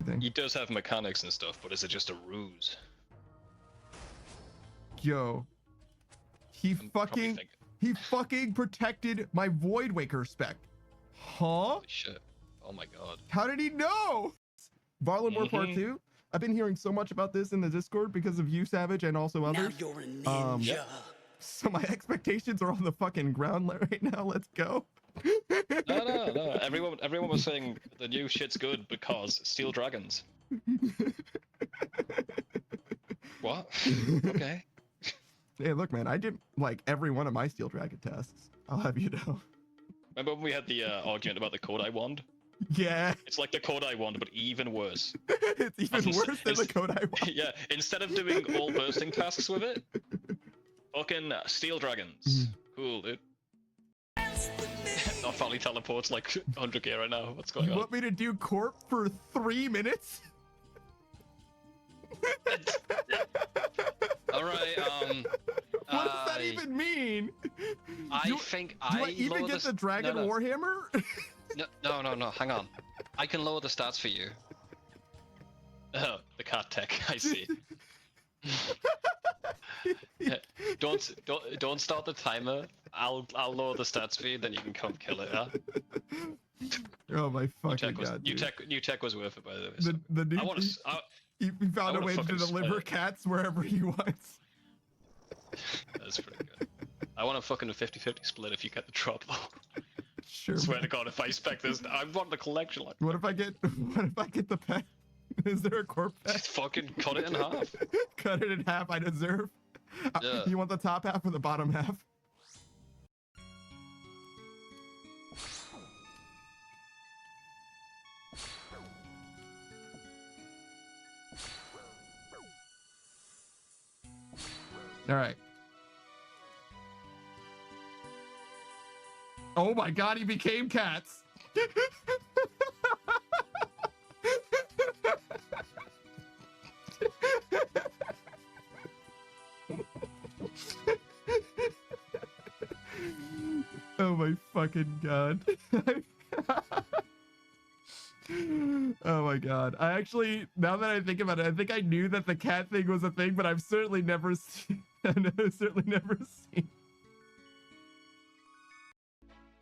everything. He does have mechanics and stuff, but is it just a ruse? Yo, he fucking protected my Void Waker spec. Huh? Holy shit. Oh my god. How did he know? Varlin War Part 2. I've been hearing so much about this in the Discord because of you, Savage, and also others. Now you're a ninja. So my expectations are on the fucking ground right now. Let's go. No. Everyone was saying the new shit's good because steel dragons. What? Okay. Hey, look, man, I did like every one of my steel dragon tasks. I'll have you know. Remember when we had the argument about the Kodai wand? Yeah. It's like the Kodai wand, but even worse. It's even worse than the Kodai wand. Yeah, instead of doing all bursting tasks with it, fucking steel dragons. Cool, dude. Our family teleports like 100k right now. What's going on? You want me to do Corp for 3 minutes? All right. What does that even mean? I think do I even get the Dragon Warhammer? No. Hang on. I can lower the stats for you. Oh, the cat tech. I see. Don't start the timer. I'll lower the stats for you, then you can come kill it. Huh? Oh my fucking god! New tech was worth it, by the way. So. The new. He found a way to deliver cats wherever he wants. That's pretty good. I want a fucking 50-50 split if you get the drop. Sure. I swear to God, if I spec this, I want the collection. Like. What if I get the pet? Is there a corp pet? Just fucking cut it in half. Cut it in half. I deserve. Yeah. You want the top half or the bottom half? All right. Oh my god, he became cats. Oh my fucking god. Oh my god. I actually, now that I think about it, I think I knew that the cat thing was a thing, but I've certainly never seen.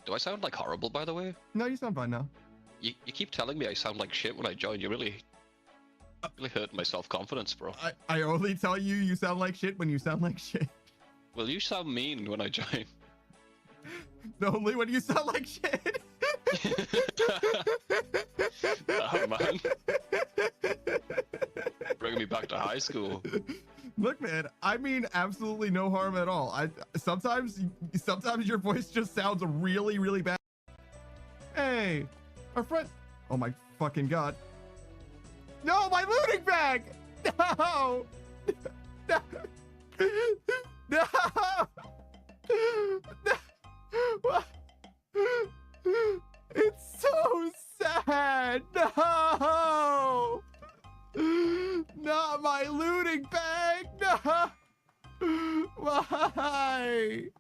Do I sound like horrible, by the way? No, you sound fine now. You keep telling me I sound like shit when I join. You really hurt my self-confidence, bro. I only tell you you sound like shit when you sound like shit. Well, you sound mean when I join. Only when you sound like shit. Oh, man. Bringing me back to high school. Look, man, I mean absolutely no harm at all. Sometimes your voice just sounds really, really bad. Hey, our friend. Oh my fucking god. No, my looting bag. No. No. No. No. It's so sad. No. Not my looting bag. No. Why?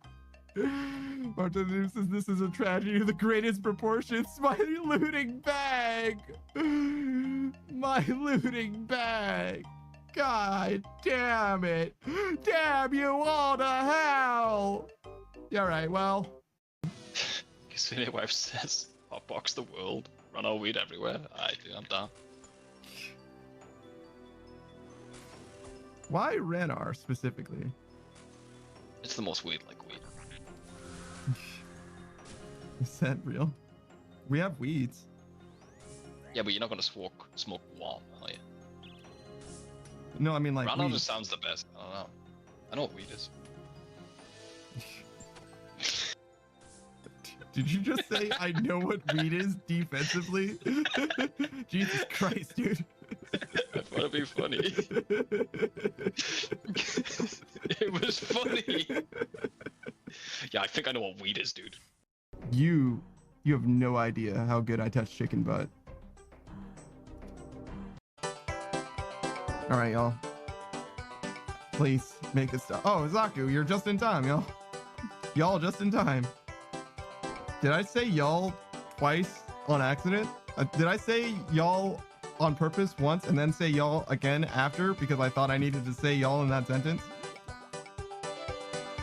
Martin says this is a tragedy of the greatest proportions. My looting bag. My looting bag. God damn it. Damn you all to hell. All right, well. Casino wife says, hotbox the world, run our weed everywhere. I do, I'm down. Why Renar specifically? It's the most weed like weed. Is that real? We have weeds. Yeah, but you're not gonna smoke one, are you? No, I mean like Renar just sounds the best. I don't know. I know what weed is. Did you just say I know what weed is defensively? Jesus Christ, dude. I thought it'd be funny. It was funny. Yeah, I think I know what weed is, dude. You have no idea how good I touch chicken butt. All right, y'all. Please make it stop. Oh, Zaku, you're just in time, y'all. Y'all just in time. Did I say y'all twice on accident? Did I say y'all on purpose once and then say y'all again after because I thought I needed to say y'all in that sentence?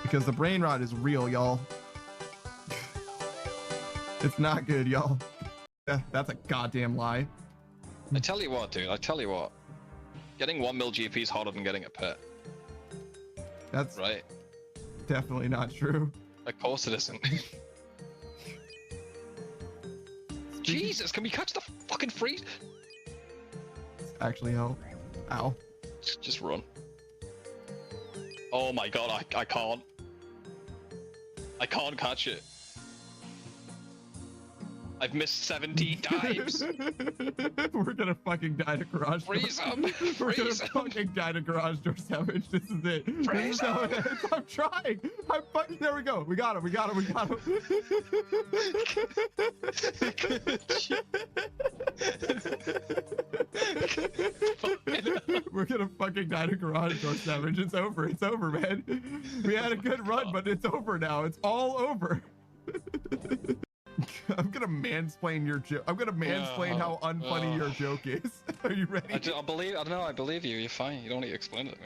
Because the brain rot is real, y'all. It's not good, y'all. That's a goddamn lie. I tell you what, dude. I tell you what. Getting 1 mil GP is harder than getting a pet. That's right. Definitely not true. Of course it isn't. Jesus, can we catch the fucking freeze? Actually help. Ow. Just run. Oh my god, I can't. I can't catch it. I've missed 17 times. We're gonna fucking die to garage door. Freeze him! We're gonna Freeze him! fucking die to garage door, Savage. This is it. Freeze This is how it ends. I'm trying. I'm fucking. There we go. We got him. We got him. We got him. We're gonna fucking die to garage door, Savage. It's over. It's over, man. We had a good run, but it's over now. It's all over. I'm gonna mansplain your joke. I'm gonna mansplain how unfunny your joke is. Are you ready? I don't know. I believe you. You're fine. You don't need to explain it to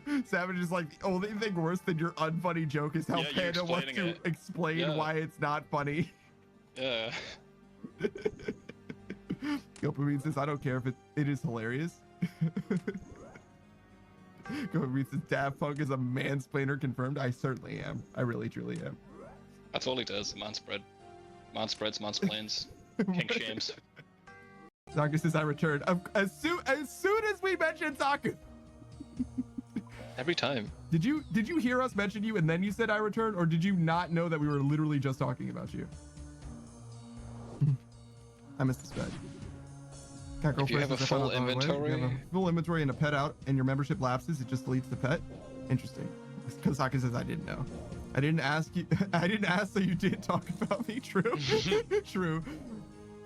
me. Savage is like, the only thing worse than your unfunny joke is how Panda wants to explain why it's not funny. Yeah. Dopamine says, I don't care if it is hilarious. Dopamine says, Daft Punk is a mansplainer confirmed. I certainly am. I really, truly am. That's all he does. Man spread. Man spreads, man splains. King shames. Zaku says, I returned. As soon as we mentioned Zaku. Every time. Did you hear us mention you and then you said I returned, or did you not know that we were literally just talking about you? I missed this bed. If you have a full inventory, you have a full inventory and a pet out, and your membership lapses, it just deletes the pet. Interesting. Because Zaku says I didn't know. I didn't ask you. I didn't ask, so you did talk about me. True. True.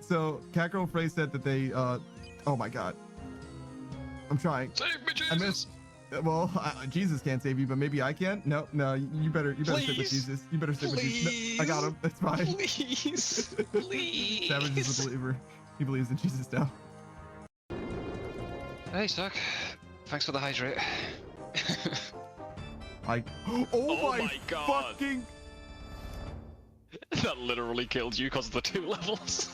So Catgirl Frey said that they. Oh my God. I'm trying. Save me, Jesus. I missed. Well, Jesus can't save you, but maybe I can. No, you better stick with Jesus. You better stick with Jesus. No, I got him. It's fine. Please, please. Savage is a believer. He believes in Jesus now. Hey, Suck. Thanks for the hydrate. Oh my God. Fucking. That literally killed you because of the 2 levels.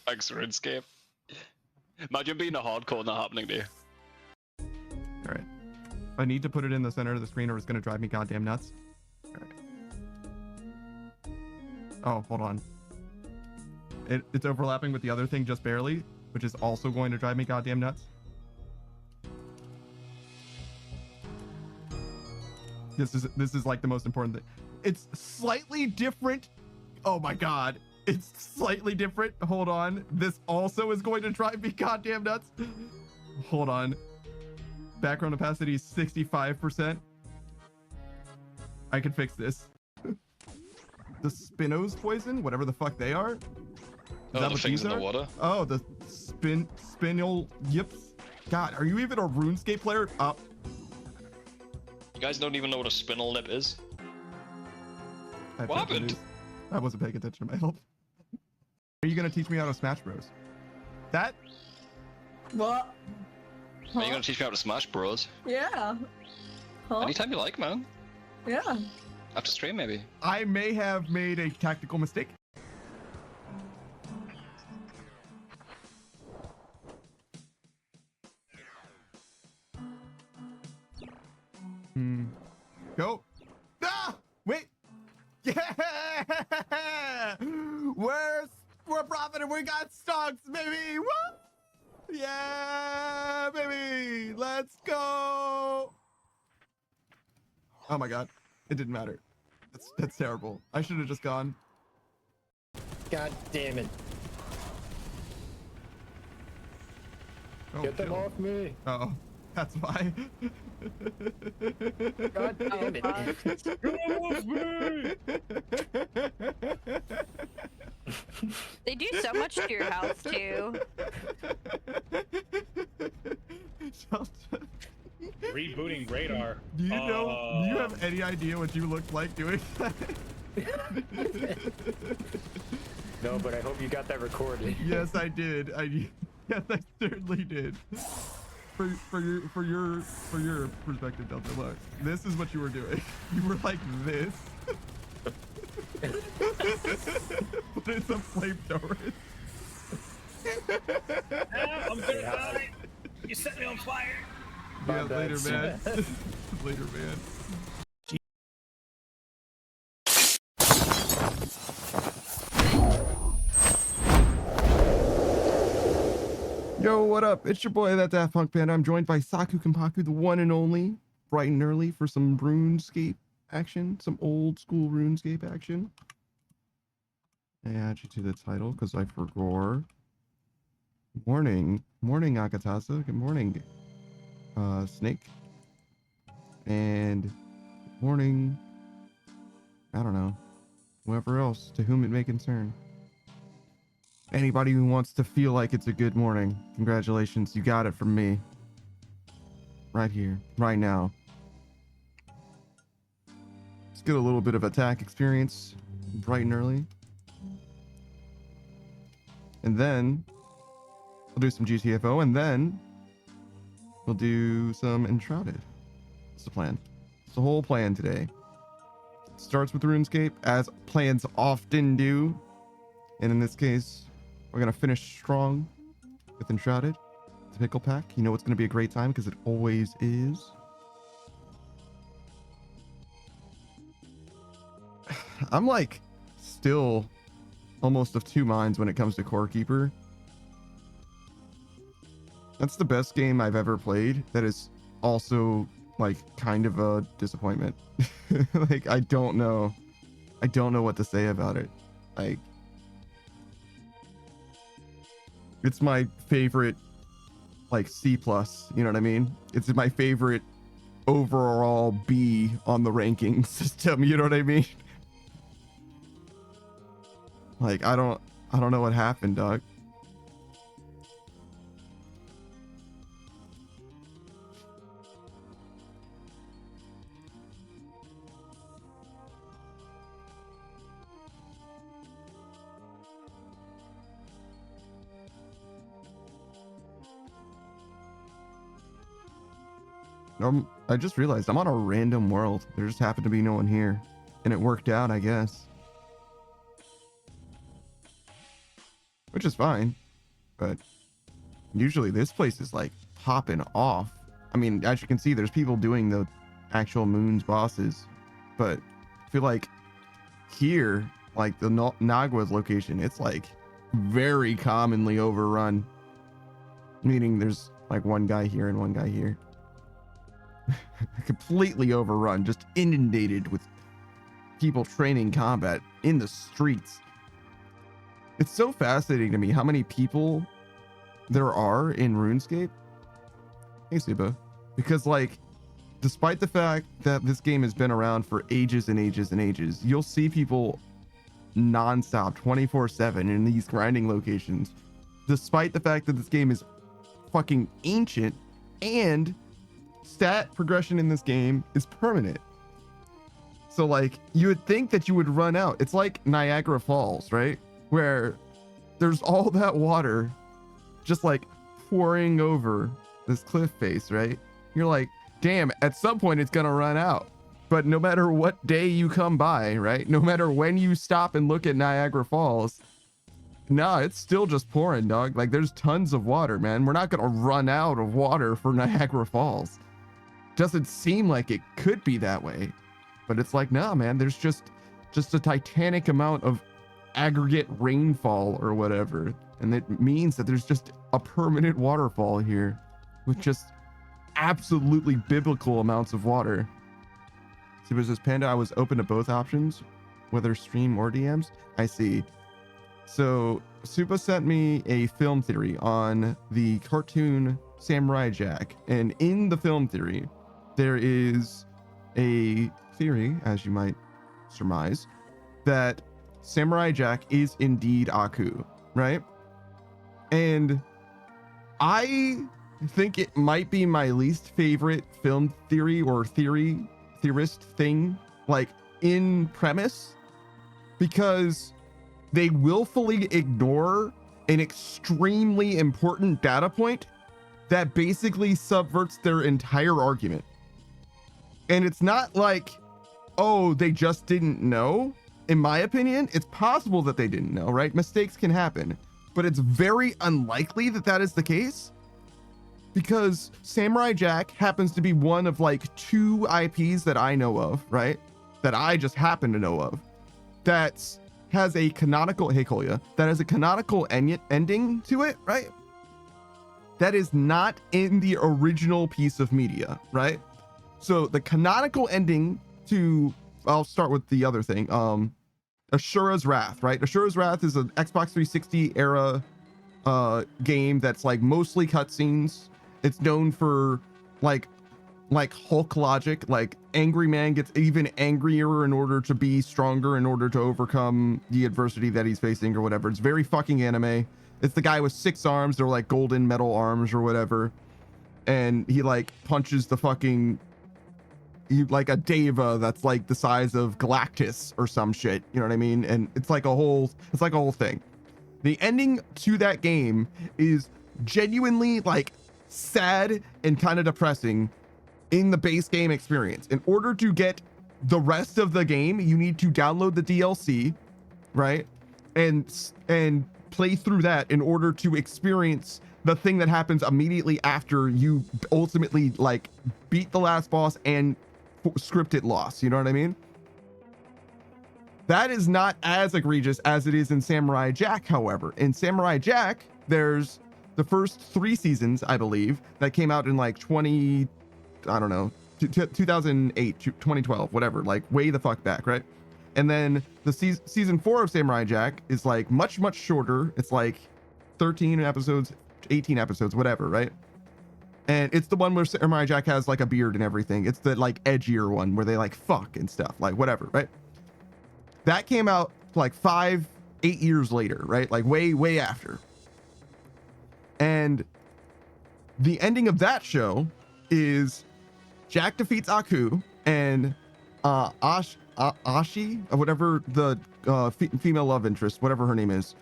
Thanks, Runescape. Imagine being a hardcore not happening to you. Alright. I need to put it in the center of the screen or it's gonna drive me goddamn nuts. Alright. Oh, hold on. It's overlapping with the other thing just barely, which is also going to drive me goddamn nuts. This is like the most important thing. It's slightly different. Oh my God. It's slightly different. Hold on. This also is going to drive me goddamn nuts. Hold on. Background opacity is 65%. I can fix this. The Spinos poison, whatever the fuck they are. Oh, the things in the water? Oh, the spinal yips. God, are you even a RuneScape player? You guys don't even know what a spinal nip is? What happened? I wasn't paying attention to my health. Are you gonna teach me how to Smash Bros? That? What? Are you gonna teach me how to Smash Bros? Yeah. Huh? Anytime you like, man. Yeah. After stream, maybe. I may have made a tactical mistake. Go. Ah! Wait. Yeah! We're profiting. We got stocks, baby. Woo! Yeah, baby. Let's go. Oh my God. It didn't matter. That's terrible. I should have just gone. God damn it. Oh, Get them off me. Uh-oh. That's why. God damn it. Get them off me. They do so much to your house too. Rebooting radar. Do you know? Do you have any idea what you looked like doing that? No, but I hope you got that recorded. Yes, I did. Yes, I certainly did. For your perspective, Delta, look, this is what you were doing. You were like this. But it's a flamethrower. I'm gonna die. You set me on fire. Yeah, Bob later, died. man. Later, man. Yo, what up? It's your boy, that Daft Punk Panda. I'm joined by Saku Kampaku, the one and only, bright and early for some RuneScape action, some old school RuneScape action. I add you to the title because I forgot. Morning, Akatasa. Good morning, Snake. And good morning, I don't know, whoever else to whom it may concern. Anybody who wants to feel like it's a good morning, congratulations, you got it from me. Right here, right now. Let's get a little bit of attack experience, bright and early. And then we'll do some GTFO, and then we'll do some Enshrouded. That's the plan. It's the whole plan today. It starts with RuneScape, as plans often do. And in this case, we're going to finish strong with Enshrouded. The Pickle Pack. You know it's going to be a great time because it always is. I'm like still almost of two minds when it comes to Core Keeper. That's the best game I've ever played. That is also like kind of a disappointment. Like I don't know what to say about it. Like it's my favorite like C+, you know what I mean? It's my favorite overall B on the ranking system, you know what I mean? Like I don't know what happened, dog. I just realized I'm on a random world. There just happened to be no one here. And it worked out, I guess. Which is fine. But usually this place is like popping off. I mean, as you can see, there's people doing the actual Moon's bosses. But I feel like here, like the Nagua's location, it's like very commonly overrun. Meaning there's like one guy here and one guy here. Completely overrun, just inundated with people training combat in the streets. It's so fascinating to me how many people there are in RuneScape. Hey Suba. Because like, despite the fact that this game has been around for ages and ages and ages, you'll see people non-stop 24/7 in these grinding locations, despite the fact that this game is fucking ancient and stat progression in this game is permanent. So like you would think that you would run out. It's like Niagara Falls, right? Where there's all that water just like pouring over this cliff face, right? You're like, damn, at some point it's gonna run out. But no matter what day you come by, right? No matter when you stop and look at Niagara Falls, nah, it's still just pouring, dog. Like there's tons of water, man. We're not gonna run out of water for Niagara Falls. Doesn't seem like it could be that way, but it's like, nah, man, there's just a titanic amount of aggregate rainfall or whatever, and it means that there's just a permanent waterfall here with just absolutely biblical amounts of water. See, was this Panda? I was open to both options, whether stream or DMs. I see. So Supa sent me a film theory on the cartoon Samurai Jack, and in the film theory there is a theory, as you might surmise, that Samurai Jack is indeed Aku, right? And I think it might be my least favorite film theory or theorist thing, like in premise, because they willfully ignore an extremely important data point that basically subverts their entire argument. And it's not like, oh, they just didn't know. In my opinion, it's possible that they didn't know, right? Mistakes can happen, but it's very unlikely that that is the case, because Samurai Jack happens to be one of like 2 IPs that I know of, right? That I just happen to know of, that has a canonical, hey Kolya, that has a canonical ending to it, right? That is not in the original piece of media, right? So the canonical ending to, I'll start with the other thing, Ashura's Wrath, right? Ashura's Wrath is an Xbox 360 era game that's like mostly cutscenes. It's known for like Hulk logic, like angry man gets even angrier in order to be stronger, in order to overcome the adversity that he's facing or whatever. It's very fucking anime. It's the guy with 6 arms. They're like golden metal arms or whatever. And he like punches the fucking, like a Deva that's like the size of Galactus or some shit. You know what I mean? And it's like a whole thing. The ending to that game is genuinely like sad and kind of depressing in the base game experience. In order to get the rest of the game, you need to download the DLC, right? And play through that in order to experience the thing that happens immediately after you ultimately like beat the last boss and scripted loss. You know what I mean? That is not as egregious as it is in Samurai Jack, however. In Samurai Jack, there's the first 3 seasons, I believe, that came out in like 2008, 2012, whatever, like way the fuck back, right? And then the season 4 of Samurai Jack is like much shorter. It's like 13 episodes, 18 episodes, whatever, right? And it's the one where Samurai Jack has like a beard and everything. It's the like edgier one where they like fuck and stuff, like whatever, right? That came out like 5-8 years later, right? Like way after. And the ending of that show is Jack defeats Aku, and Ashi, or whatever the female love interest, whatever her name is,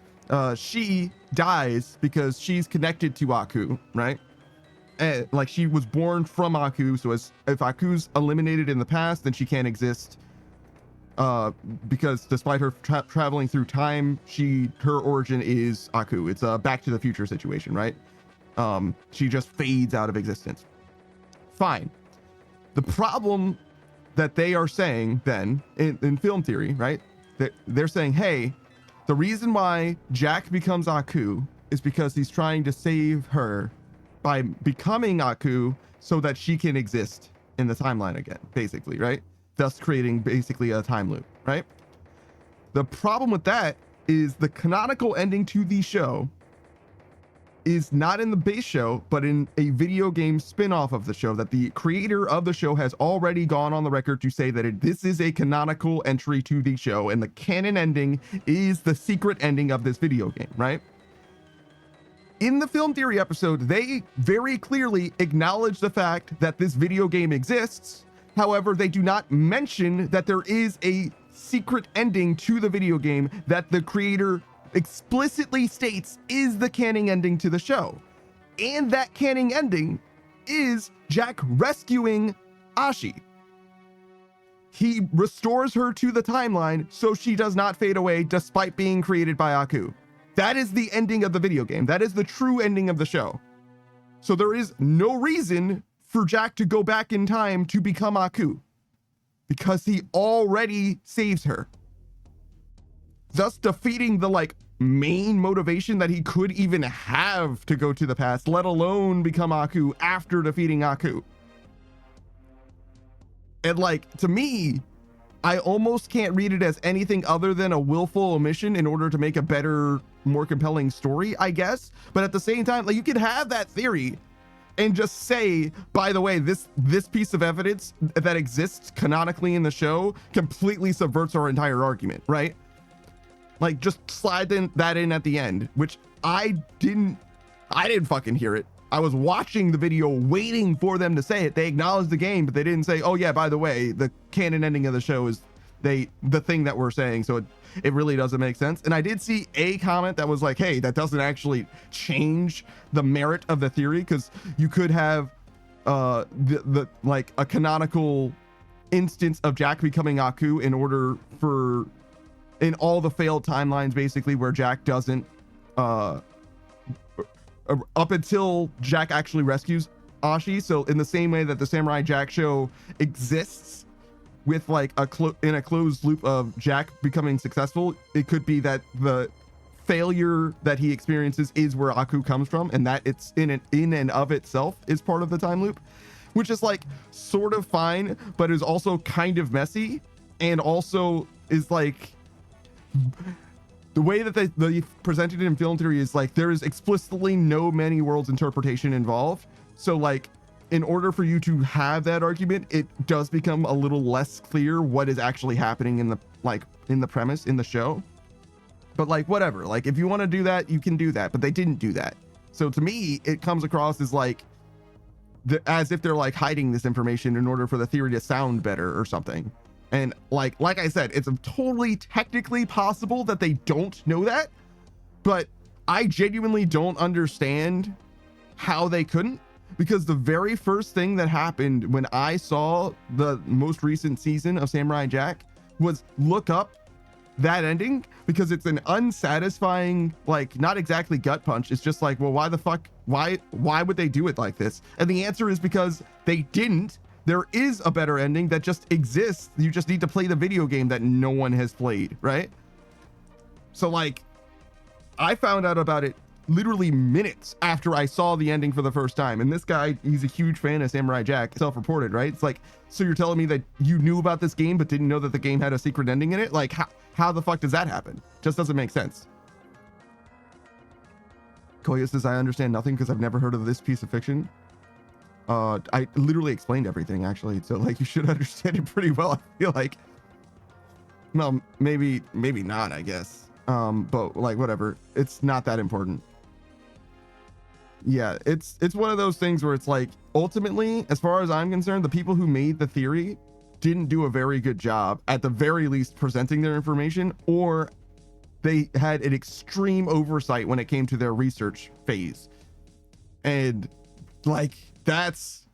she dies because she's connected to Aku, right? And like she was born from Aku, so if Aku's eliminated in the past, then she can't exist. Because despite her traveling through time, her origin is Aku. It's a Back to the Future situation, right? She just fades out of existence. Fine. The problem that they are saying then in film theory, right? They're saying, hey, the reason why Jack becomes Aku is because he's trying to save her by becoming Aku so that she can exist in the timeline again, basically, right? Thus creating basically a time loop, right? The problem with that is the canonical ending to the show is not in the base show, but in a video game spin-off of the show that the creator of the show has already gone on the record to say that this is a canonical entry to the show, and the canon ending is the secret ending of this video game, right? In the film theory episode, they very clearly acknowledge the fact that this video game exists. However, they do not mention that there is a secret ending to the video game that the creator explicitly states is the canon ending to the show. And that canon ending is Jack rescuing Ashi. He restores her to the timeline so she does not fade away despite being created by Aku. That is the ending of the video game. That is the true ending of the show. So there is no reason for Jack to go back in time to become Aku, because he already saves her, thus defeating the like main motivation that he could even have to go to the past, let alone become Aku after defeating Aku. And like, to me, I almost can't read it as anything other than a willful omission in order to make a better, more compelling story, I guess. But at the same time, like, you could have that theory and just say, by the way, this piece of evidence that exists canonically in the show completely subverts our entire argument, right? Like, just slide that in at the end, which I didn't fucking hear it. I was watching the video waiting for them to say it. They acknowledged the game, but they didn't say, oh yeah, by the way, the canon ending of the show is the thing that we're saying. So it really doesn't make sense. And I did see a comment that was like, hey, that doesn't actually change the merit of the theory, because you could have the like a canonical instance of Jack becoming Aku in order for, in all the failed timelines basically, where Jack doesn't up until Jack actually rescues Ashi. So in the same way that the Samurai Jack show exists with like in a closed loop of Jack becoming successful, it could be that the failure that he experiences is where Aku comes from, and that it's in and of itself is part of the time loop, which is like sort of fine, but is also kind of messy, and also is like the way that they presented it in film theory is like there is explicitly no many worlds interpretation involved. So like in order for you to have that argument, it does become a little less clear what is actually happening in the premise in the show. But like whatever, like if you want to do that, you can do that, but they didn't do that. So to me, it comes across as like as if they're like hiding this information in order for the theory to sound better or something. And like I said, it's totally technically possible that they don't know that, but I genuinely don't understand how they couldn't, because the very first thing that happened when I saw the most recent season of Samurai Jack was look up that ending, because it's an unsatisfying, like not exactly gut punch. It's just like, well, why the fuck, why would they do it like this? And the answer is because they didn't. There is a better ending that just exists. You just need to play the video game that no one has played, right? So like, I found out about it literally minutes after I saw the ending for the first time. And this guy, he's a huge fan of Samurai Jack, self-reported, right? It's like, so you're telling me that you knew about this game but didn't know that the game had a secret ending in it? Like, how the fuck does that happen? Just doesn't make sense. Koya says, I understand nothing because I've never heard of this piece of fiction. I literally explained everything, actually, so like you should understand it pretty well, I feel like. Well, maybe not, I guess. But like whatever, it's not that important. Yeah, it's one of those things where it's like, ultimately, as far as I'm concerned, the people who made the theory didn't do a very good job, at the very least, presenting their information, or they had an extreme oversight when it came to their research phase. And like, that's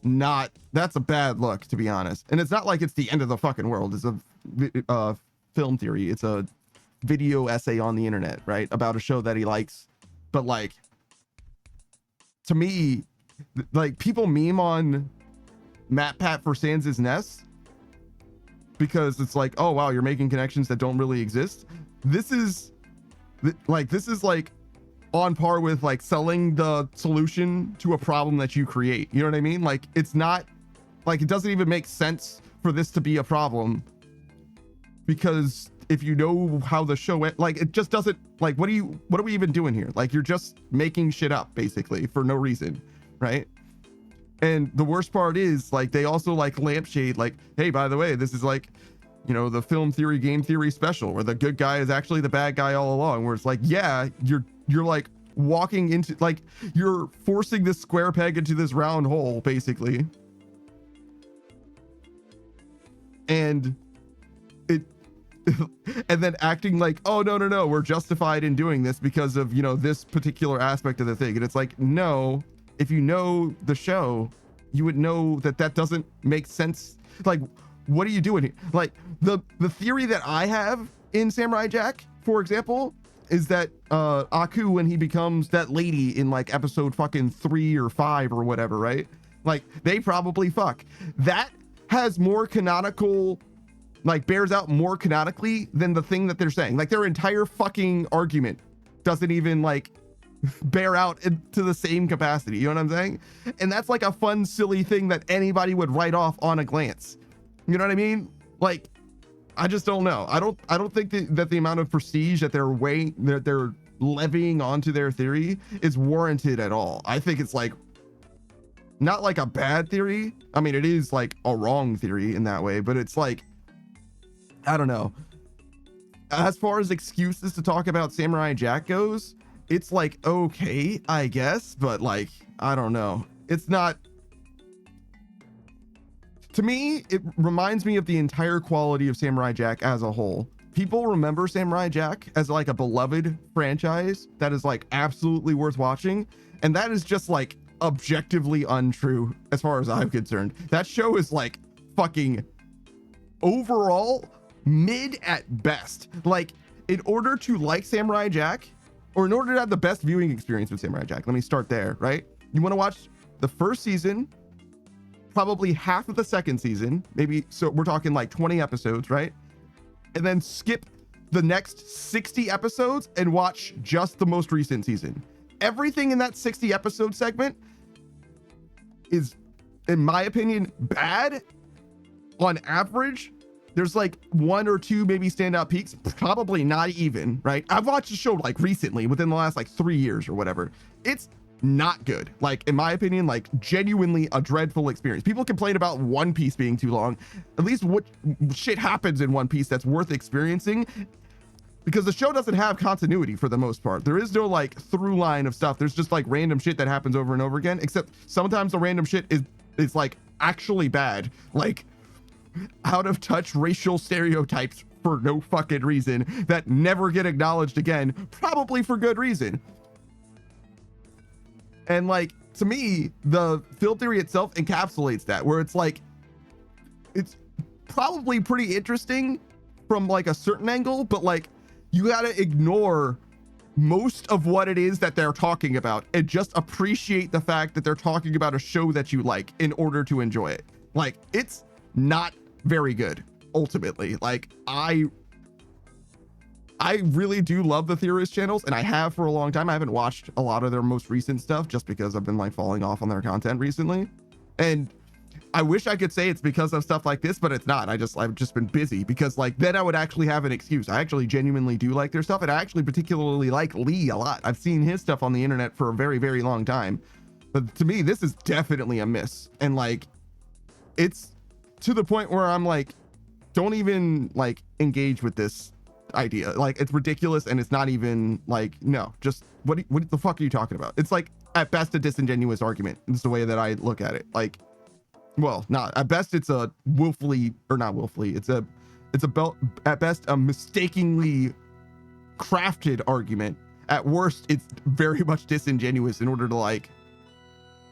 a bad look, to be honest. And it's not like it's the end of the fucking world. It's a film theory. It's a video essay on the internet, right, about a show that he likes. But like, to me, like, people meme on MatPat for Sans' Nest because it's like, oh wow, you're making connections that don't really exist. This is like on par with like selling the solution to a problem that you create. You know what I mean? Like, it's not like, it doesn't even make sense for this to be a problem, because if you know how the show like, it just doesn't, like, what are we even doing here? Like, you're just making shit up basically for no reason, right? And the worst part is, like, they also like lampshade, like, hey, by the way, this is like, you know, the film theory game theory special where the good guy is actually the bad guy all along, where it's like, yeah, you're like walking into, like, you're forcing this square peg into this round hole basically, and and then acting like, oh no, we're justified in doing this because of, you know, this particular aspect of the thing. And it's like, no, if you know the show, you would know that that doesn't make sense. Like, what are you doing here? Like, the theory that I have in Samurai Jack, for example, is that Aku, when he becomes that lady in like episode fucking 3 or 5 or whatever, right? Like, they probably fuck. That has more canonical, like, bears out more canonically than the thing that they're saying. Like, their entire fucking argument doesn't even like bear out to the same capacity. You know what I'm saying? And that's like a fun, silly thing that anybody would write off on a glance. You know what I mean? Like, I just don't know. I don't think that the amount of prestige that they're levying onto their theory is warranted at all. I think it's like, not like a bad theory. I mean, it is like a wrong theory in that way, but it's like, I don't know. As far as excuses to talk about Samurai Jack goes, it's like, okay, I guess, but like, I don't know. It's not, to me, it reminds me of the entire quality of Samurai Jack as a whole. People remember Samurai Jack as like a beloved franchise that is like absolutely worth watching. And that is just like objectively untrue as far as I'm concerned. That show is like fucking overall mid at best. Like, in order to like Samurai Jack, or in order to have the best viewing experience with Samurai Jack, let me start there, right? You want to watch the first season, probably half of the second season, maybe, so we're talking like 20 episodes, right? And then skip the next 60 episodes and watch just the most recent season. Everything in that 60 episode segment is, in my opinion, bad on average. There's like one or two maybe standout peaks, probably not even, right? I've watched the show like recently within the last like 3 years or whatever. It's not good. Like, in my opinion, like genuinely a dreadful experience. People complain about One Piece being too long. At least what shit happens in One Piece that's worth experiencing, because the show doesn't have continuity for the most part. There is no like through line of stuff. There's just like random shit that happens over and over again, except sometimes the random shit is like actually bad. Like, out of touch racial stereotypes for no fucking reason that never get acknowledged again, probably for good reason. And like, to me, the film theory itself encapsulates that, where it's like, it's probably pretty interesting from like a certain angle, but like, you gotta ignore most of what it is that they're talking about and just appreciate the fact that they're talking about a show that you like in order to enjoy it. Like, it's not very good ultimately. Like, I really do love the Theorist channels, and I have for a long time. I haven't watched a lot of their most recent stuff just because I've been like falling off on their content recently, and I wish I could say it's because of stuff like this, but it's not. I've just been busy, because like then I would actually have an excuse. I actually genuinely do like their stuff, and I actually particularly like Lee a lot. I've seen his stuff on the internet for a very, very long time, but to me this is definitely a miss. And like, it's to the point where I'm like, don't even like engage with this idea. Like, it's ridiculous, and it's not even like, no, just what the fuck are you talking about? It's like at best a disingenuous argument. It's the way that I look at it. Like, well, not at best, it's a willfully, or not willfully, it's at best a mistakenly crafted argument. At worst, it's very much disingenuous in order to like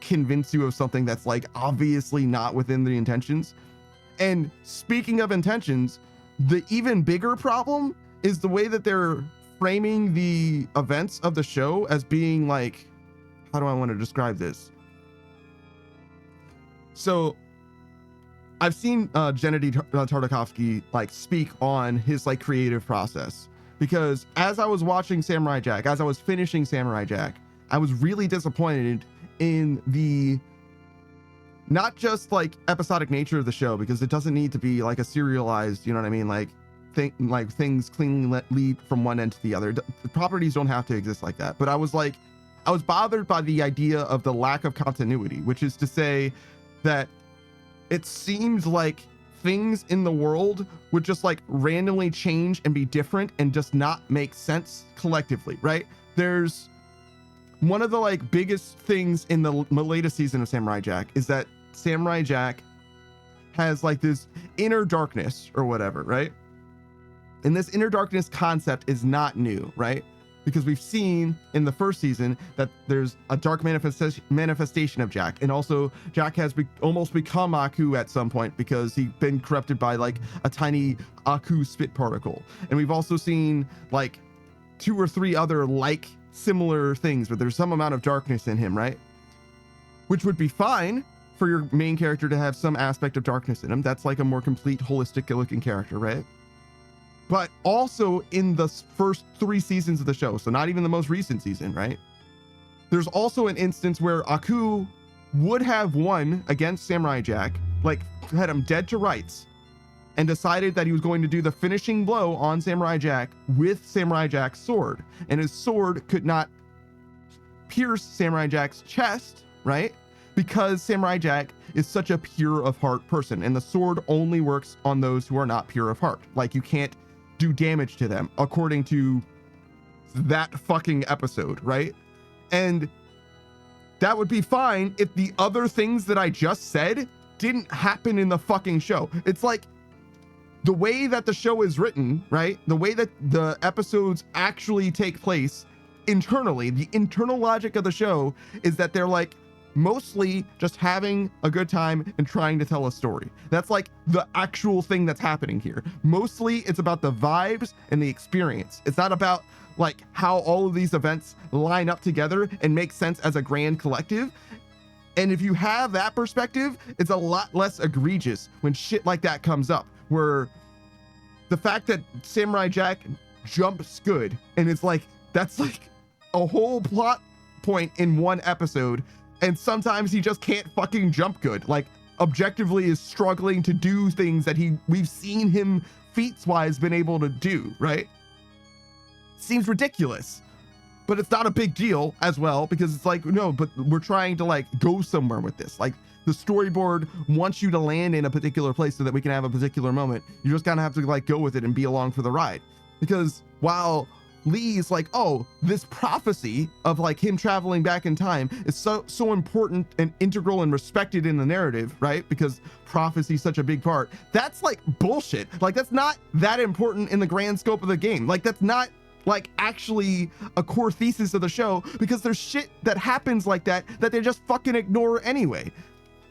convince you of something that's like obviously not within the intentions. And speaking of intentions, the even bigger problem is the way that they're framing the events of the show as being like, how do I want to describe this? So I've seen Gennady Tartakovsky like speak on his like creative process, because as I was watching Samurai Jack, as I was finishing Samurai Jack, I was really disappointed in the not just like episodic nature of the show, because it doesn't need to be like a serialized, you know what I mean, like things cleanly lead from one end to the other. The properties don't have to exist like that. But I was bothered by the idea of the lack of continuity, which is to say that it seems like things in the world would just like randomly change and be different and just not make sense collectively, right? There's one of the like biggest things in the latest season of Samurai Jack is that Samurai Jack has like this inner darkness or whatever, right? And this inner darkness concept is not new, right? Because we've seen in the first season that there's a dark manifestation of Jack. And also Jack has almost become Aku at some point, because he's been corrupted by like a tiny Aku spit particle. And we've also seen like 2 or 3 other like similar things, but there's some amount of darkness in him, right? Which would be fine for your main character to have some aspect of darkness in him. That's like a more complete, holistic looking character, right? But also in the first 3 seasons of the show, so not even the most recent season, right? There's also an instance where Aku would have won against Samurai Jack, like had him dead to rights, and decided that he was going to do the finishing blow on Samurai Jack with Samurai Jack's sword. And his sword could not pierce Samurai Jack's chest, right? Because Samurai Jack is such a pure of heart person, and the sword only works on those who are not pure of heart. Like, you can't do damage to them, according to that fucking episode, right? And that would be fine if the other things that I just said didn't happen in the fucking show. It's like the way that the show is written, right? The way that the episodes actually take place internally, the internal logic of the show is that they're like mostly just having a good time and trying to tell a story. That's like the actual thing that's happening here. Mostly it's about the vibes and the experience. It's not about like how all of these events line up together and make sense as a grand collective. And if you have that perspective, it's a lot less egregious when shit like that comes up, where the fact that Samurai Jack jumps good and it's like, that's like a whole plot point in one episode. And sometimes he just can't fucking jump good. Like objectively is struggling to do things that we've seen him feats wise been able to do, right? Seems ridiculous, but it's not a big deal as well, because it's like, no, but we're trying to like go somewhere with this. Like the storyboard wants you to land in a particular place so that we can have a particular moment. You just kind of have to like go with it and be along for the ride. Because while Lee's like, oh, this prophecy of like him traveling back in time is so important and integral and respected in the narrative, right? Because prophecy is such a big part. That's like bullshit. Like that's not that important in the grand scope of the game. Like that's not like actually a core thesis of the show, because there's shit that happens like that they just fucking ignore anyway.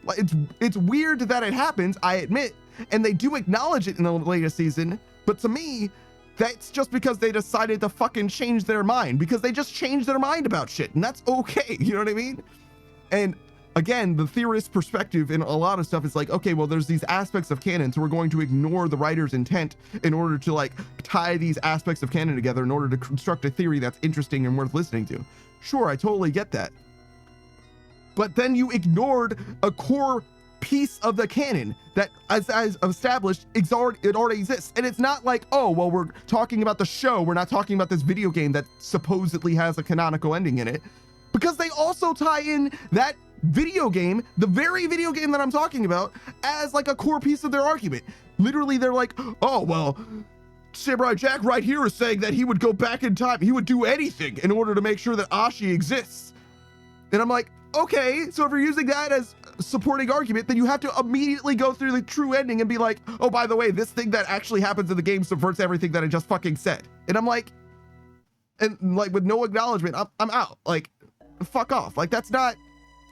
Like it's weird that it happens, I admit, and they do acknowledge it in the latest season, but to me, that's just because they decided to fucking change their mind, because they just changed their mind about shit, and that's okay. You know what I mean? And again, the theorist perspective in a lot of stuff is like, okay, well, there's these aspects of canon, so we're going to ignore the writer's intent in order to like tie these aspects of canon together in order to construct a theory that's interesting and worth listening to. Sure, I totally get that. But then you ignored a core piece of the canon that, as established, it already exists. And it's not like, oh, well, we're talking about the show, we're not talking about this video game that supposedly has a canonical ending in it, because they also tie in that video game, the very video game that I'm talking about, as like a core piece of their argument. Literally, they're like, oh, well, Samurai Jack right here is saying that he would go back in time, he would do anything in order to make sure that Ashi exists. And I'm like, okay, so if you're using that as a supporting argument, then you have to immediately go through the true ending and be like, oh, by the way, this thing that actually happens in the game subverts everything that I just fucking said. And I'm like, and like with no acknowledgement, I'm out. Like, fuck off. Like, that's not,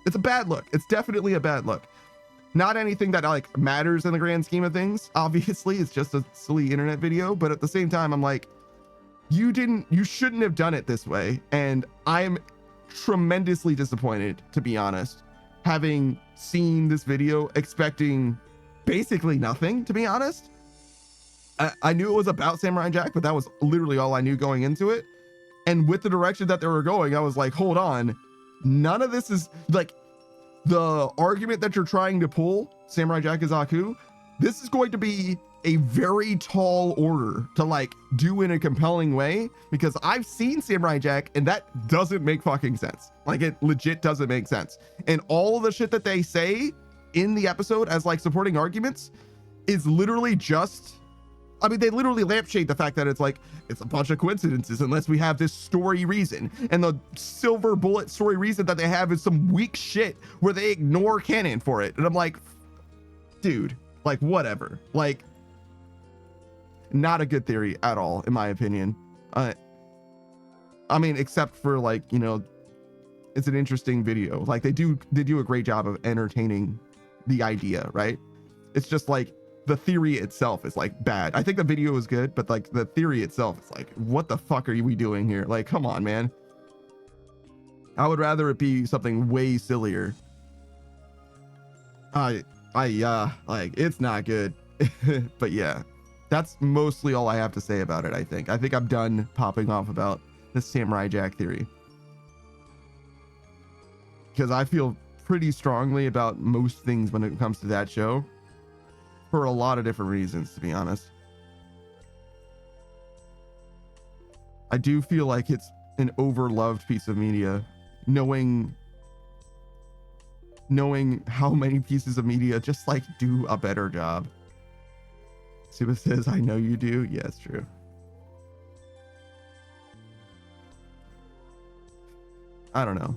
it's a bad look. It's definitely a bad look. Not anything that like matters in the grand scheme of things. Obviously, it's just a silly internet video, but at the same time, I'm like, you shouldn't have done it this way. And I'm tremendously disappointed, to be honest, having seen this video expecting basically nothing, to be honest. I knew it was about Samurai Jack, but that was literally all I knew going into it. And with the direction that they were going, I was like, hold on, none of this is like the argument that you're trying to pull, Samurai Jack is Aku. This is going to be a very tall order to like do in a compelling way, because I've seen Samurai Jack and that doesn't make fucking sense. Like it legit doesn't make sense. And all the shit that they say in the episode as like supporting arguments is literally just, I mean, they literally lampshade the fact that it's like, it's a bunch of coincidences unless we have this story reason. And the silver bullet story reason that they have is some weak shit where they ignore canon for it. And I'm like, dude, like whatever. Like, not a good theory at all, in my opinion. I mean, except for like, you know, it's an interesting video. Like they do a great job of entertaining the idea, right? It's just like the theory itself is like bad. I think the video is good, but like the theory itself is like, what the fuck are we doing here? Like, come on, man. I would rather it be something way sillier. Like it's not good. But yeah, that's mostly all I have to say about it. I think I'm done popping off about the Samurai Jack theory, because I feel pretty strongly about most things when it comes to that show for a lot of different reasons, to be honest. I do feel like it's an overloved piece of media, knowing how many pieces of media just like do a better job. Suba says, I know you do. Yeah, it's true. I don't know.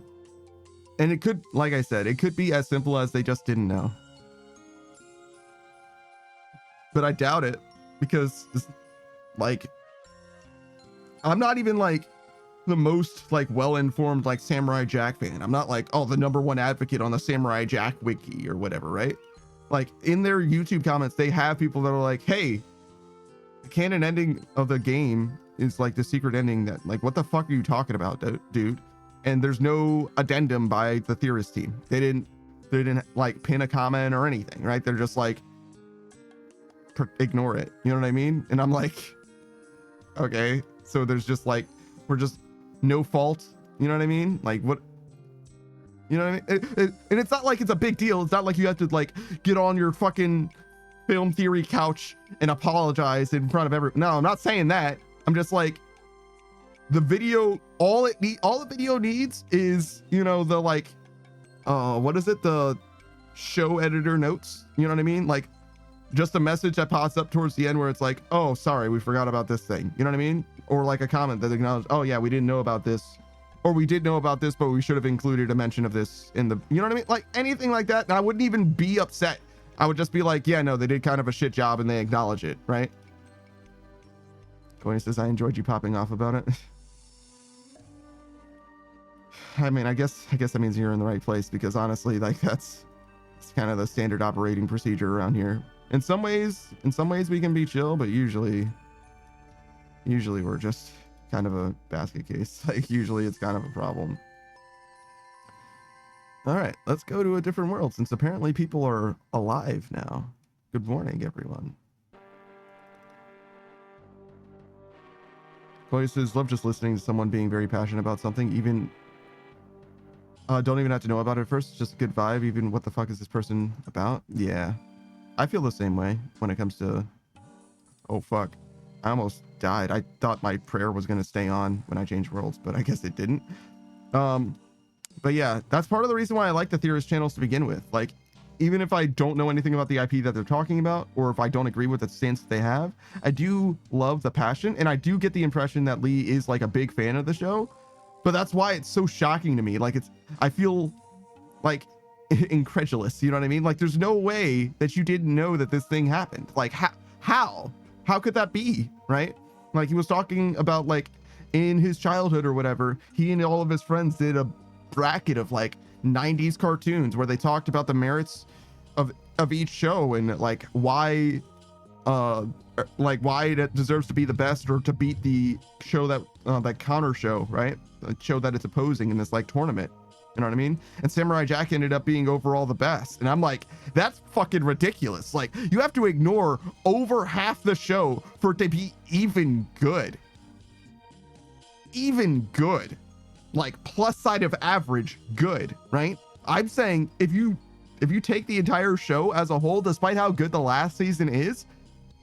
And it could, like I said, it could be as simple as they just didn't know. but I doubt it because like I'm not even like the most like well-informed like Samurai Jack fan. I'm not like, oh, the #1 advocate on the Samurai Jack wiki or whatever, right? Like in their YouTube comments, they have people that are like, hey, the canon ending of the game is like the secret ending that like, what the fuck are you talking about, dude? And there's no addendum by the theorist team. They didn't like pin a comment or anything, right? They're just like, ignore it. You know what I mean? And I'm like, okay. So there's just like, we're just no fault. You know what I mean? Like what, you know what I mean? And it's not like it's a big deal. It's not like you have to like get on your fucking film theory couch and apologize in front of everyone. No, I'm not saying that. I'm just like, the video, all the video needs is, you know, the like, what is it? The show editor notes. You know what I mean? Like just a message that pops up towards the end where it's like, oh, sorry, we forgot about this thing. You know what I mean? Or like a comment that acknowledges, oh yeah, we didn't know about this, or we did know about this, but we should have included a mention of this in the, you know what I mean? Like anything like that. And I wouldn't even be upset. I would just be like, yeah, no, they did kind of a shit job and they acknowledge it, right? Coiny says, I enjoyed you popping off about it. I mean, I guess that means you're in the right place, because honestly, like it's kind of the standard operating procedure around here. In some ways we can be chill, but usually we're just kind of a basket case. Like usually it's kind of a problem. All right, let's go to a different world since apparently people are alive now. Good morning, everyone. Chloe says, love just listening to someone being very passionate about something, even don't even have to know about it first. It's just a good vibe. Even what the fuck is this person about? Yeah, I feel the same way when it comes to, oh fuck, I almost died. I thought my prayer was going to stay on when I changed worlds, but I guess it didn't. But yeah, that's part of the reason why I like the theorist channels to begin with. Like, even if I don't know anything about the IP that they're talking about, or if I don't agree with the stance that they have, I do love the passion, and I do get the impression that Lee is like a big fan of the show. But that's why it's so shocking to me. Like I feel like incredulous. You know what I mean? Like there's no way that you didn't know that this thing happened. Like how could that be? Right? Like he was talking about like in his childhood or whatever, he and all of his friends did a bracket of like 90s cartoons where they talked about the merits of each show and like why it deserves to be the best or to beat the show that counter show, right? The show that it's opposing in this like tournament. You know what I mean? And Samurai Jack ended up being overall the best. And I'm like, that's fucking ridiculous. Like you have to ignore over half the show for it to be even good. Even good. Like plus side of average good, right? I'm saying if you take the entire show as a whole, despite how good the last season is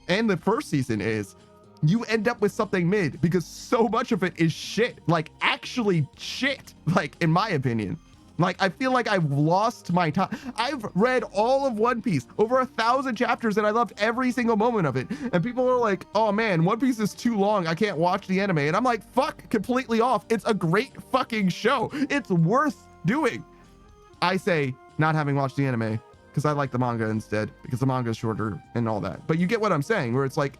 and the first season is, you end up with something mid because so much of it is shit, like actually shit, like in my opinion. Like I feel like I've lost my time. I've read all of One Piece, over 1,000 chapters, and I loved every single moment of it. And people are like, oh man, One Piece is too long, I can't watch the anime. And I'm like, fuck, completely off. It's a great fucking show. It's worth doing. I say, not having watched the anime, because I like the manga instead, because the manga is shorter and all that. But you get what I'm saying, where it's like,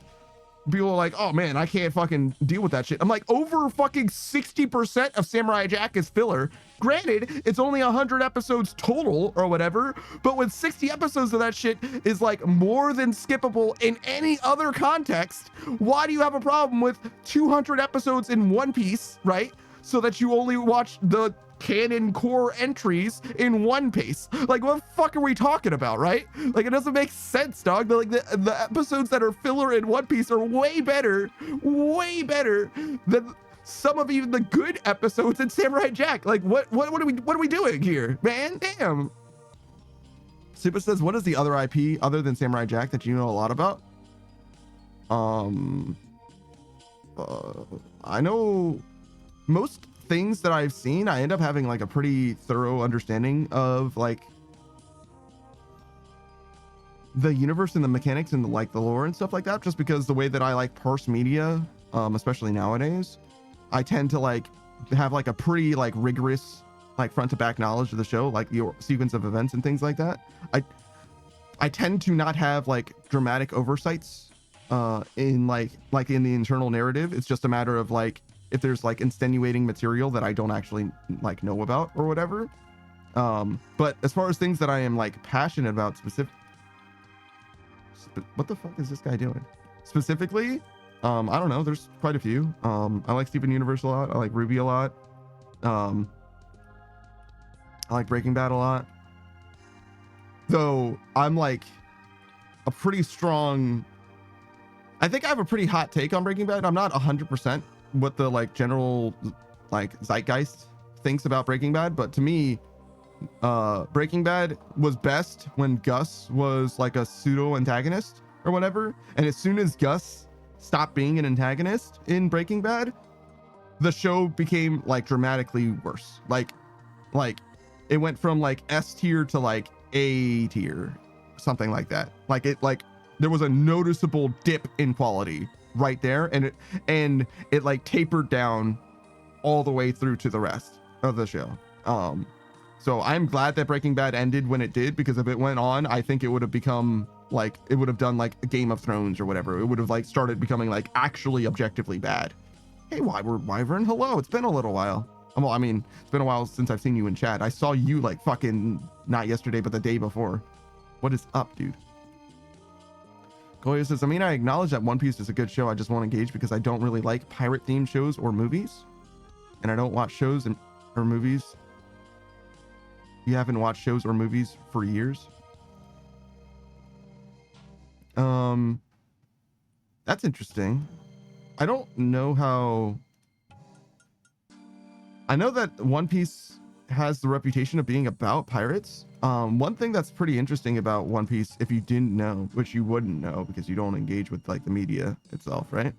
people are like, oh man, I can't fucking deal with that shit. I'm like, over fucking 60% of Samurai Jack is filler. Granted, it's only 100 episodes total or whatever, but when 60 episodes of that shit is like more than skippable in any other context, why do you have a problem with 200 episodes in One Piece, right? So that you only watch the canon core entries in One Piece. Like what the fuck are we talking about, right? Like it doesn't make sense, dog. Like the episodes that are filler in One Piece are way better than some of even the good episodes in Samurai Jack. Like what are we doing here, man? Damn. Super says, what is the other IP other than Samurai Jack that you know a lot about? I know most things that I've seen, I end up having like a pretty thorough understanding of like the universe and the mechanics and like the lore and stuff like that, just because the way that I like parse media, especially nowadays, I tend to like have like a pretty like rigorous like front to back knowledge of the show, like your sequence of events and things like that. I tend to not have like dramatic oversights in like in the internal narrative. It's just a matter of like if there's like insinuating material that I don't actually like know about or whatever. But as far as things that I am like passionate about what the fuck is this guy doing specifically? I don't know, there's quite a few. I like Steven Universe a lot. I like Ruby a lot. I like Breaking Bad a lot. Though I'm like a pretty strong, I think I have a pretty hot take on Breaking Bad. I'm not 100% what the like general like zeitgeist thinks about Breaking Bad, but to me, Breaking Bad was best when Gus was like a pseudo antagonist or whatever. And as soon as Gus stopped being an antagonist in Breaking Bad, the show became like dramatically worse. Like it went from like S tier to like A tier, something like that. Like there was a noticeable dip in quality right there, and it like tapered down all the way through to the rest of the show. So I'm glad that Breaking Bad ended when it did, because if it went on, I think it would have become like, it would have done like a Game of Thrones or whatever. It would have like started becoming like actually objectively bad. Hey, Wyvern, hello. It's been a little while. Well, I mean, it's been a while since I've seen you in chat. I saw you like fucking not yesterday, but the day before. What is up, dude? Goya says, I mean, I acknowledge that One Piece is a good show. I just won't engage because I don't really like pirate themed shows or movies. And I don't watch shows or movies. You haven't watched shows or movies for years. That's interesting. I don't know how. I know that One Piece has the reputation of being about pirates. One thing that's pretty interesting about One Piece, if you didn't know, which you wouldn't know because you don't engage with like the media itself, right?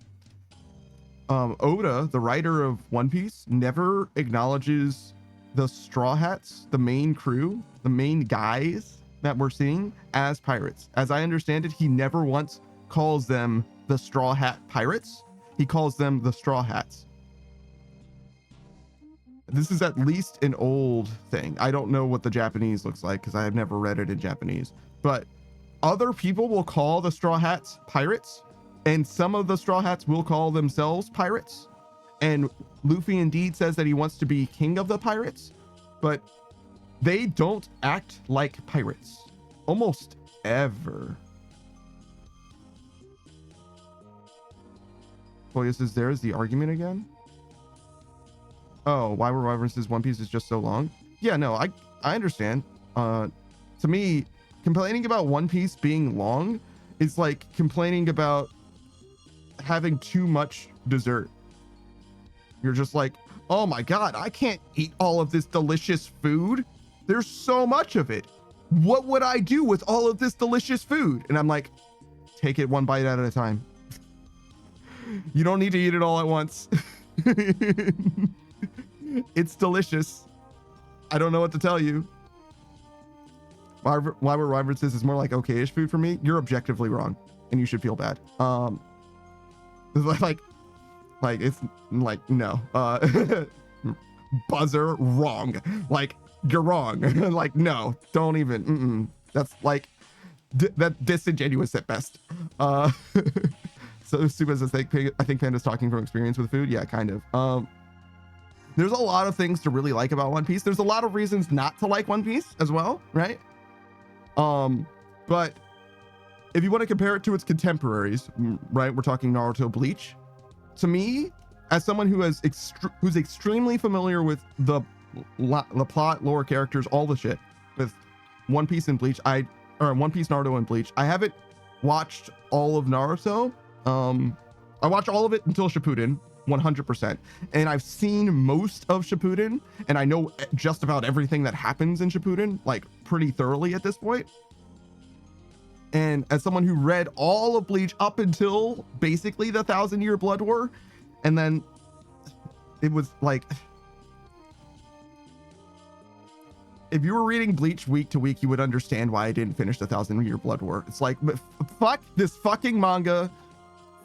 Oda, the writer of One Piece, never acknowledges the Straw Hats, the main crew, the main guys that we're seeing, as pirates. As I understand it, he never once calls them the Straw Hat Pirates. He calls them the Straw Hats. This is at least an old thing. I don't know what the Japanese looks like because I have never read it in Japanese, but other people will call the Straw Hats pirates, and some of the Straw Hats will call themselves pirates. And Luffy indeed says that he wants to be king of the pirates, but they don't act like pirates almost ever. Oh, this is there's the argument again. Oh, why were Wyvern says One Piece is just so long? Yeah, no, I understand. To me, complaining about One Piece being long is like complaining about having too much dessert. You're just like, oh my God, I can't eat all of this delicious food. There's so much of it. What would I do with all of this delicious food? And I'm like, take it one bite at a time. You don't need to eat it all at once. It's delicious. I don't know what to tell you. Wyvern says it's more like okay-ish food for me. You're objectively wrong, and you should feel bad. Like it's like no. Buzzer, wrong. Like you're wrong. Like no, don't even. That's like that disingenuous at best. So Super says I think Panda's talking from experience with food. Yeah, kind of. There's a lot of things to really like about One Piece. There's a lot of reasons not to like One Piece as well, right? But if you want to compare it to its contemporaries, right? We're talking Naruto, Bleach. To me, as someone who has who's extremely familiar with the plot, lore, characters, all the shit with One Piece and Bleach, One Piece, Naruto, and Bleach. I haven't watched all of Naruto. I watched all of it until Shippuden, 100%, and I've seen most of Shippuden, and I know just about everything that happens in Shippuden, like pretty thoroughly at this point. And as someone who read all of Bleach up until basically the 1,000-Year Blood War, and then it was like, if you were reading Bleach week to week, you would understand why I didn't finish the 1,000-Year Blood War. It's like, fuck this fucking manga.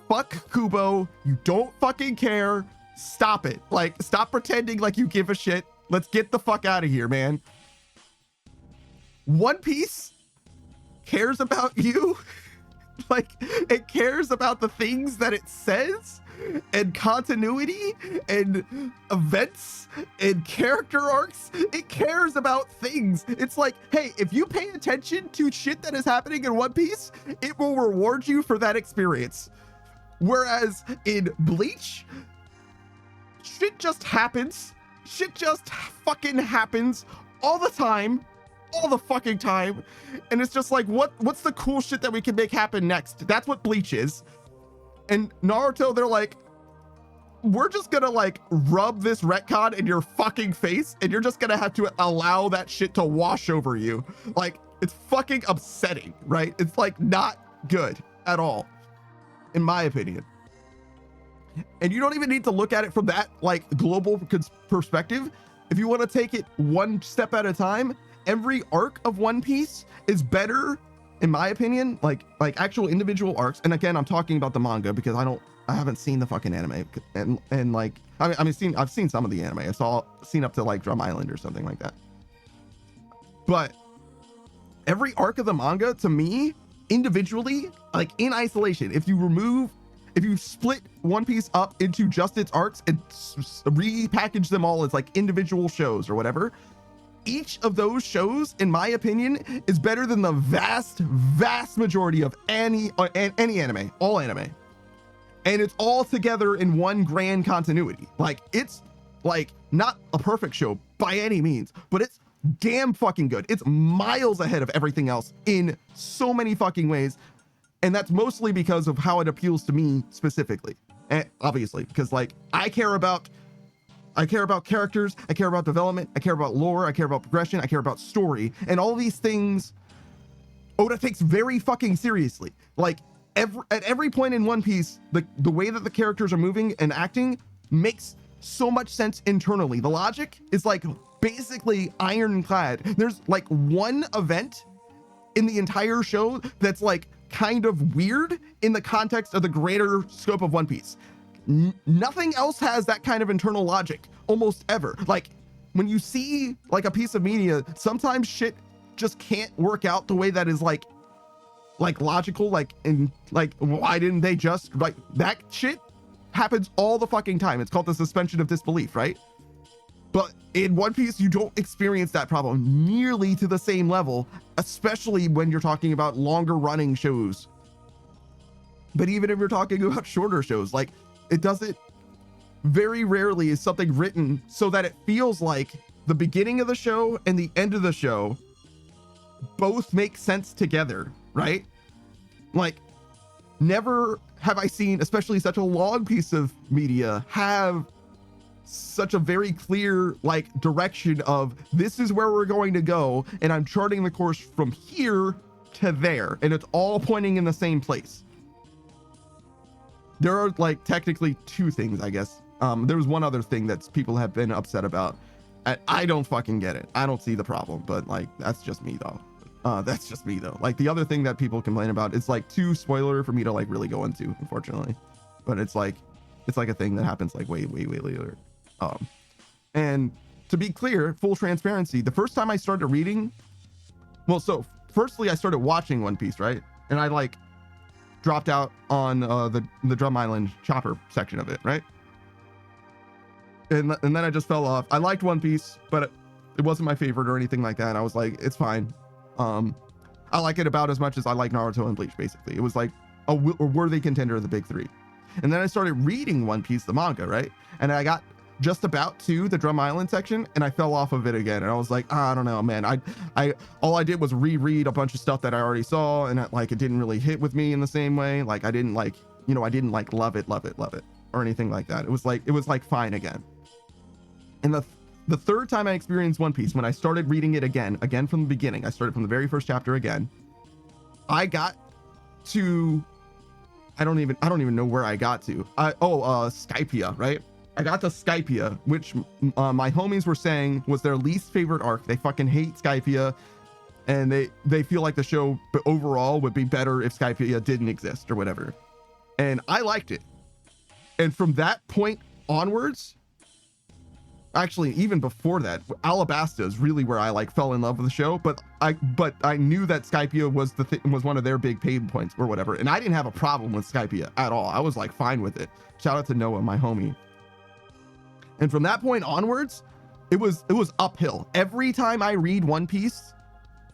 Fuck Kubo. You don't fucking care. Stop it. Like, stop pretending like you give a shit. Let's get the fuck out of here, man. One Piece cares about you. Like, it cares about the things that it says, and continuity, and events, and character arcs. It cares about things. It's like, hey, if you pay attention to shit that is happening in One Piece, it will reward you for that experience. Whereas in Bleach, shit just happens. Shit just fucking happens all the time. All the fucking time. And it's just like, what's the cool shit that we can make happen next? That's what Bleach is. And Naruto, they're like, we're just gonna like rub this retcon in your fucking face, and you're just gonna have to allow that shit to wash over you. Like, it's fucking upsetting, right? It's like not good at all, in my opinion. And you don't even need to look at it from that like global perspective. If you want to take it one step at a time, every arc of One Piece is better, in my opinion, like actual individual arcs. And again, I'm talking about the manga because I haven't seen the fucking anime. And like, I've seen some of the anime. I've seen up to like Drum Island or something like that. But every arc of the manga, to me, individually, like in isolation, if you split One Piece up into just its arcs and repackage them all as like individual shows or whatever, each of those shows, in my opinion, is better than the vast majority of any anime, all anime. And it's all together in one grand continuity. Like, it's like not a perfect show by any means, but it's damn fucking good. It's miles ahead of everything else in so many fucking ways. And that's mostly because of how it appeals to me specifically. And obviously, because like I care about characters, I care about development, I care about lore, I care about progression, I care about story, and all these things Oda takes very fucking seriously. Like at every point in One Piece, the way that the characters are moving and acting makes so much sense internally. The logic is like basically ironclad. There's like one event in the entire show that's like kind of weird in the context of the greater scope of One Piece. Nothing else has that kind of internal logic almost ever. Like when you see like a piece of media, sometimes shit just can't work out the way that is like logical, like in like, why didn't they just, like, that shit happens all the fucking time. It's called the suspension of disbelief, right? But in One Piece, you don't experience that problem nearly to the same level, especially when you're talking about longer running shows. But even if you're talking about shorter shows, like, it doesn't, very rarely is something written so that it feels like the beginning of the show and the end of the show both make sense together, right? Like, never have I seen, especially such a long piece of media, have such a very clear like direction of this is where we're going to go, and I'm charting the course from here to there, and it's all pointing in the same place. There are like technically two things, I guess. There was one other thing that people have been upset about. I don't fucking get it. I don't see the problem, but like that's just me though. That's just me though. Like the other thing that people complain about is like too spoiler for me to like really go into, unfortunately. But it's like a thing that happens like way later. And to be clear, full transparency, the first time I started reading, well, so firstly I started watching One Piece, right? And I like dropped out on the Drum Island chopper section of it, right? And then I just fell off. I liked One Piece, but it wasn't my favorite or anything like that. I was like, it's fine. I like it about as much as I like Naruto and Bleach, basically. It was like a worthy contender of the big three. And then I started reading One Piece, the manga, right? And I got just about to the Drum Island section and I fell off of it again. And I was like, I don't know, man. All I did was reread a bunch of stuff that I already saw, and like it didn't really hit with me in the same way. Like I didn't like, I didn't like love it or anything like that. It was like fine again. And the third time I experienced One Piece, when I started reading it again from the beginning, I started from the very first chapter again. I got to, I don't even know where I got to. Skypia, right? I got to Skypia, which my homies were saying was their least favorite arc. They fucking hate Skypia, and they feel like the show overall would be better if Skypia didn't exist or whatever. And I liked it. And from that point onwards, actually even before that, Alabasta is really where I like fell in love with the show. But I knew that Skypia was was one of their big pain points or whatever, and I didn't have a problem with Skypia at all. I was like fine with it. Shout out to Noah, my homie. And from that point onwards, it was uphill. Every time I read One Piece,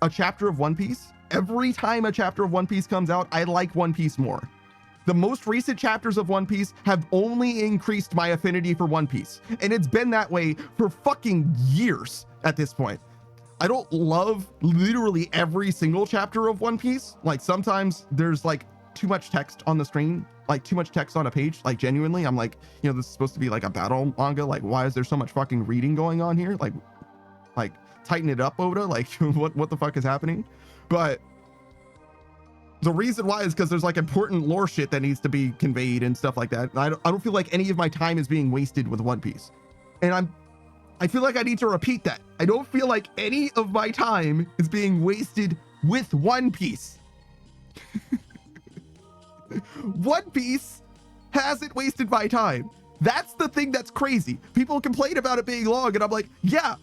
a chapter of One Piece, every time a chapter of One Piece comes out, I like One Piece more. The most recent chapters of One Piece have only increased my affinity for One Piece. And it's been that way for fucking years at this point. I don't love literally every single chapter of One Piece. Like sometimes there's like too much text on the screen, like too much text on a page. Like genuinely, I'm like, you know, this is supposed to be like a battle manga. Like, why is there so much fucking reading going on here? Like tighten it up, Oda. Like what the fuck is happening? But the reason why is because there's like important lore shit that needs to be conveyed and stuff like that. I don't feel like any of my time is being wasted with One Piece. And I feel like I need to repeat that. I don't feel like any of my time is being wasted with One Piece. One Piece hasn't wasted my time. That's the thing that's crazy. People complain about it being long and I'm like, yeah,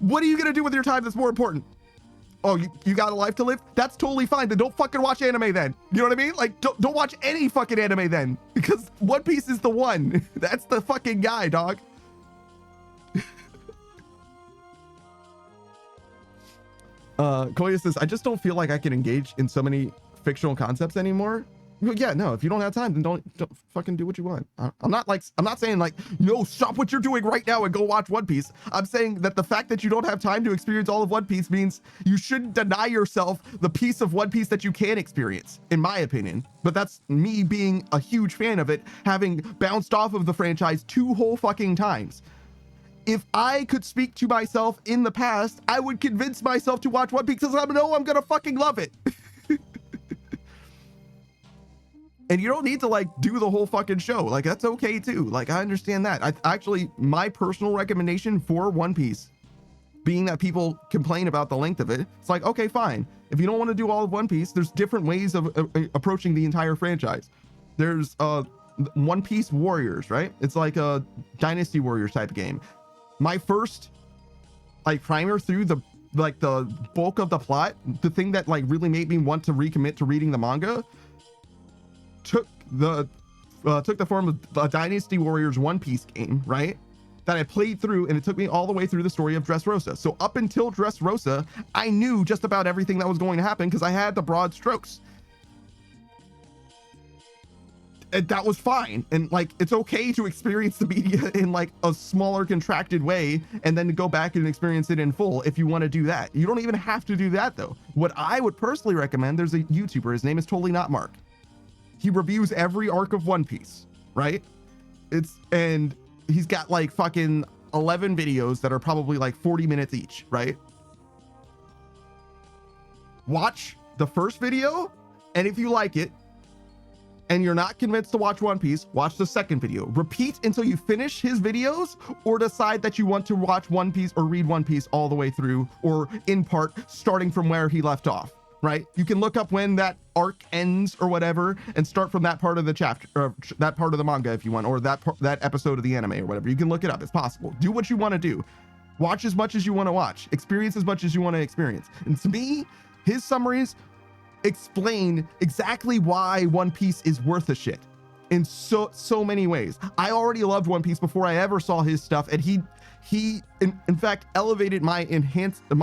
what are you gonna do with your time that's more important? Oh, you got a life to live? That's totally fine. Then don't fucking watch anime then. You know what I mean? Like, don't watch any fucking anime then. Because One Piece is the one. That's the fucking guy, dog. Koya says, I just don't feel like I can engage in so many fictional concepts anymore. Well, yeah, no, if you don't have time, then don't fucking do what you want. I'm not saying like, no, stop what you're doing right now and go watch One Piece. I'm saying that the fact that you don't have time to experience all of One Piece means you shouldn't deny yourself the piece of One Piece that you can experience, in my opinion. But that's me being a huge fan of it, having bounced off of the franchise 2 whole fucking times. If I could speak to myself in the past, I would convince myself to watch One Piece because I know I'm gonna fucking love it. And you don't need to like do the whole fucking show. Like that's okay too. Like I understand that. I actually, my personal recommendation for One Piece, being that people complain about the length of it, it's like, okay, fine. If you don't want to do all of One Piece, there's different ways of approaching the entire franchise. There's One Piece Warriors, right? It's like a Dynasty Warriors type of game. My first like primer through the bulk of the plot, the thing that like really made me want to recommit to reading the manga, took the form of a Dynasty Warriors One Piece game, right? That I played through, and it took me all the way through the story of Dressrosa. So up until Dressrosa, I knew just about everything that was going to happen because I had the broad strokes. And that was fine. And like, it's okay to experience the media in like a smaller contracted way and then to go back and experience it in full if you want to do that. You don't even have to do that though. What I would personally recommend, there's a YouTuber, his name is Totally Not Mark. He reviews every arc of One Piece, right? And he's got like fucking 11 videos that are probably like 40 minutes each, right? Watch the first video, and if you like it, and you're not convinced to watch One Piece, watch the second video. Repeat until you finish his videos, or decide that you want to watch One Piece or read One Piece all the way through, or in part, starting from where he left off. Right? You can look up when that arc ends or whatever and start from that part of the chapter or that part of the manga if you want, or that episode of the anime or whatever. You can look it up. It's possible. Do what you want to do. Watch as much as you want to watch. Experience as much as you want to experience. And to me, his summaries explain exactly why One Piece is worth a shit in so many ways. I already loved One Piece before I ever saw his stuff, and he in fact elevated my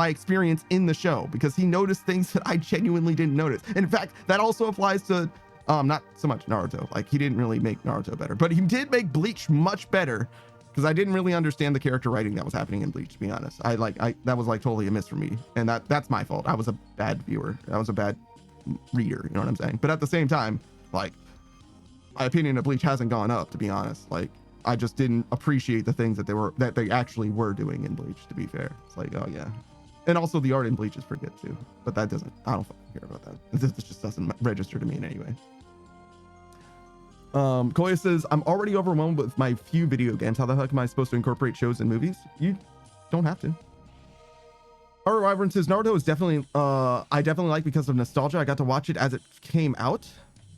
experience in the show because he noticed things that I genuinely didn't notice. And in fact, that also applies to not so much Naruto. Like he didn't really make Naruto better, but he did make Bleach much better because I didn't really understand the character writing that was happening in Bleach, to be honest. That was like totally a miss for me, and that's my fault. I was a bad viewer. I was a bad reader, you know what I'm saying? But at the same time, like, my opinion of Bleach hasn't gone up, to be honest. Like, I just didn't appreciate the things that they actually were doing in Bleach, to be fair. It's like, oh yeah. And also the art in Bleach is pretty good too, but I don't fucking care about that. This just doesn't register to me in any way. Koya says, I'm already overwhelmed with my few video games. How the heck am I supposed to incorporate shows and movies? You don't have to. Our Wyvern says, Naruto is definitely, I definitely like because of nostalgia. I got to watch it as it came out,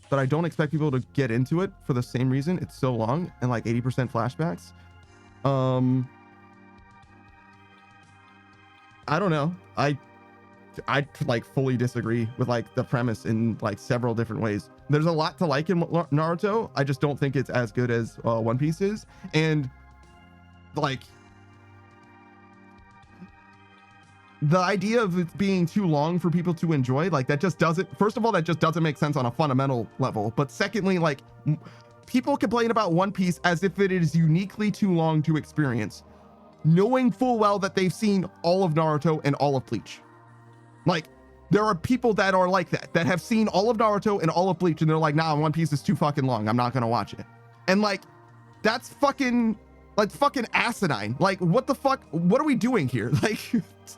but I don't expect people to get into it for the same reason. It's so long and like 80% flashbacks. I don't know. I like fully disagree with like the premise in like several different ways. There's a lot to like in Naruto. I just don't think it's as good as One Piece is. And like the idea of it being too long for people to enjoy, like that just doesn't, first of all, that just doesn't make sense on a fundamental level. But secondly, like people complain about One Piece as if it is uniquely too long to experience, knowing full well that they've seen all of Naruto and all of Bleach. Like, there are people that are like that have seen all of Naruto and all of Bleach, and they're like, nah, One Piece is too fucking long. I'm not gonna watch it. And like, that's fucking, like, fucking asinine. Like, what the fuck? What are we doing here? Like,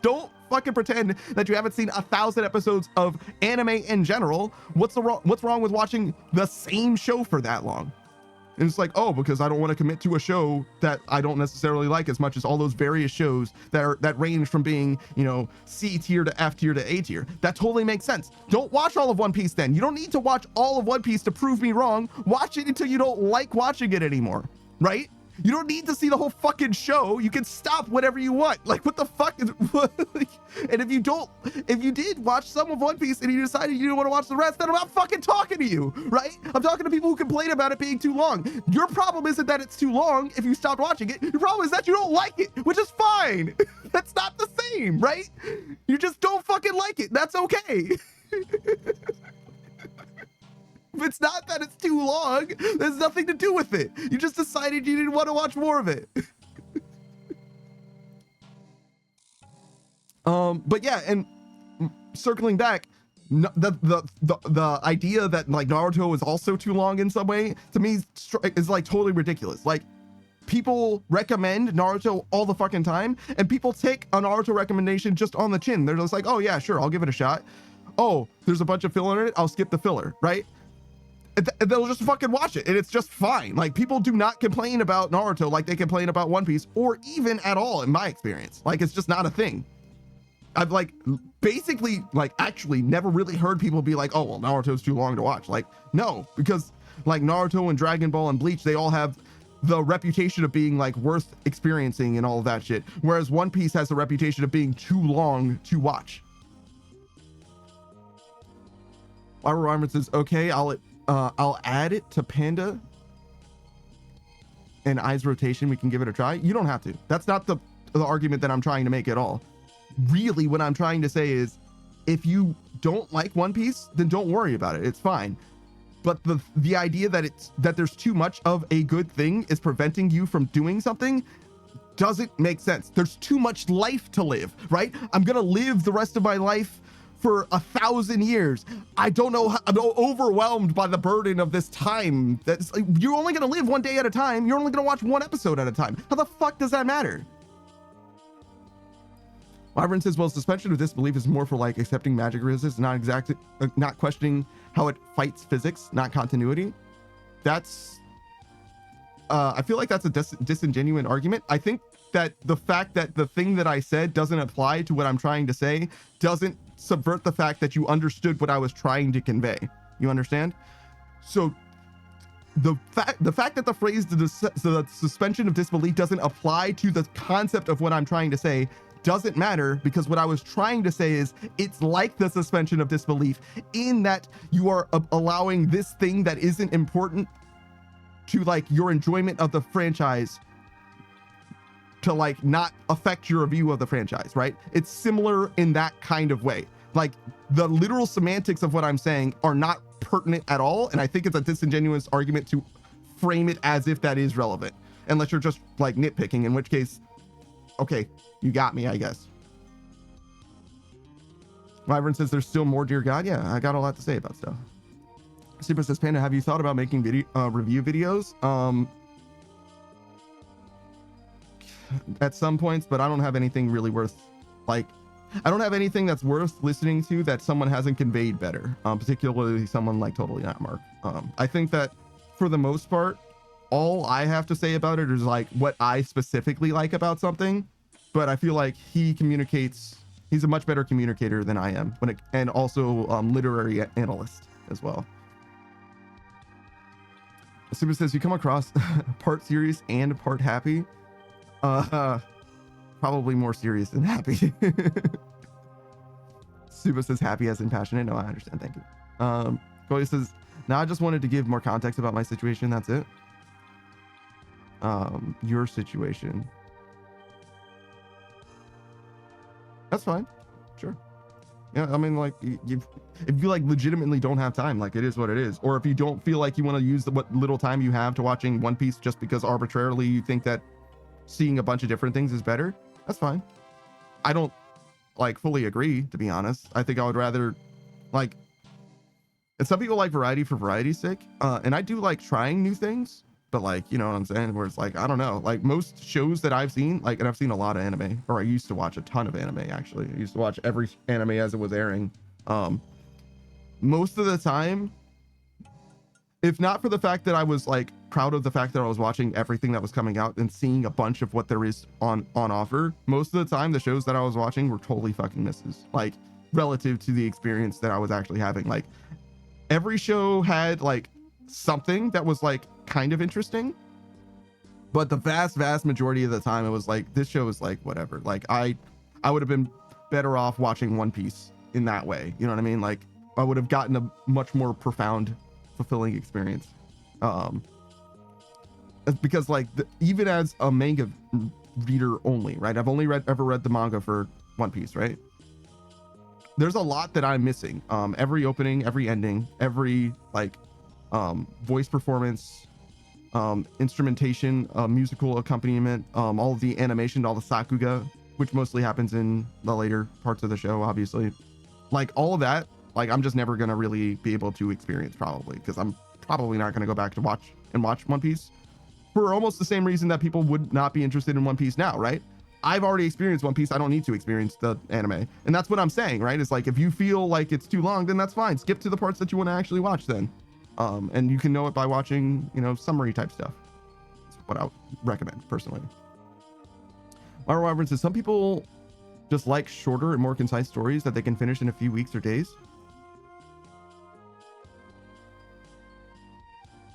don't fucking pretend that you haven't seen 1,000 episodes of anime in general. What's wrong with watching the same show for that long? And it's like, oh, because I don't want to commit to a show that I don't necessarily like as much as all those various shows that range from being, you know, C tier to F tier to A tier. That totally makes sense. Don't watch all of One Piece then. You don't need to watch all of One Piece to prove me wrong. Watch it until you don't like watching it anymore, right? You don't need to see the whole fucking show. You can stop whenever you want. Like, what the fuck is like, and if you did watch some of One Piece and you decided you didn't want to watch the rest, then I'm not fucking talking to you, right? I'm talking to people who complain about it being too long. Your problem isn't that it's too long if you stopped watching it. Your problem is that you don't like it, which is fine. That's not the same, right? You just don't fucking like it. That's okay. If it's not that it's too long, there's nothing to do with it. You just decided you didn't want to watch more of it. But yeah, and circling back, the idea that like Naruto is also too long in some way, to me is like totally ridiculous. Like, people recommend Naruto all the fucking time, and people take a Naruto recommendation just on the chin. They're just like, oh yeah, sure, I'll give it a shot. Oh, there's a bunch of filler in it, I'll skip the filler, right? They'll just fucking watch it, and it's just fine. Like, people do not complain about Naruto like they complain about One Piece, or even at all in my experience. Like, it's just not a thing. I've like basically like actually never really heard people be like, oh well, Naruto's too long to watch. Like, no, because like Naruto and Dragon Ball and Bleach, they all have the reputation of being like worth experiencing and all of that shit, whereas One Piece has the reputation of being too long to watch. Barbara Ryman says, okay, I'll add it to Panda and Eyes rotation. We can give it a try. You don't have to. That's not the argument that I'm trying to make at all. Really, what I'm trying to say is, if you don't like One Piece, then don't worry about it. It's fine. But the idea that there's too much of a good thing is preventing you from doing something doesn't make sense. There's too much life to live, right? I'm gonna live the rest of my life for 1,000 years. I don't know how, I'm overwhelmed by the burden of this time. That's like, you're only gonna live one day at a time. You're only gonna watch one episode at a time. How the fuck does that matter? Wyvern says, well, suspension of disbelief is more for like accepting magic resistance, not questioning how it fights physics, not continuity. That's, I feel like that's a disingenuous argument. I think that the fact that the thing that I said doesn't apply to what I'm trying to say doesn't subvert the fact that you understood what I was trying to convey. You understand? So the fact that the phrase the suspension of disbelief doesn't apply to the concept of what I'm trying to say doesn't matter, because what I was trying to say is it's like the suspension of disbelief in that you are allowing this thing that isn't important to like your enjoyment of the franchise to like not affect your review of the franchise, right? It's similar in that kind of way. Like, the literal semantics of what I'm saying are not pertinent at all, and I think it's a disingenuous argument to frame it as if that is relevant, unless you're just like nitpicking, in which case, okay, you got me, I guess. Wyvern says there's still more, dear God. Yeah, I got a lot to say about stuff. Super says, Panda, have you thought about making review videos? At some points, but I don't have anything really worth, like, I don't have anything that's worth listening to that someone hasn't conveyed better, particularly someone like Totally Not Mark. I think that for the most part, all I have to say about it is like what I specifically like about something, but I feel like he's a much better communicator than I am, and also literary analyst as well. Super says, you come across part serious and part happy. Probably more serious than happy. Suba says happy as in passionate. No, I understand. Thank you. Koya says, now I just wanted to give more context about my situation. That's it. Your situation. That's fine. Sure. Yeah, I mean, like, if you like legitimately don't have time, like, it is what it is. Or if you don't feel like you want to use what little time you have to watching One Piece just because arbitrarily you think that seeing a bunch of different things is better, that's fine. I don't like fully agree, to be honest. I think I would rather like, and some people like variety for variety's sake. And I do like trying new things, but like, you know what I'm saying? Where it's like, I don't know, like most shows that I've seen, like, and I've seen a lot of anime, or I used to watch a ton of anime, actually. I used to watch every anime as it was airing. Most of the time, if not for the fact that I was like proud of the fact that I was watching everything that was coming out and seeing a bunch of what there is on offer, most of the time the shows that I was watching were totally fucking misses, like relative to the experience that I was actually having. Like every show had like something that was like kind of interesting, but the vast majority of the time it was like, this show is like whatever. Like I would have been better off watching One Piece in that way, you know what I mean? Like I would have gotten a much more profound, fulfilling experience. Because like even as a manga reader only, right, I've only ever read the manga for One Piece, right? There's a lot that I'm missing. Every opening, every ending, every like voice performance, instrumentation, musical accompaniment, all of the animation, all the sakuga, which mostly happens in the later parts of the show, obviously. Like all of that, like I'm just never gonna really be able to experience, probably, because I'm probably not gonna go back to watch One Piece for almost the same reason that people would not be interested in One Piece now, right? I've already experienced One Piece. I don't need to experience the anime. And that's what I'm saying, right? It's like, if you feel like it's too long, then that's fine. Skip to the parts that you want to actually watch then. And you can know it by watching, you know, summary type stuff. That's what I would recommend personally. Myra Wyvern says, some people just like shorter and more concise stories that they can finish in a few weeks or days.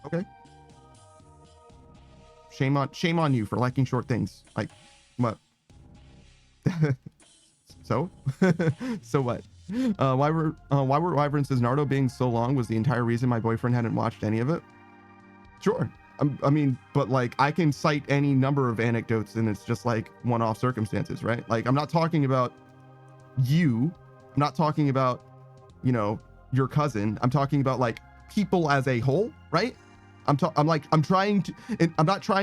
Okay. Shame on you for liking short things. Like, what? So? So what? Wyvern says, Naruto being so long was the entire reason my boyfriend hadn't watched any of it. Sure. I mean, but like, I can cite any number of anecdotes and it's just like one-off circumstances, right? Like, I'm not talking about you. I'm not talking about, you know, your cousin. I'm talking about like people as a whole, right? I'm not trying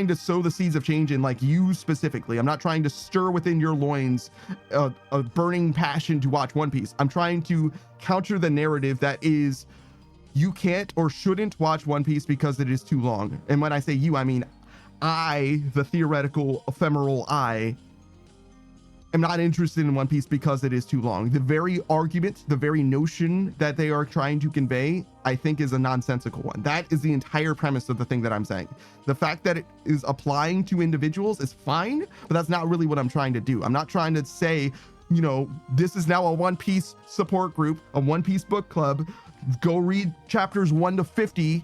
to sow the seeds of change in like you specifically. I'm not trying to stir within your loins a burning passion to watch One Piece. I'm trying to counter the narrative that is, you can't or shouldn't watch One Piece because it is too long. And when I say you, I mean I, the theoretical ephemeral I, am not interested in One Piece because it is too long. The very argument, the very notion that they are trying to convey, I think is a nonsensical one. That is the entire premise of the thing that I'm saying. The fact that it is applying to individuals is fine, but that's not really what I'm trying to do. I'm not trying to say, you know, this is now a One Piece support group, a One Piece book club. Go read chapters 1 to 50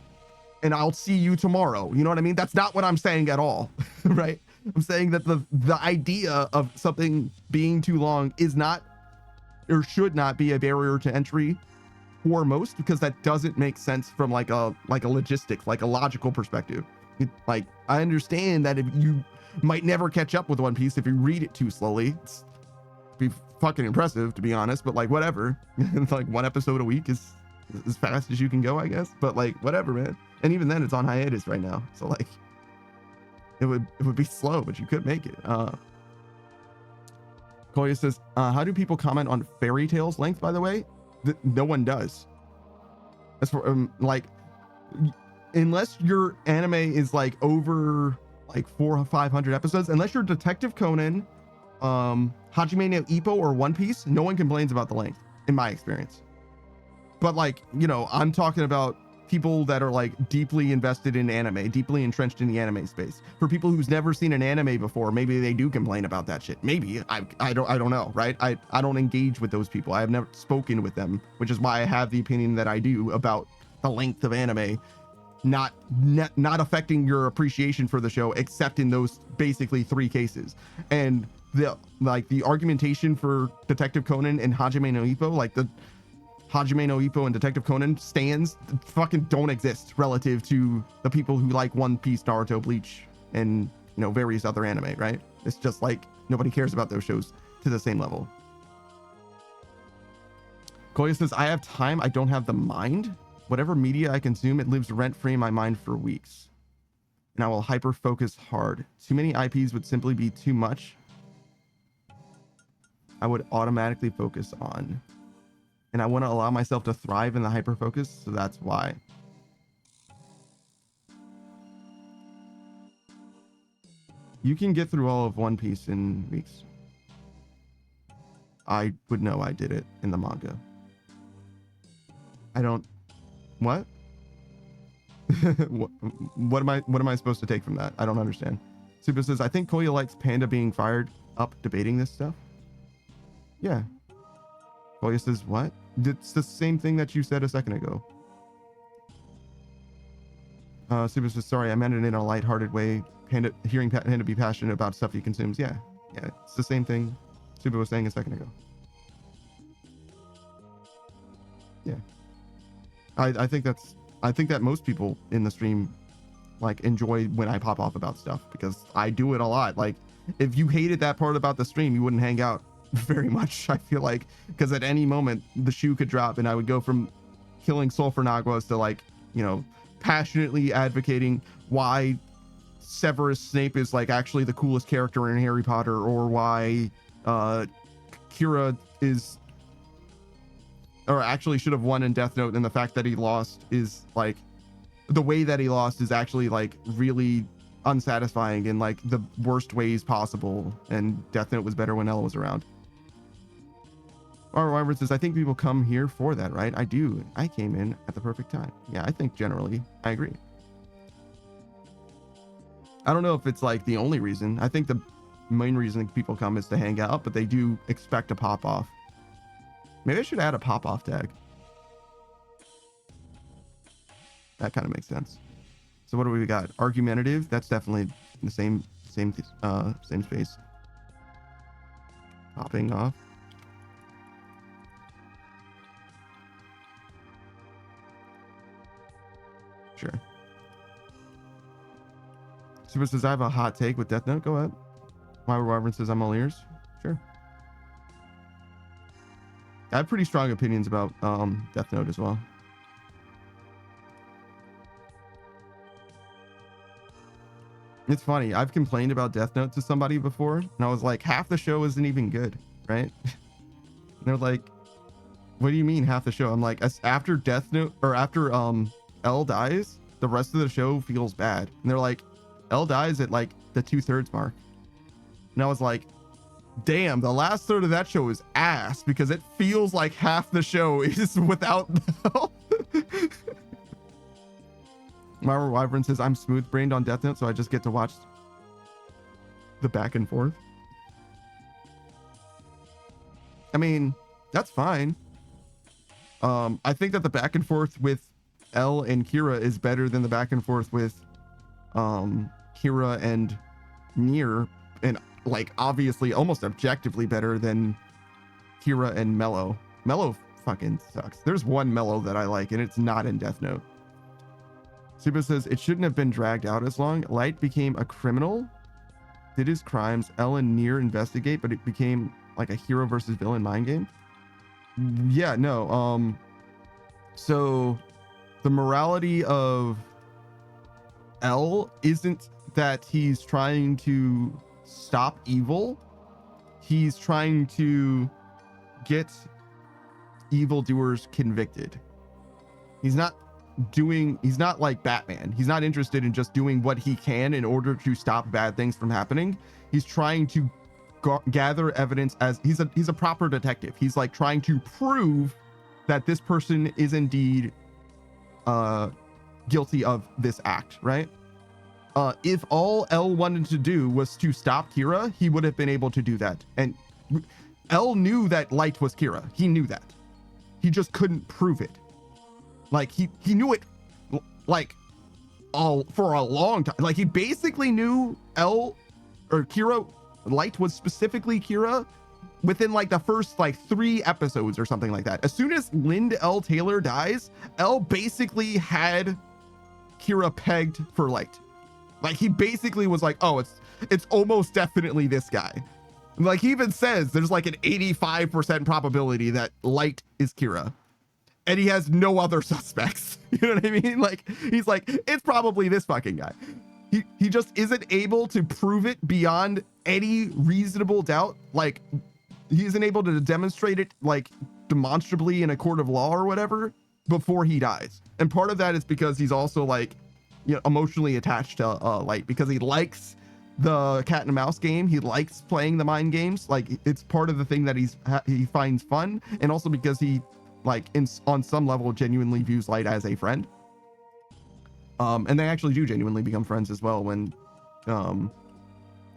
and I'll see you tomorrow. You know what I mean? That's not what I'm saying at all, right? I'm saying that the idea of something being too long is not or should not be a barrier to entry for most, because that doesn't make sense from like a logistics, like a logical perspective. Like, I understand that if you might never catch up with One Piece if you read it too slowly. It's be fucking impressive, to be honest, but like whatever. It's like one episode a week is as fast as you can go, I guess. But like whatever, man. And even then it's on hiatus right now. So like it would be slow, but you could make it. Koya says, how do people comment on fairy tales length, by the way? No one does. As for like, unless your anime is like over like 400 or 500 episodes, unless you're Detective Conan, Hajime no Ippo, or One Piece, no one complains about the length, in my experience. But like, you know, I'm talking about people that are like deeply invested in anime, deeply entrenched in the anime space. For people who's never seen an anime before, maybe they do complain about that shit. Maybe. I don't know, right? I don't engage with those people. I have never spoken with them, which is why I have the opinion that I do about the length of anime. not affecting your appreciation for the show, except in those basically 3 cases. And the argumentation for Detective Conan and Hajime no Ippo, like the Hajime no Ippo and Detective Conan stands fucking don't exist relative to the people who like One Piece, Naruto, Bleach, and various other anime, right? It's just like nobody cares about those shows to the same level. Koya says, I have time, I don't have the mind. Whatever media I consume, it lives rent-free in my mind for weeks. And I will hyper-focus hard. Too many IPs would simply be too much. I would automatically focus on. And I want to allow myself to thrive in the hyper-focus, so that's why. You can get through all of One Piece in weeks. I would know I did it in the manga. I don't... What? what am I supposed to take from that? I don't understand. Super says, I think Koya likes Panda being fired up debating this stuff. Yeah. Koya says, what? It's the same thing that you said a second ago. Super says, sorry, I meant it in a lighthearted way. Hearing Panda be passionate about stuff he consumes. Yeah, it's the same thing Super was saying a second ago. Yeah. I think that most people in the stream like enjoy when I pop off about stuff, because I do it a lot. Like, if you hated that part about the stream, you wouldn't hang out very much, I feel like, because at any moment the shoe could drop and I would go from killing Sulfur Naguas to, like, passionately advocating why Severus Snape is like actually the coolest character in Harry Potter, or why Kira is, or actually should have won in Death Note, and the fact that he lost is like, the way that he lost is actually like really unsatisfying in like the worst ways possible, and Death Note was better when Ella was around. Robert says, I think people come here for that, right? I do. I came in at the perfect time. Yeah, I think generally I agree. I don't know if it's like the only reason. I think the main reason people come is to hang out, but they do expect a pop off. Maybe I should add a pop off tag. That kind of makes sense. So what do we got? Argumentative. That's definitely the same space. Popping off. Sure. Super says, I have a hot take with Death Note. Go ahead. Wyvern says, I'm all ears. Sure. I have pretty strong opinions about Death Note as well. It's funny. I've complained about Death Note to somebody before, and I was like, half the show isn't even good, right? And they're like, what do you mean half the show? I'm like, after Death Note, or after L dies, the rest of the show feels bad. And they're like, L dies at like the 2/3 mark. And I was like, damn, the last third of that show is ass, because it feels like half the show is without L. Myra Wyvern says, I'm smooth brained on Death Note, so I just get to watch the back and forth. I mean, that's fine. I think that the back and forth with L and Kira is better than the back and forth with Kira and Nier, and like obviously almost objectively better than Kira and Mello. Mello fucking sucks. There's one Mello that I like, and it's not in Death Note. Super says, it shouldn't have been dragged out as long. Light became a criminal, did his crimes. L and Nier investigate, but it became like a hero versus villain mind game. Yeah, no. So the morality of L isn't that he's trying to stop evil. He's trying to get evildoers convicted. He's not like Batman. He's not interested in just doing what he can in order to stop bad things from happening. He's trying to gather evidence, as he's a proper detective. He's like trying to prove that this person is indeed guilty of this act, right? If all L wanted to do was to stop Kira, he would have been able to do that. And L knew that Light was Kira. He knew that. He just couldn't prove it. Like he knew it like for a long time. Like he basically knew Kira Light was specifically Kira within like the first like 3 episodes or something like that. As soon as Lind L. Taylor dies, L basically had Kira pegged for Light. Like he basically was like, oh, it's almost definitely this guy. Like he even says there's like an 85% probability that Light is Kira. And he has no other suspects. You know what I mean? Like he's like, it's probably this fucking guy. He just isn't able to prove it beyond any reasonable doubt. Like he isn't able to demonstrate it like demonstrably in a court of law or whatever before he dies. And part of that is because he's also like, you know, emotionally attached to Light, because he likes the cat and mouse game. He likes playing the mind games. Like it's part of the thing that he finds fun, and also because he like on some level genuinely views Light as a friend. And they actually do genuinely become friends as well when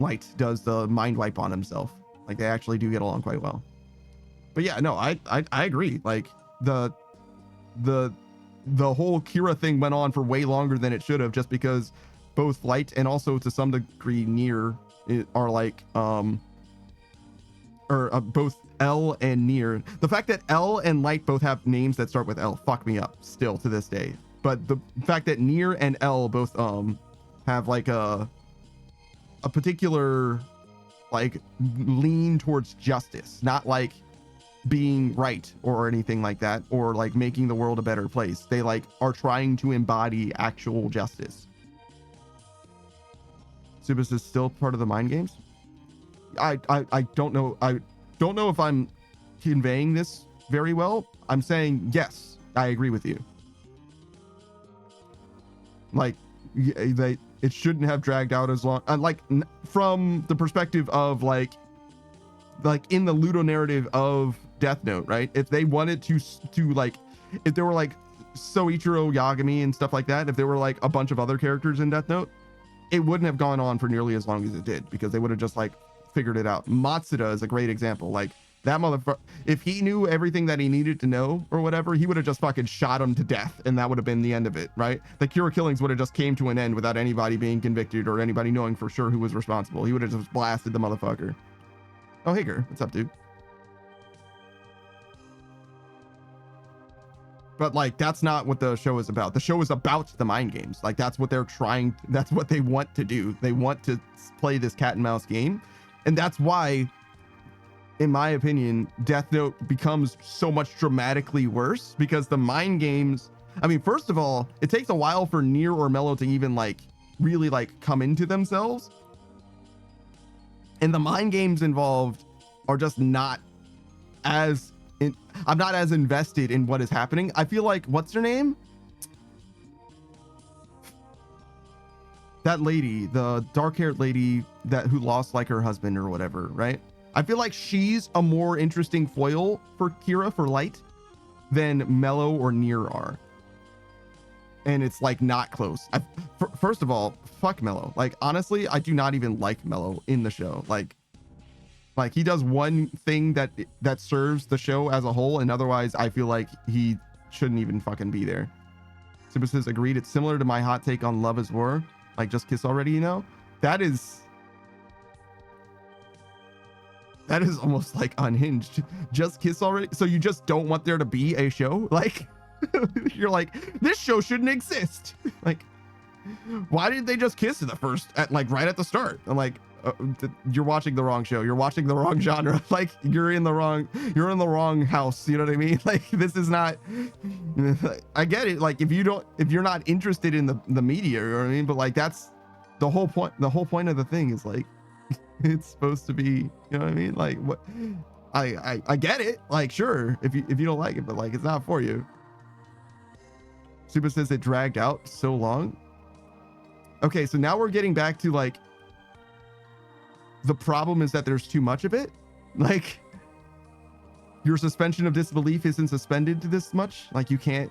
Light does the mind wipe on himself. Like they actually do get along quite well. But yeah, no, I agree. Like the whole Kira thing went on for way longer than it should have, just because both Light and also to some degree Nier are like both L and Nier. The fact that L and Light both have names that start with L fuck me up still to this day. But the fact that Nier and L both have like a particular like lean towards justice, not like being right or anything like that, or like making the world a better place. They like are trying to embody actual justice. Subas is still part of the mind games. I don't know. I don't know if I'm conveying this very well. I'm saying yes, I agree with you. Like it shouldn't have dragged out as long. Like from the perspective of like in the Ludo narrative of Death Note, right? If they wanted to like, if there were like Soichiro Yagami and stuff like that, if there were like a bunch of other characters in Death Note, it wouldn't have gone on for nearly as long as it did, because they would have just like figured it out. Matsuda is a great example. Like that motherfucker, if he knew everything that he needed to know or whatever, he would have just fucking shot him to death, and that would have been the end of it, right? The Kira killings would have just came to an end without anybody being convicted or anybody knowing for sure who was responsible. He would have just blasted the motherfucker. Oh, Hager, what's up, dude? But like, that's not what the show is about. The show is about the mind games. Like that's what that's what they want to do. They want to play this cat and mouse game. And that's why, in my opinion, Death Note becomes so much dramatically worse, because the mind games, I mean, first of all, it takes a while for Nier or Mello to even like really like come into themselves. And the mind games involved are just not as I'm not as invested in what is happening. I feel like, what's her name? That lady, the dark-haired lady who lost like her husband or whatever, right? I feel like she's a more interesting foil for Kira, for Light, than Mello or Nier are. And it's like not close. First of all, fuck Mello. Like honestly, I do not even like Mello in the show. Like he does one thing that serves the show as a whole, and otherwise I feel like he shouldn't even fucking be there. Super says agreed. It's similar to my hot take on Love is War. Like just kiss already, you know? That is almost like unhinged. Just kiss already. So you just don't want there to be a show? Like you're like, this show shouldn't exist. Like, why didn't they just kiss right at the start? I'm like, you're watching the wrong show. You're watching the wrong genre. Like you're in the wrong house. You know what I mean? Like this is not, I get it. Like if you're not interested in the media, you know what I mean? But like, that's the whole point. The whole point of the thing is like, it's supposed to be, you know what I mean? Like what, I get it. Like, sure. If you don't like it, but like, it's not for you. Super says it dragged out so long. Okay. So now we're getting back to like, the problem is that there's too much of it. Like your suspension of disbelief isn't suspended to this much. Like you can't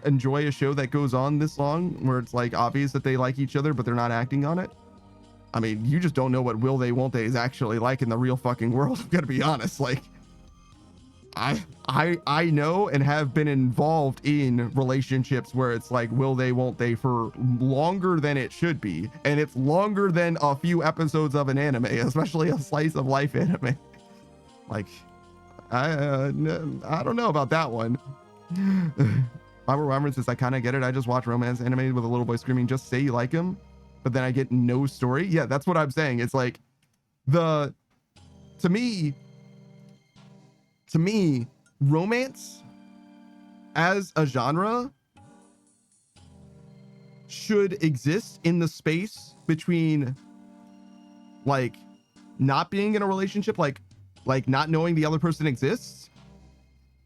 enjoy a show that goes on this long where it's like obvious that they like each other, but they're not acting on it. I mean, you just don't know what will they, won't they is actually like in the real fucking world. I'm gonna be honest. Like I know and have been involved in relationships where it's like will they won't they for longer than it should be, and it's longer than a few episodes of an anime, especially a slice of life anime. Like I don't know about that one. Robert Wyman says, I kind of get it. I just watch romance anime with a little boy screaming, just say you like him, but then I get no story. Yeah, that's what I'm saying. It's like to me, romance as a genre should exist in the space between like not being in a relationship, like not knowing the other person exists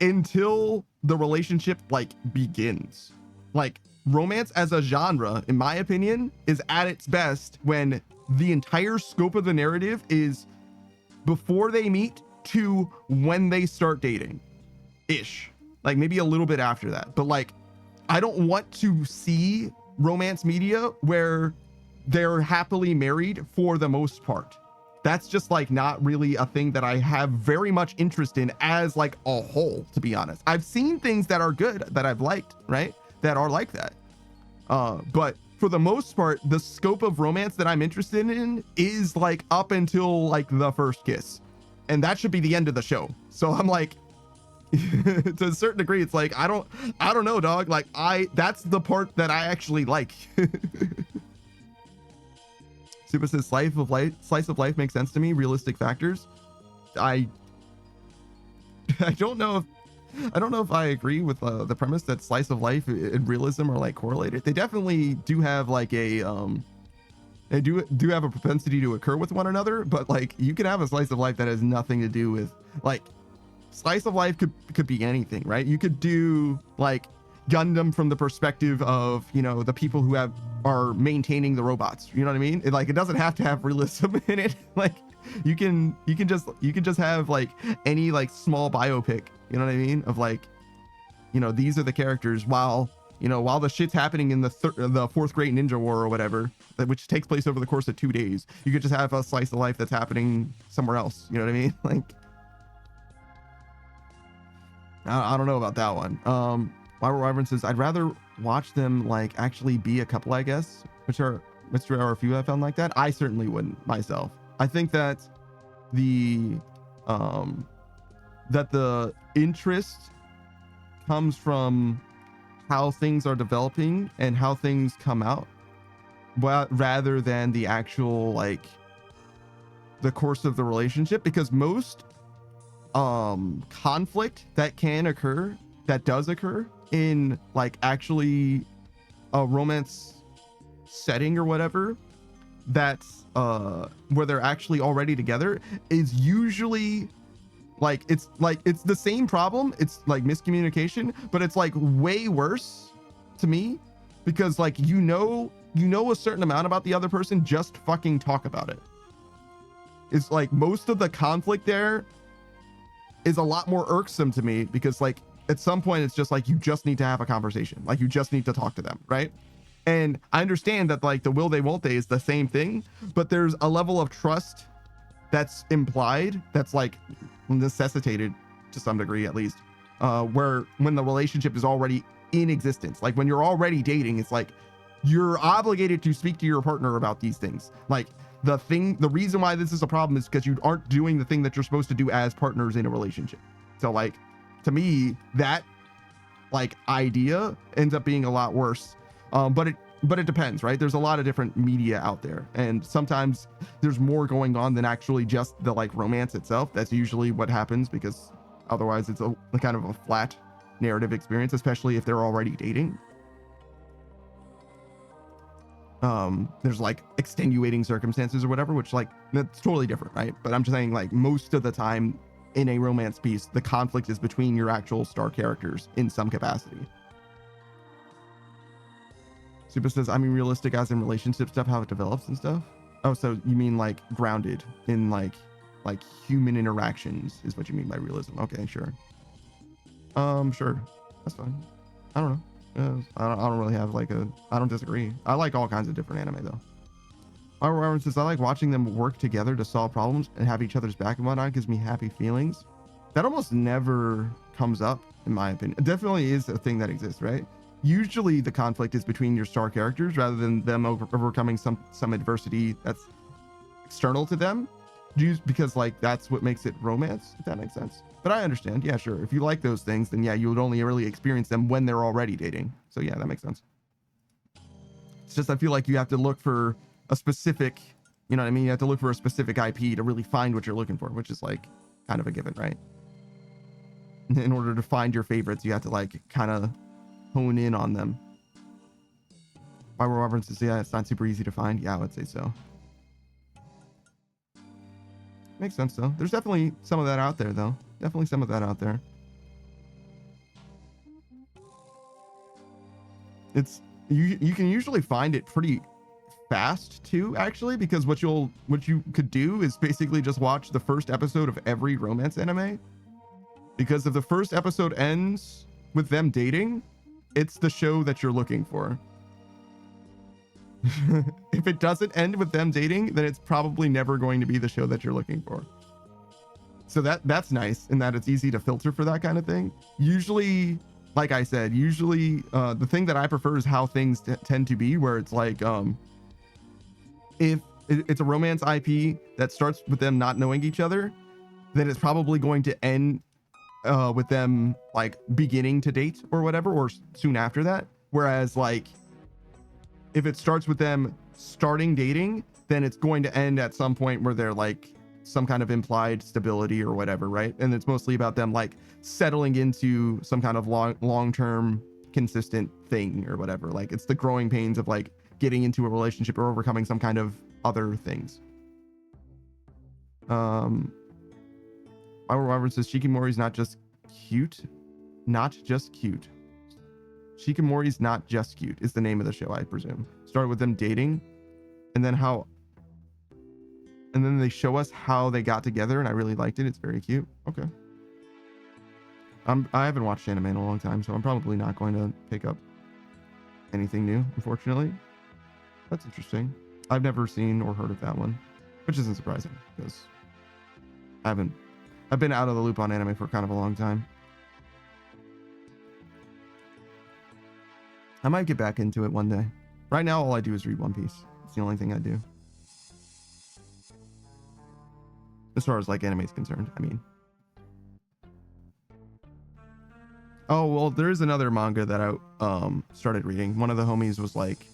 until the relationship like begins. Like romance as a genre, in my opinion, is at its best when the entire scope of the narrative is before they meet to when they start dating ish, like maybe a little bit after that. But like I don't want to see romance media where they're happily married for the most part. That's just like not really a thing that I have very much interest in as like a whole, to be honest. I've seen things that are good that I've liked, right, that are like that, but for the most part the scope of romance that I'm interested in is like up until like the first kiss, and that should be the end of the show. So I'm like to a certain degree it's like I don't know, dog. Like that's the part that I actually like. Super says slice of life makes sense to me. Realistic factors. I don't know if I agree with the premise that slice of life and realism are like correlated. They definitely do have like a they do have a propensity to occur with one another, but like you can have a slice of life that has nothing to do with like slice of life could be anything, right? You could do like Gundam from the perspective of, you know, the people who are maintaining the robots, you know what I mean? It doesn't have to have realism in it. Like you can just have like any like small biopic, you know what I mean, of like, you know, these are the characters while the shit's happening in the fourth Great Ninja War or whatever, which takes place over the course of 2 days. You could just have a slice of life that's happening somewhere else, you know what I mean? Like I don't know about that one. Robert Wyvern says, I'd rather watch them like actually be a couple, I guess, which are a few I found like that. I certainly wouldn't myself. I think that the interest comes from how things are developing and how things come out, but rather than the actual like the course of the relationship, because most conflict that does occur in like actually a romance setting or whatever that's where they're actually already together is usually like it's the same problem. It's like miscommunication, but it's like way worse to me because like you know a certain amount about the other person, just fucking talk about it. It's like most of the conflict there is a lot more irksome to me because like at some point it's just like you just need to have a conversation, like you just need to talk to them, right? And I understand that like the will they won't they is the same thing, but there's a level of trust that's implied that's like necessitated to some degree at least, where when the relationship is already in existence, like when you're already dating, it's like you're obligated to speak to your partner about these things. Like the reason why this is a problem is because you aren't doing the thing that you're supposed to do as partners in a relationship. So like to me that like idea ends up being a lot worse, but it depends, right? There's a lot of different media out there, and sometimes there's more going on than actually just the like romance itself. That's usually what happens, because otherwise it's a kind of a flat narrative experience, especially if they're already dating. There's like extenuating circumstances or whatever, which like that's totally different, right? But I'm just saying like most of the time in a romance piece, the conflict is between your actual star characters in some capacity. Super says, I mean realistic as in relationship stuff, how it develops and stuff. Oh, so you mean like grounded in like human interactions is what you mean by realism. Okay, sure. Sure, that's fine. I don't know. I don't really have like I don't disagree. I like all kinds of different anime though. Robert says, I like watching them work together to solve problems and have each other's back and whatnot. Gives me happy feelings. That almost never comes up, in my opinion. It definitely is a thing that exists, right? Usually the conflict is between your star characters rather than them overcoming some adversity that's external to them, just because like that's what makes it romance, if that makes sense. But I understand. Yeah, sure. If you like those things, then yeah, you would only really experience them when they're already dating. So yeah, that makes sense. It's just I feel like you have to look for a specific, you know what I mean? You have to look for a specific IP to really find what you're looking for, which is like kind of a given, right? In order to find your favorites, you have to like kind of hone in on them. Bible references, yeah, it's not super easy to find. Yeah, I would say so. Makes sense though. There's definitely some of that out there though. Definitely some of that out there. It's you can usually find it pretty fast too, actually, because what you could do is basically just watch the first episode of every romance anime. Because if the first episode ends with them dating, it's the show that you're looking for. If it doesn't end with them dating, then it's probably never going to be the show that you're looking for. So that's nice in that it's easy to filter for that kind of thing. Usually, like I said, the thing that I prefer is how things tend to be, where it's like, if it's a romance IP that starts with them not knowing each other, then it's probably going to end with them like beginning to date or whatever, or soon after that. Whereas like, if it starts with them starting dating, then it's going to end at some point where they're like some kind of implied stability or whatever, right? And it's mostly about them like settling into some kind of long-term consistent thing or whatever. Like it's the growing pains of like getting into a relationship or overcoming some kind of other things. Bible Robert says Shikimori's not just cute. Shikimori's Not Just Cute is the name of the show, I presume. Started with them dating, and then they show us how they got together, and I really liked it. It's very cute. Okay. I haven't watched anime in a long time, so I'm probably not going to pick up anything new, unfortunately. That's interesting. I've never seen or heard of that one, which isn't surprising because I've been out of the loop on anime for kind of a long time. I might get back into it one day. Right now, all I do is read One Piece. It's the only thing I do. As far as like anime is concerned, I mean. Oh, well, there is another manga that I started reading. One of the homies was like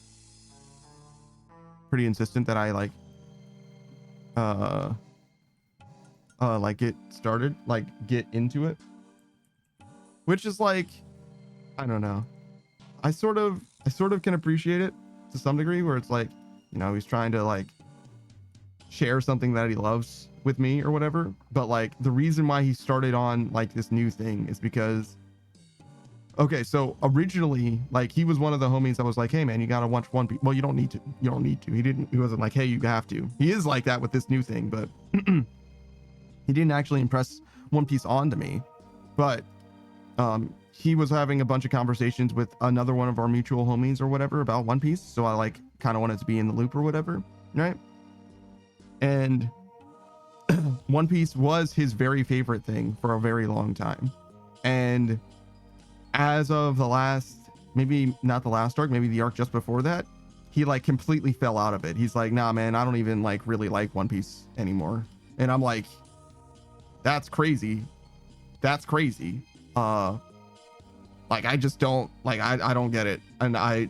pretty insistent that I like get into it. Which is like, I don't know. I sort of can appreciate it to some degree, where it's like, you know, he's trying to like share something that he loves with me or whatever. But like the reason why he started on like this new thing is because, okay, so originally like he was one of the homies that was like, hey man, you gotta watch One Piece. Well, you don't need to. He wasn't like, hey, you have to. He is like that with this new thing, but he didn't actually impress One Piece onto me. But he was having a bunch of conversations with another one of our mutual homies or whatever about One Piece. So I like kind of wanted to be in the loop or whatever, right? And One Piece was his very favorite thing for a very long time. And as of the last, maybe not the last arc, maybe the arc just before that, he like completely fell out of it. He's like, nah, man, I don't even like really like One Piece anymore. And I'm like, that's crazy. Like I just don't like, I don't get it. And I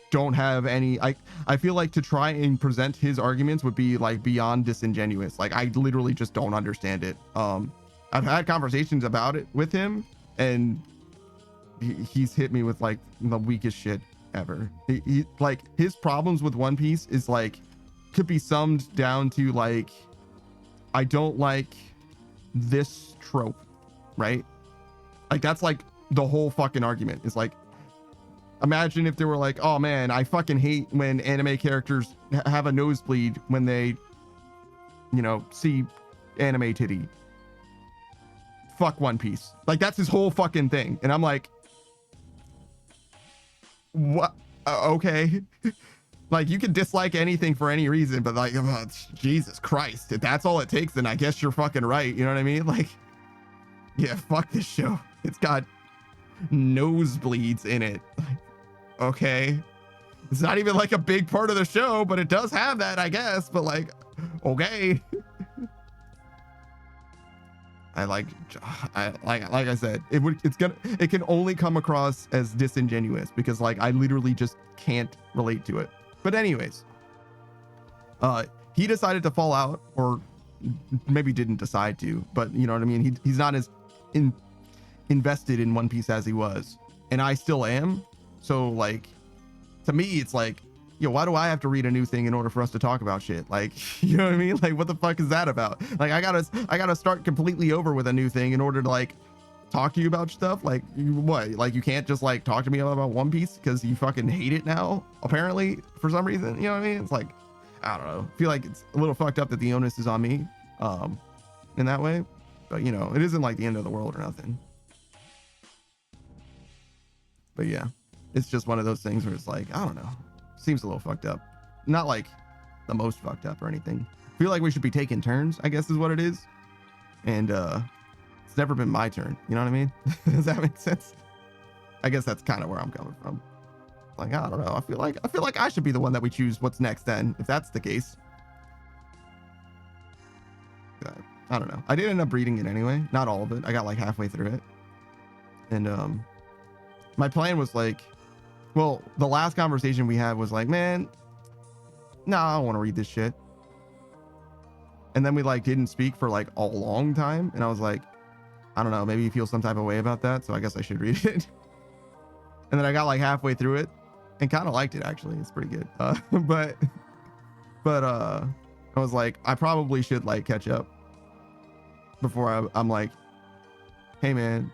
don't have any, I feel like to try and present his arguments would be like beyond disingenuous. Like I literally just don't understand it. I've had conversations about it with him, and he's hit me with like the weakest shit ever. He like his problems with One Piece is like could be summed down to like, I don't like this trope, right? Like that's like the whole fucking argument. Is like, imagine if they were like, oh man, I fucking hate when anime characters have a nosebleed when they, you know, see anime titty. Fuck One Piece. Like that's his whole fucking thing. And I'm like, what? Okay. Like you can dislike anything for any reason, but like, oh, Jesus Christ, if that's all it takes, then I guess you're fucking right. You know what I mean? Like, Yeah, fuck this show. It's got nosebleeds in it. Okay. It's not even like a big part of the show, but it does have that, I guess. But like, okay. Like I said, it can only come across as disingenuous because like I literally just can't relate to it. But anyways, he decided to fall out, or maybe didn't decide to, but you know what I mean? He's not as invested in One Piece as he was, and I still am. So like, to me, it's like, yo, why do I have to read a new thing in order for us to talk about shit? Like, you know what I mean? Like, what the fuck is that about? Like, I gotta start completely over with a new thing in order to like talk to you about stuff. Like, what? Like, you can't just like talk to me about One Piece because you fucking hate it now, apparently, for some reason. You know what I mean? It's like, I don't know. I feel like it's a little fucked up that the onus is on me, in that way. But you know, it isn't like the end of the world or nothing. But yeah, it's just one of those things where it's like, I don't know. Seems a little fucked up. Not like the most fucked up or anything. I feel like we should be taking turns, I guess is what it is. And it's never been my turn. You know what I mean? Does that make sense? I guess that's kind of where I'm coming from. Like, I don't know. I feel like I should be the one that we choose what's next then, if that's the case. I don't know. I did end up reading it anyway. Not all of it. I got like halfway through it. And my plan was like, well, the last conversation we had was like, man, no, I don't want to read this shit. And then we like didn't speak for like a long time. And I was like, I don't know, maybe you feel some type of way about that. So I guess I should read it. And then I got like halfway through it and kind of liked it, actually. It's pretty good. But I was like, I probably should like catch up before I'm like, hey man,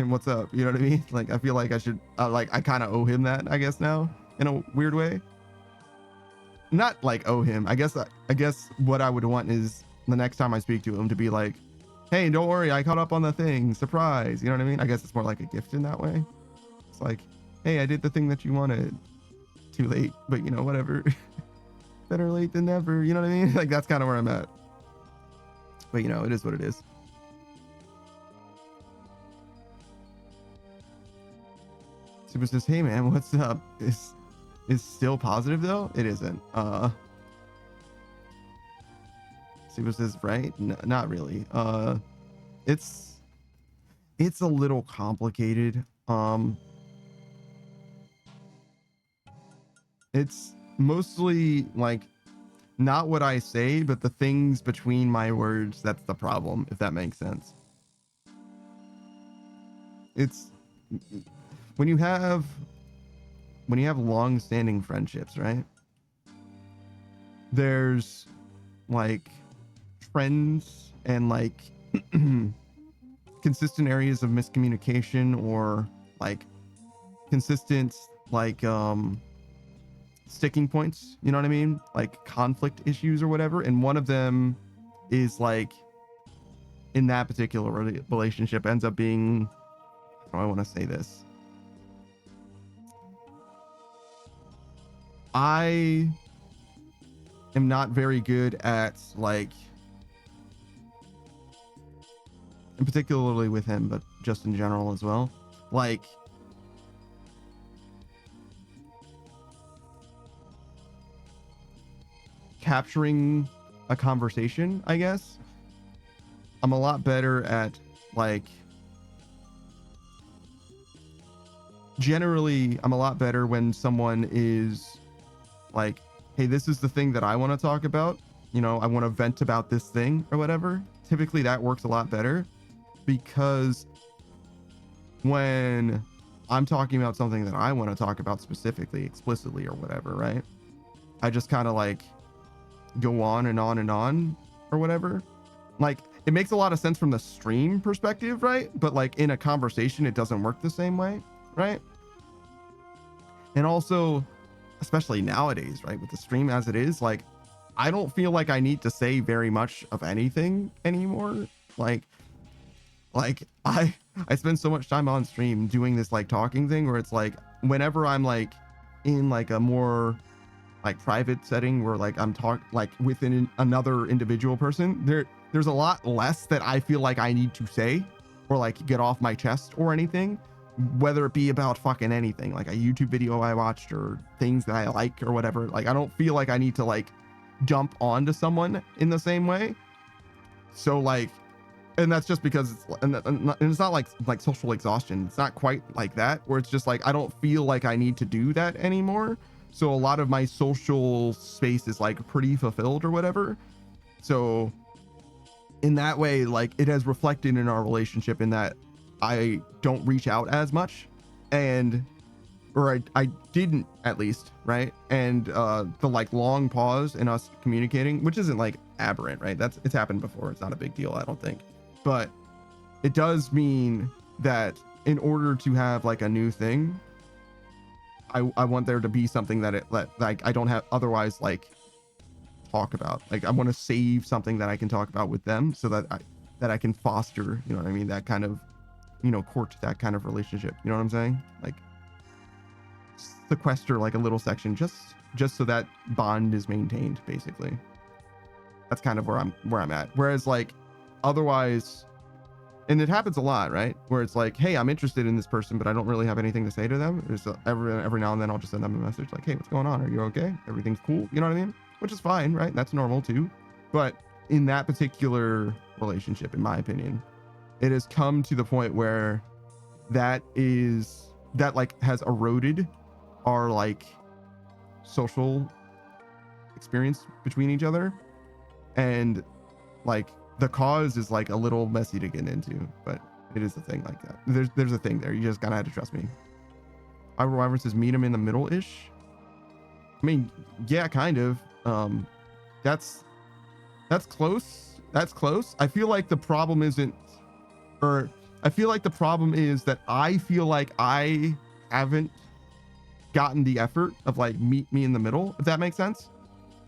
what's up? You know what I mean? Like, I feel like I should, I kind of owe him that, I guess, now in a weird way. Not like owe him. I guess what I would want is the next time I speak to him to be like, hey, don't worry, I caught up on the thing. Surprise. You know what I mean? I guess it's more like a gift in that way. It's like, hey, I did the thing that you wanted. Too late, but you know, whatever. Better late than never. You know what I mean? Like, that's kind of where I'm at. But you know, it is what it is. Super says, hey man, what's up? Is still positive though? It isn't. Super says, right? Not really. It's a little complicated. It's mostly like not what I say, but the things between my words that's the problem, if that makes sense. It's when you have long-standing friendships, right? There's like trends and like consistent areas of miscommunication, or like consistent like sticking points, you know what I mean? Like conflict issues or whatever. And one of them is like, in that particular relationship ends up being, how do I want to say this? I am not very good at like, and particularly with him, but just in general as well, like capturing a conversation, I guess. I'm a lot better at like, generally I'm a lot better when someone is like, hey, this is the thing that I want to talk about, you know, I want to vent about this thing or whatever. Typically that works a lot better, because when I'm talking about something that I want to talk about specifically, explicitly or whatever, right, I just kind of like go on and on and on or whatever. Like, it makes a lot of sense from the stream perspective, right? But like in a conversation, it doesn't work the same way, right? And also, especially nowadays, right, with the stream as it is, like, I don't feel like I need to say very much of anything anymore. Like I spend so much time on stream doing this like talking thing where it's like, whenever I'm like in like a more like private setting where like I'm like within another individual person, there's a lot less that I feel like I need to say, or like get off my chest or anything, whether it be about fucking anything, like a YouTube video I watched or things that I like or whatever. Like, I don't feel like I need to like jump onto someone in the same way. So like, and that's just because it's not like social exhaustion. It's not quite like that, where it's just like I don't feel like I need to do that anymore. So a lot of my social space is like pretty fulfilled or whatever. So in that way, like it has reflected in our relationship in that I don't reach out as much, or I didn't, at least, right? And the like long pause in us communicating, which isn't like aberrant, right? It's happened before. It's not a big deal, I don't think. But it does mean that in order to have like a new thing, I want there to be something that like I don't have otherwise like talk about. Like I want to save something that I can talk about with them, so that I can foster, you know what I mean, that kind of, you know, court that kind of relationship. You know what I'm saying? Like sequester like a little section just so that bond is maintained, basically. That's kind of where I'm at. Whereas like otherwise, and it happens a lot, right? Where it's like, hey, I'm interested in this person, but I don't really have anything to say to them. It's every now and then I'll just send them a message like, hey, what's going on? Are you okay? Everything's cool? You know what I mean? Which is fine, right? That's normal too. But in that particular relationship, in my opinion, it has come to the point where that like has eroded our like social experience between each other. And like the cause is like a little messy to get into, but it is a thing like that. There's a thing there. You just gotta have to trust me. Ivor says meet him in the middle-ish. I mean, yeah, kind of. That's close. That's close. I feel like the problem isn't, or I feel like the problem is that I feel like I haven't gotten the effort of like meet me in the middle, if that makes sense.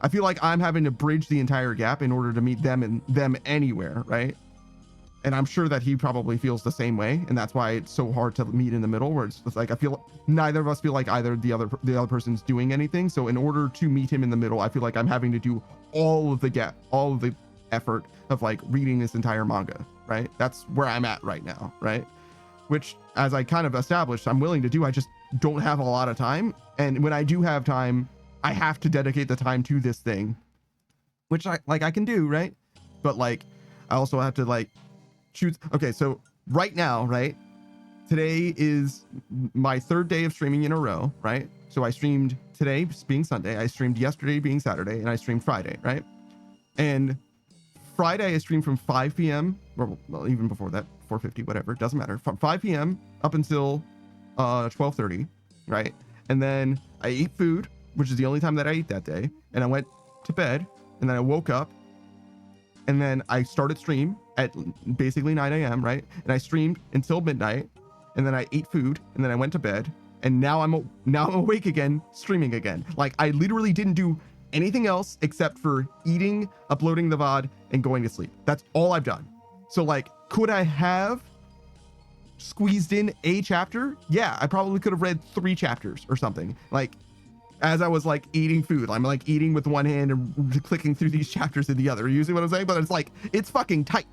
I feel like I'm having to bridge the entire gap in order to meet them anywhere, right? And I'm sure that he probably feels the same way, and that's why it's so hard to meet in the middle, where it's like I feel neither of us feel like either the other person's doing anything. So in order to meet him in the middle, I feel like I'm having to do all of the effort of like reading this entire manga, right? That's where I'm at right now, right? Which, as I kind of established, I'm willing to do. I just don't have a lot of time, and when I do have time, I have to dedicate the time to this thing, which I can do, right? But like I also have to like choose. Okay, so right now, right, today is my third day of streaming in a row, right? So I streamed today being Sunday, I streamed yesterday being Saturday, and I streamed Friday, right? And Friday I streamed from 5 p.m. or well, even before that, 4:50, whatever, it doesn't matter, from 5 p.m. up until 12:30, right? And then I ate food, which is the only time that I ate that day, and I went to bed, and then I woke up, and then I started stream at basically 9 a.m., right? And I streamed until midnight, and then I ate food, and then I went to bed, and now I'm awake again, streaming again. Like I literally didn't do anything else except for eating, uploading the VOD, and going to sleep. That's all I've done. So like, could I have squeezed in a chapter? Yeah, I probably could have read 3 chapters or something. Like, as I was like eating food, I'm like eating with one hand and clicking through these chapters in the other. You see what I'm saying? But it's like, it's fucking tight.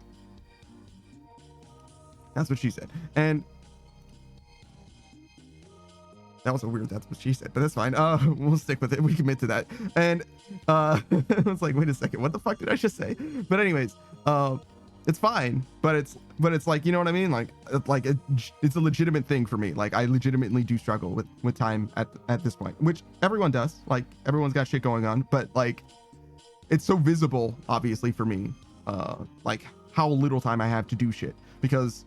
That's what she said. And that was a weird, that's what she said, but that's fine. We'll stick with it. We commit to that. And I was like, wait a second, what the fuck did I just say? But anyways, it's fine, but it's like, you know what I mean? Like it's a legitimate thing for me. Like I legitimately do struggle with time at this point, which everyone does. Like everyone's got shit going on, but like it's so visible, obviously, for me, like how little time I have to do shit, because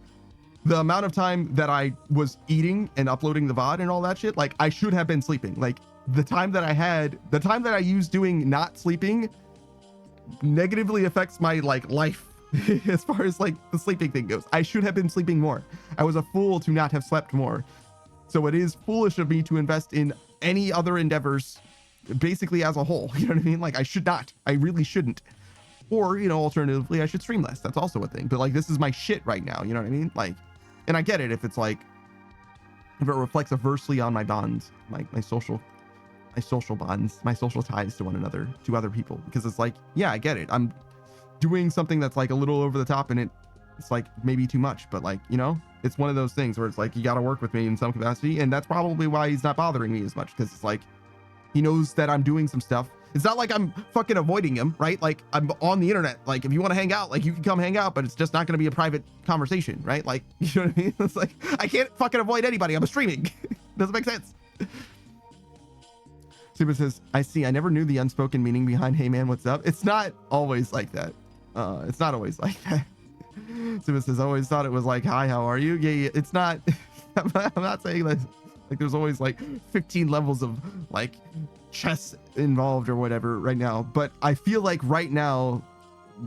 the amount of time that I was eating and uploading the VOD and all that shit, like I should have been sleeping. Like the time that I used doing not sleeping negatively affects my like life as far as like the sleeping thing goes. I should have been sleeping more. I was a fool to not have slept more. So it is foolish of me to invest in any other endeavors basically as a whole. You know what I mean? Like I should not. I really shouldn't. Or, you know, alternatively, I should stream less. That's also a thing. But like this is my shit right now. You know what I mean? Like, and I get it if it's like, if it reflects adversely on my bonds, my social bonds, my social ties to one another, to other people, because it's like, yeah, I get it. I'm doing something that's like a little over the top, and it it's like maybe too much, but like, you know, it's one of those things where it's like, you got to work with me in some capacity. And that's probably why he's not bothering me as much, because it's like, he knows that I'm doing some stuff. It's not like I'm fucking avoiding him, right? Like, I'm on the internet. Like, if you want to hang out, like, you can come hang out, but it's just not going to be a private conversation, right? Like, you know what I mean? It's like, I can't fucking avoid anybody. I'm streaming. Doesn't make sense. Super says, I see. I never knew the unspoken meaning behind "Hey man, what's up?" It's not always like that. It's not always like that. Super says, I always thought it was like, hi, how are you? Yeah. It's not. I'm not saying that. Like, there's always like 15 levels of like chess involved or whatever right now. But I feel like right now,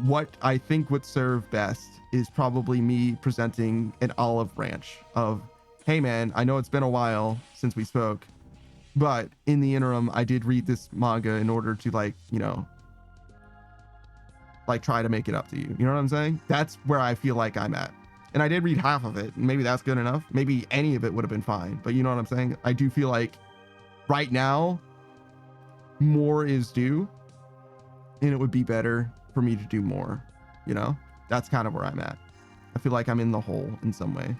what I think would serve best is probably me presenting an olive branch of, hey man, I know it's been a while since we spoke, but in the interim, I did read this manga in order to, like, you know, like, try to make it up to you. You know what I'm saying? That's where I feel like I'm at. And I did read half of it, and maybe that's good enough. Maybe any of it would have been fine. But you know what I'm saying? I do feel like right now, more is due, and it would be better for me to do more. You know? That's kind of where I'm at. I feel like I'm in the hole in some way.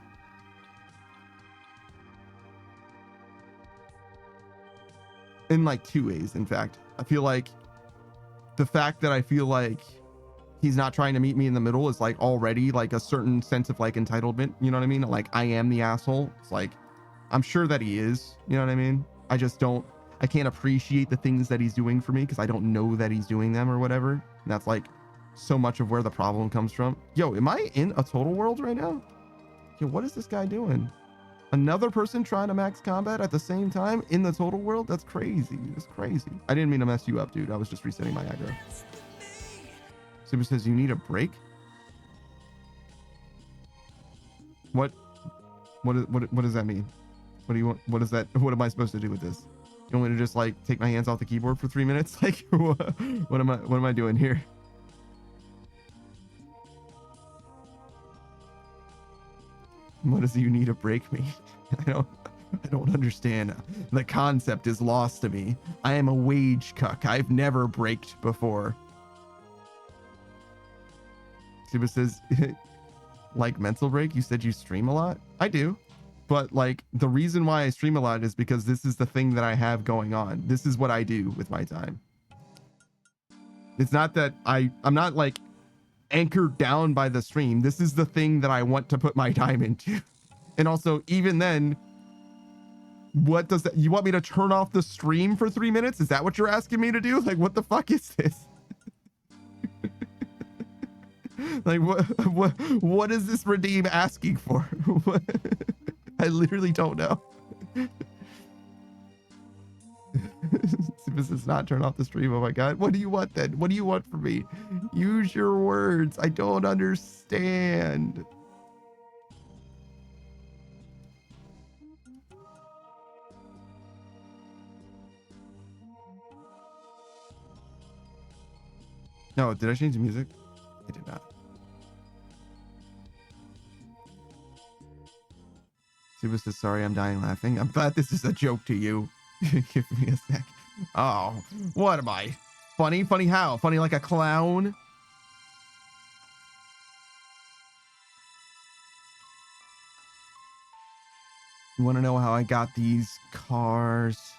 In like 2 ways, in fact. I feel like the fact that I feel like he's not trying to meet me in the middle is like already like a certain sense of like entitlement. You know what I mean? Like, I am the asshole. It's like, I'm sure that he is. You know what I mean? I can't appreciate the things that he's doing for me because I don't know that he's doing them or whatever. And that's like so much of where the problem comes from. Yo, am I in a total world right now? Yo, what is this guy doing? Another person trying to max combat at the same time in the total world? That's crazy. It's crazy. I didn't mean to mess you up, dude. I was just resetting my aggro. Super says, you need a break? What does that mean? What do you want? What is that? What am I supposed to do with this? You want me to just like take my hands off the keyboard for 3 minutes? Like, what am I doing here? What does you need to break me? I don't understand. The concept is lost to me. I am a wage cuck. I've never braked before. Super says, like mental break? You said you stream a lot? I do. But like, the reason why I stream a lot is because this is the thing that I have going on. This is what I do with my time. It's not that I'm not like anchored down by the stream. This is the thing that I want to put my time into. And also, even then, what does that, you want me to turn off the stream for 3 minutes? Is that what you're asking me to do? Like, what the fuck is this? Like, what is this redeem asking for? I literally don't know. This is not turn off the stream. Oh my god. What do you want then? What do you want from me? Use your words. I don't understand. No, did I change the music? I did not. Super says, sorry, I'm dying laughing. I'm glad this is a joke to you. Give me a sec. Oh, what am I? Funny? Funny how? Funny like a clown? You want to know how I got these cars?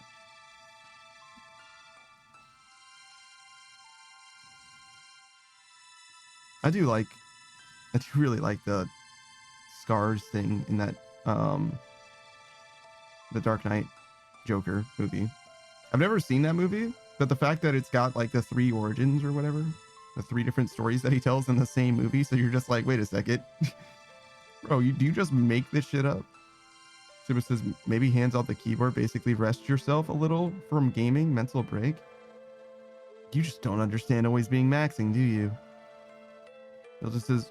I do really like the scars thing in that the Dark Knight Joker movie. I've never seen that movie, but the fact that it's got like the 3 origins or whatever, the 3 different stories that he tells in the same movie, so you're just like, wait a second. Bro, do you just make this shit up? Super says, maybe hands off the keyboard, basically rest yourself a little from gaming, mental break. You just don't understand always being maxing, do you? Bill just says,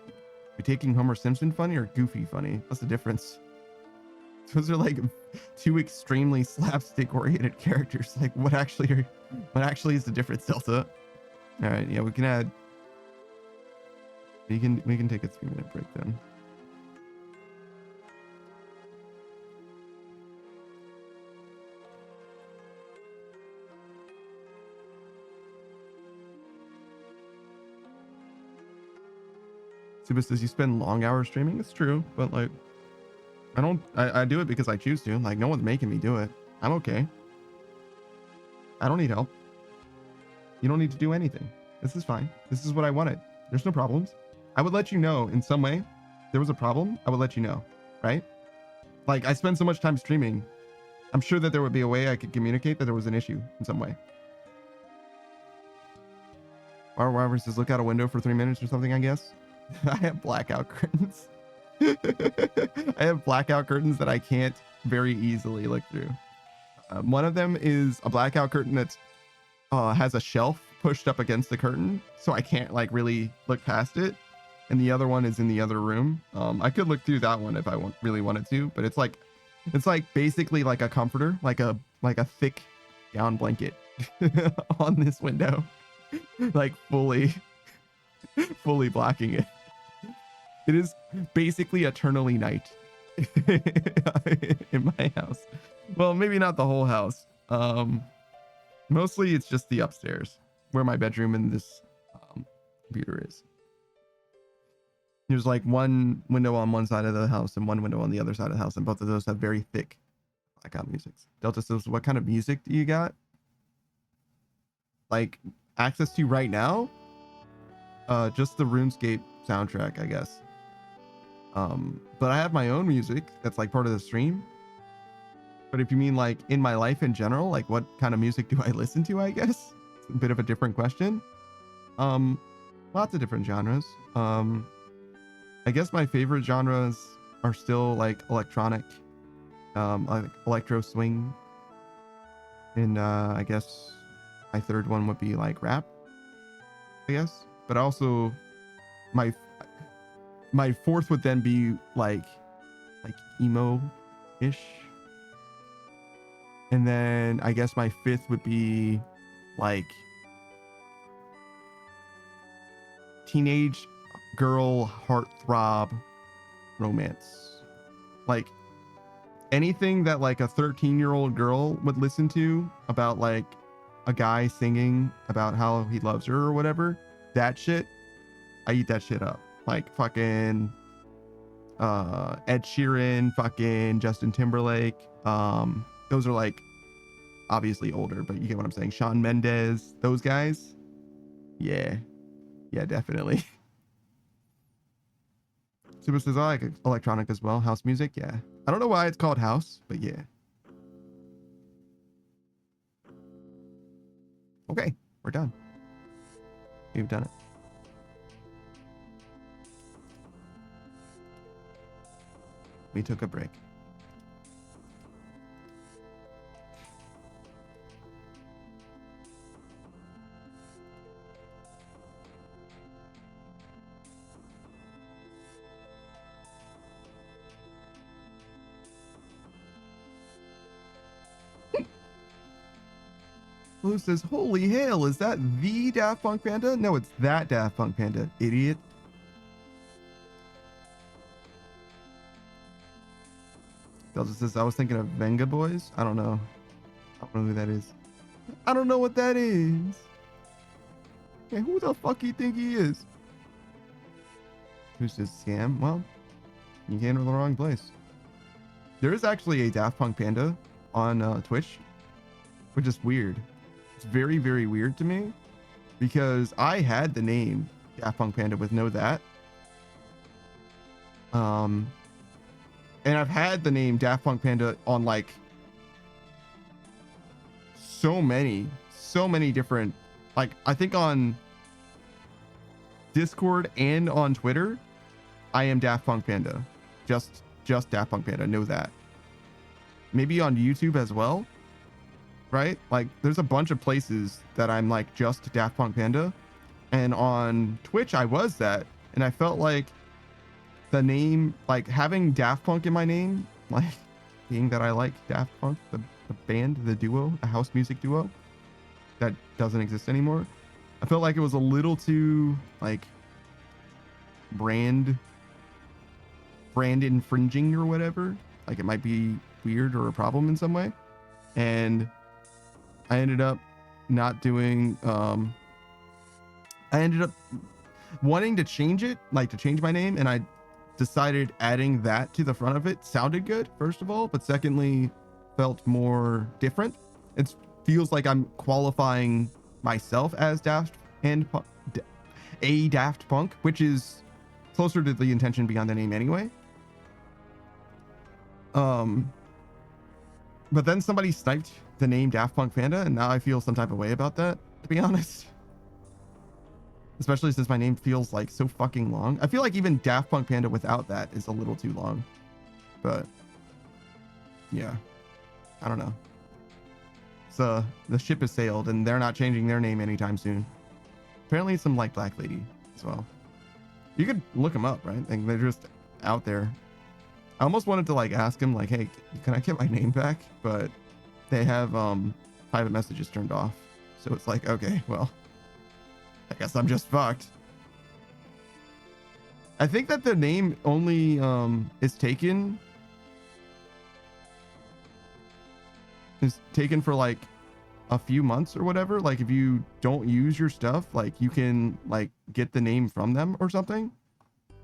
we taking Homer Simpson funny or Goofy funny? What's the difference? Those are like 2 extremely slapstick oriented characters. Like, what actually is the difference, Delta? All right, yeah, we can add. We can take a 3-minute break then. Suba says you spend long hours streaming. It's true, but like, I do it because I choose to. Like, no one's making me do it. I'm okay. I don't need help. You don't need to do anything. This is fine. This is what I wanted. There's no problems. I would let you know in some way. If there was a problem, I would let you know, right? Like, I spend so much time streaming. I'm sure that there would be a way I could communicate that there was an issue in some way. Robert says, look out a window for 3 minutes or something, I guess. I have blackout curtains. I have blackout curtains that I can't very easily look through. One of them is a blackout curtain that has a shelf pushed up against the curtain, so I can't like really look past it. And the other one is in the other room. I could look through that one if I really wanted to, but it's like basically like a comforter, like a thick down blanket on this window, like fully blocking it. It is basically eternally night in my house. Well, maybe not the whole house. Mostly it's just the upstairs where my bedroom and this computer is. There's like one window on one side of the house and one window on the other side of the house, and both of those have very thick blackout music. Delta says, what kind of music do you got? Like access to right now? Just the RuneScape soundtrack, I guess. But I have my own music that's like part of the stream. But if you mean like in my life in general, like what kind of music do I listen to, I guess? It's a bit of a different question. Lots of different genres. I guess my favorite genres are still like electronic, like electro swing. And I guess my third one would be like rap, I guess. But also my fourth would then be like emo-ish. And then I guess my fifth would be like teenage girl heartthrob romance. Like anything that like a 13-year-old girl would listen to about like a guy singing about how he loves her or whatever. That shit, I eat that shit up. Like fucking Ed Sheeran, fucking Justin Timberlake. Those are like obviously older, but you get what I'm saying. Shawn Mendes, those guys. Yeah, definitely. Super says, I like electronic as well. House music, yeah. I don't know why it's called house, but yeah. Okay, we're done. We've done it. We took a break. Blue says, holy hell, is that the Daft Punk Panda? No, it's that Daft Punk Panda, idiot. Delta says, I was thinking of Venga Boys. I don't know. I don't know who that is. I don't know what that is. Okay, who the fuck you think he is? Who's this scam? Well, you came to the wrong place. There is actually a Daft Punk Panda on Twitch, which is weird. It's very, very weird to me because I had the name Daft Punk Panda with no that. And I've had the name Daft Punk Panda on like so many different, like I think on Discord and on Twitter, I am Daft Punk Panda. Just Daft Punk Panda, know that. Maybe on YouTube as well. Right? Like there's a bunch of places that I'm like just Daft Punk Panda, and on Twitch I was that, and I felt like the name, like having Daft Punk in my name, like being that I like Daft Punk, the band, the duo, a house music duo that doesn't exist anymore. I felt like it was a little too like brand infringing or whatever. Like it might be weird or a problem in some way, and I ended up not doing, I ended up wanting to change it, like to change my name, and I decided adding that to the front of it sounded good, first of all, but secondly, felt more different. It feels like I'm qualifying myself as Daft Punk, which is closer to the intention beyond the name anyway. But then somebody sniped the name Daft Punk Panda, and now I feel some type of way about that, to be honest. Especially since my name feels like so fucking long. I feel like even Daft Punk Panda without that is a little too long. But yeah, I don't know. So the ship has sailed and they're not changing their name anytime soon. Apparently some like black lady as well. You could look them up, right? Like they're just out there. I almost wanted to like ask him like, hey, can I get my name back? But they have private messages turned off. So it's like, okay, well, I guess I'm just fucked. I think that the name only is taken for like a few months or whatever. Like if you don't use your stuff, like you can like get the name from them or something.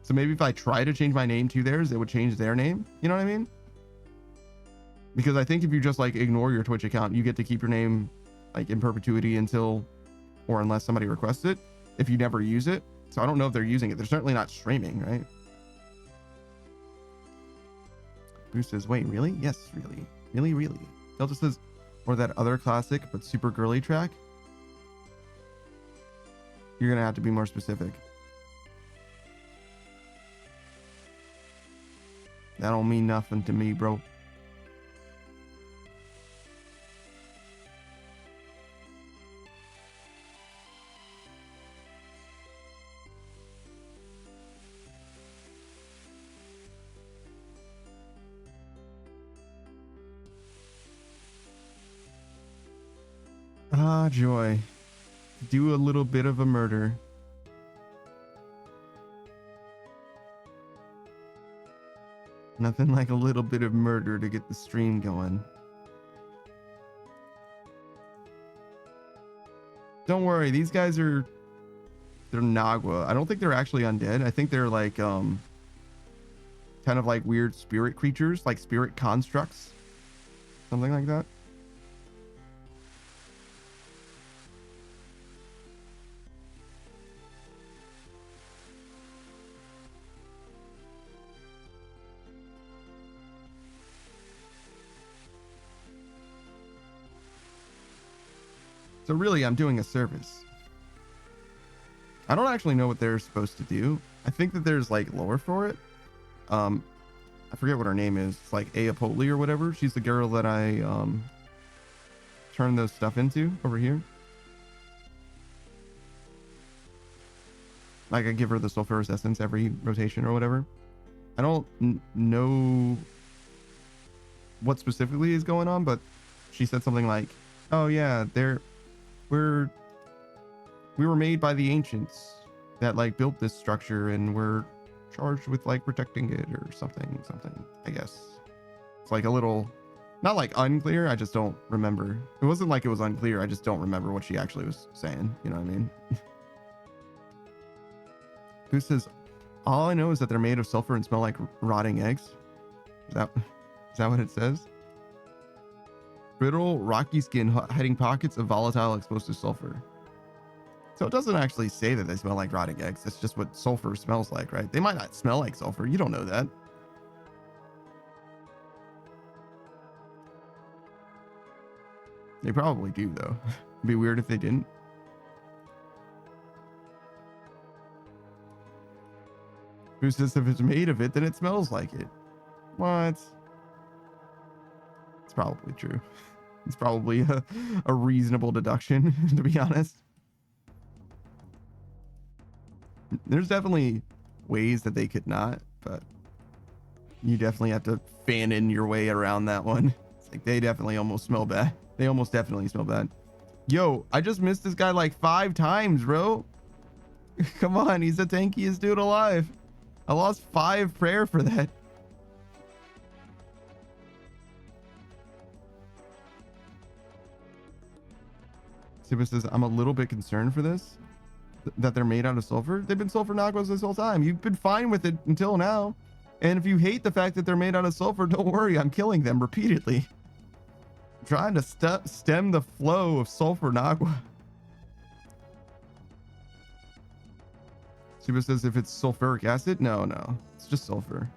So maybe if I try to change my name to theirs, it would change their name. You know what I mean? Because I think if you just like ignore your Twitch account, you get to keep your name like in perpetuity until or unless somebody requests it, if you never use it. So I don't know if they're using it. They're certainly not streaming, right? Bruce says, wait, really? Yes, really. Really, really. Delta says, or that other classic but super girly track? You're gonna have to be more specific. That don't mean nothing to me, bro. Ah, joy. Do a little bit of a murder. Nothing like a little bit of murder to get the stream going. Don't worry, these guys they're Nagua. I don't think they're actually undead. I think they're like kind of like weird spirit creatures, like spirit constructs. Something like that. So really, I'm doing a service. I don't actually know what they're supposed to do. I think that there's like lore for it. I forget what her name is. It's like Aapoli or whatever. She's the girl that I turned those stuff into over here. Like I give her the sulfurous essence every rotation or whatever. I don't know what specifically is going on, but she said something like, oh yeah, we were made by the ancients that like built this structure and we're charged with like protecting it or something, I guess. It's like a little, not like unclear. I just don't remember. It wasn't like it was unclear. I just don't remember what she actually was saying. You know what I mean? Who says, all I know is that they're made of sulfur and smell like rotting eggs. Is that what it says? Brittle, rocky skin hiding pockets of volatile explosive sulfur. So it doesn't actually say that they smell like rotting eggs. It's just what sulfur smells like, right? They might not smell like sulfur. You don't know that. They probably do, though. It'd be weird if they didn't. Who says if it's made of it, then it smells like it? What? It's probably true. It's probably a reasonable deduction, to be honest. There's definitely ways that they could not, but you definitely have to fan in your way around that one. It's like they definitely almost smell bad. They almost definitely smell bad. Yo, I just missed this guy like 5 times, bro. Come on, he's the tankiest dude alive. I lost 5 prayer for that. Siba says, I'm a little bit concerned for this. that they're made out of sulfur? They've been sulfur naguas this whole time. You've been fine with it until now. And if you hate the fact that they're made out of sulfur, don't worry, I'm killing them repeatedly. I'm trying to stem the flow of sulfur nagua. Shiba says if it's sulfuric acid, no, it's just sulfur.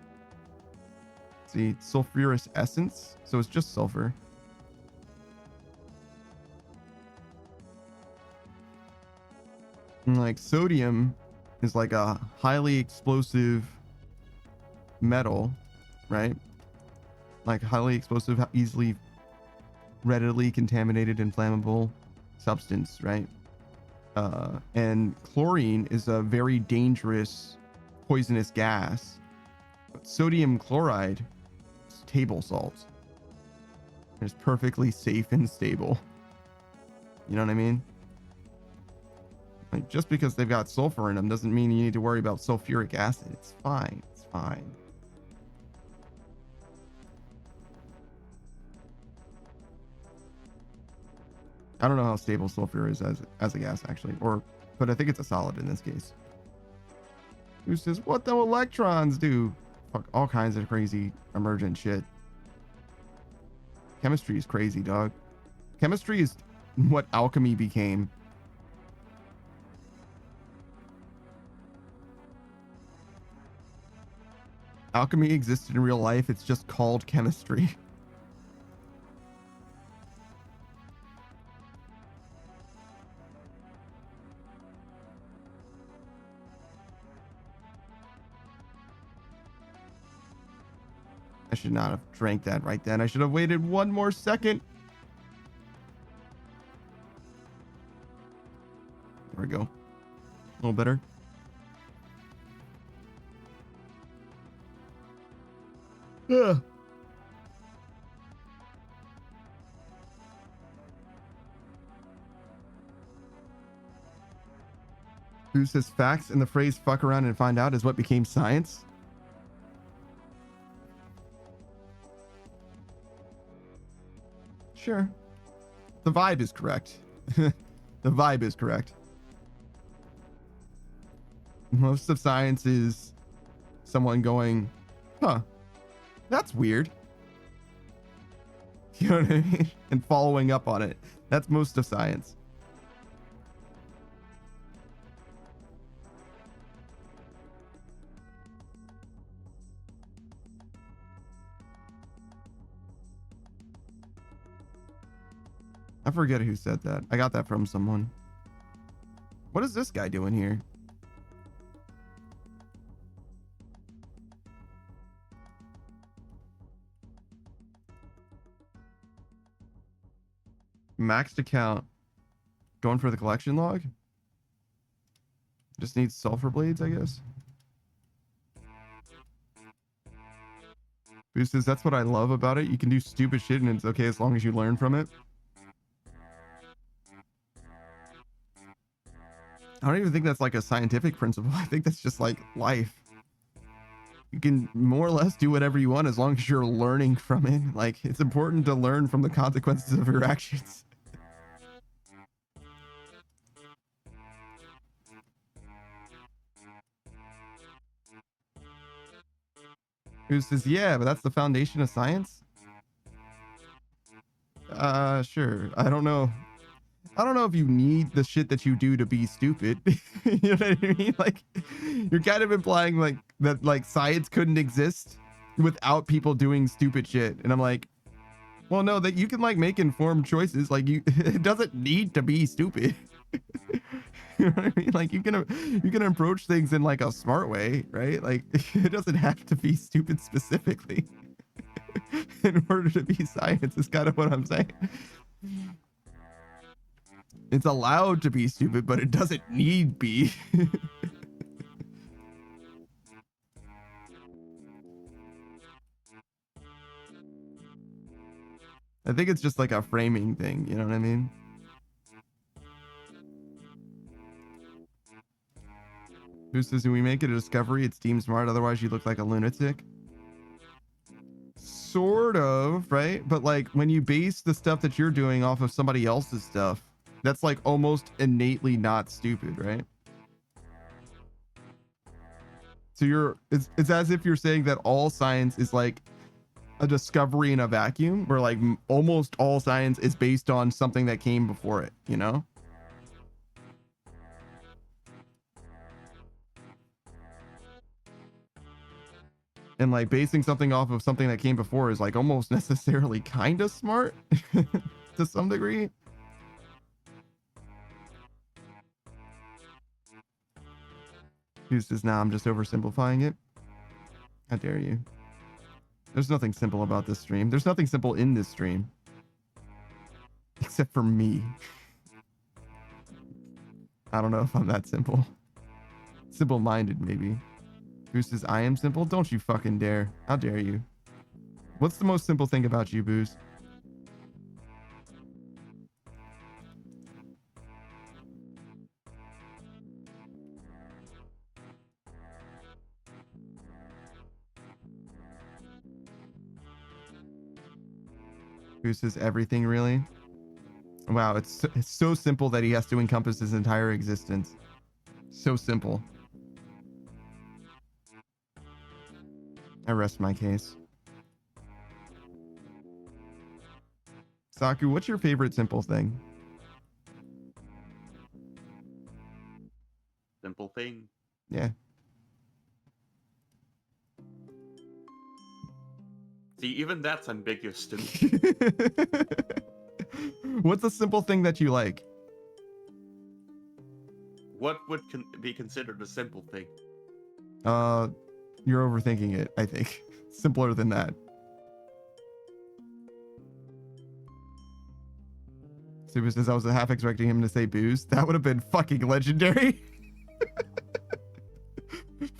See, sulfurous essence, so it's just sulfur. And like sodium is like a highly explosive metal, right? Like highly explosive, easily, readily contaminated, inflammable substance, right? And chlorine is a very dangerous, poisonous gas. But sodium chloride is table salt. It's perfectly safe and stable. You know what I mean? Like, just because they've got sulfur in them doesn't mean you need to worry about sulfuric acid. It's fine. It's fine. I don't know how stable sulfur is as a gas, actually. But I think it's a solid in this case. Who says, what do electrons do? Fuck, all kinds of crazy emergent shit. Chemistry is crazy, dog. Chemistry is what alchemy became. Alchemy existed in real life. It's just called chemistry. I should not have drank that right then. I should have waited one more second. There we go. A little better. Ugh. Who says facts and the phrase fuck around and find out is what became science? Sure. The vibe is correct. The vibe is correct. Most of science is someone going, huh, that's weird. You know what I mean? And following up on it. That's most of science. I forget who said that. I got that from someone. What is this guy doing here? Maxed account. Going for the collection log? Just needs sulfur blades, I guess. Who says that's what I love about it? You can do stupid shit and it's okay as long as you learn from it. I don't even think that's like a scientific principle. I think that's just like life. You can more or less do whatever you want as long as you're learning from it. Like, it's important to learn from the consequences of your actions. Who says, yeah, but that's the foundation of science? Sure. I don't know if you need the shit that you do to be stupid. You know what I mean? Like, you're kind of implying like that, like science couldn't exist without people doing stupid shit. And I'm like, well, no, that you can like make informed choices. Like it doesn't need to be stupid. You know what I mean? Like you can approach things in like a smart way, right? Like it doesn't have to be stupid specifically in order to be science is kind of what I'm saying. It's allowed to be stupid, but it doesn't need be. I think it's just like a framing thing, you know what I mean? Who says, when we make it a discovery, it's deemed smart, otherwise you look like a lunatic? Sort of, right? But like when you base the stuff that you're doing off of somebody else's stuff, that's like almost innately not stupid, right? So it's as if you're saying that all science is like a discovery in a vacuum, where like almost all science is based on something that came before it, you know? And like basing something off of something that came before is like almost necessarily kind of smart to some degree. Who says, nah, I'm just oversimplifying it? How dare you? There's nothing simple about this stream. There's nothing simple in this stream. Except for me. I don't know if I'm that simple. Simple-minded, maybe. Boo says, I am simple? Don't you fucking dare. How dare you? What's the most simple thing about you, Booze? Boo says, everything, really? Wow, it's so simple that he has to encompass his entire existence. So simple. I rest my case. Saku, what's your favorite simple thing? Simple thing. Yeah. See, even that's ambiguous to me. What's a simple thing that you like? What would be considered a simple thing? You're overthinking it, I think. Simpler than that. Super says I was half expecting him to say booze. That would have been fucking legendary.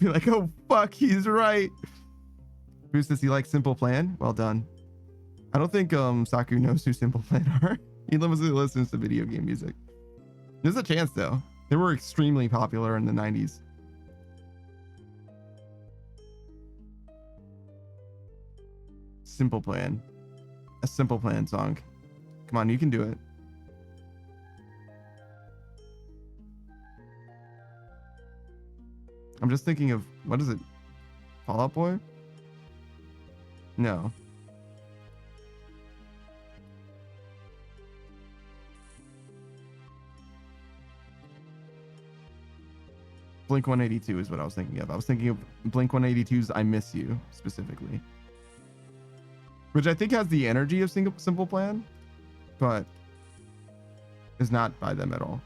Be like, oh fuck, he's right. Booze says he likes Simple Plan. Well done. I don't think Saku knows who Simple Plan are. He listens to video game music. There's a chance though. They were extremely popular in the 90s. Simple Plan. A Simple Plan song. Come on, you can do it. I'm just thinking of, what is it? Fall Out Boy? No. Blink 182 is what I was thinking of. I was thinking of Blink 182's I Miss You, specifically. Which I think has the energy of Simple Plan, but is not by them at all.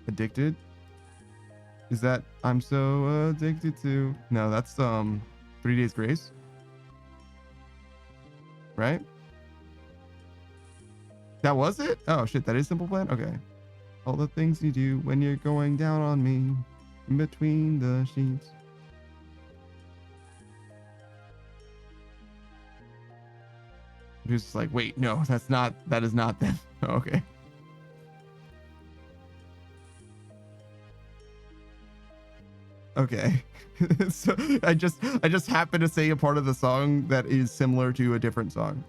Addicted? Is that I'm so addicted to? No, that's 3 Days Grace. Right? That was it? Oh shit, that is Simple Plan? Okay. All the things you do when you're going down on me in between the sheets. Just like, wait, no, that is not them. Oh, okay. Okay. So I just happened to say a part of the song that is similar to a different song.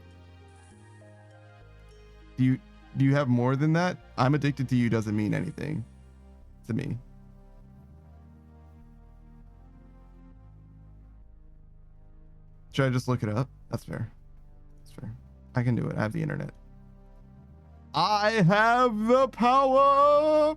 Do you have more than that? I'm addicted to you doesn't mean anything to me. Should I just look it up? That's fair. That's fair. I can do it. I have the internet. I have the power.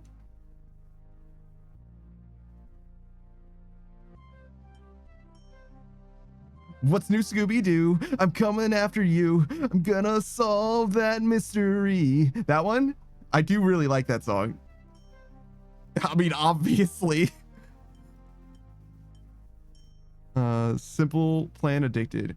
What's new, Scooby-Doo? I'm coming after you. I'm gonna solve that mystery. That one? I do really like that song. I mean, obviously. Simple Plan Addicted.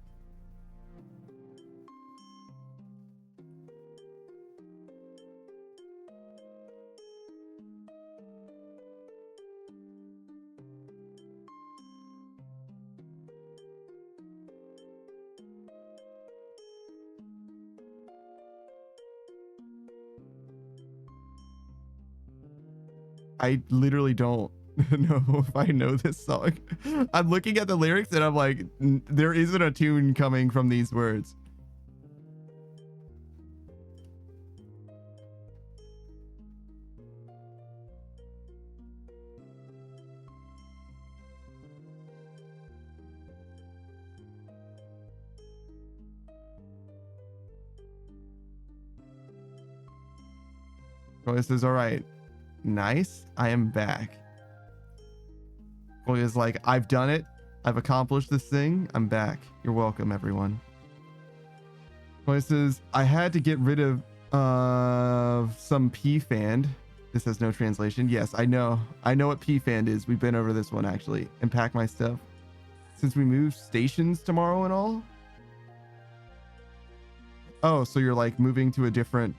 I literally don't know if I know this song. I'm looking at the lyrics and I'm like, there isn't a tune coming from these words. Koya says, all right, nice. I am back. Koya's like, I've done it. I've accomplished this thing. I'm back. You're welcome, everyone. Koya says, I had to get rid of some PFAND. This has no translation. Yes, I know. I know what PFAND is. We've been over this one, actually. And pack my stuff. Since we move stations tomorrow and all? Oh, so you're like moving to a different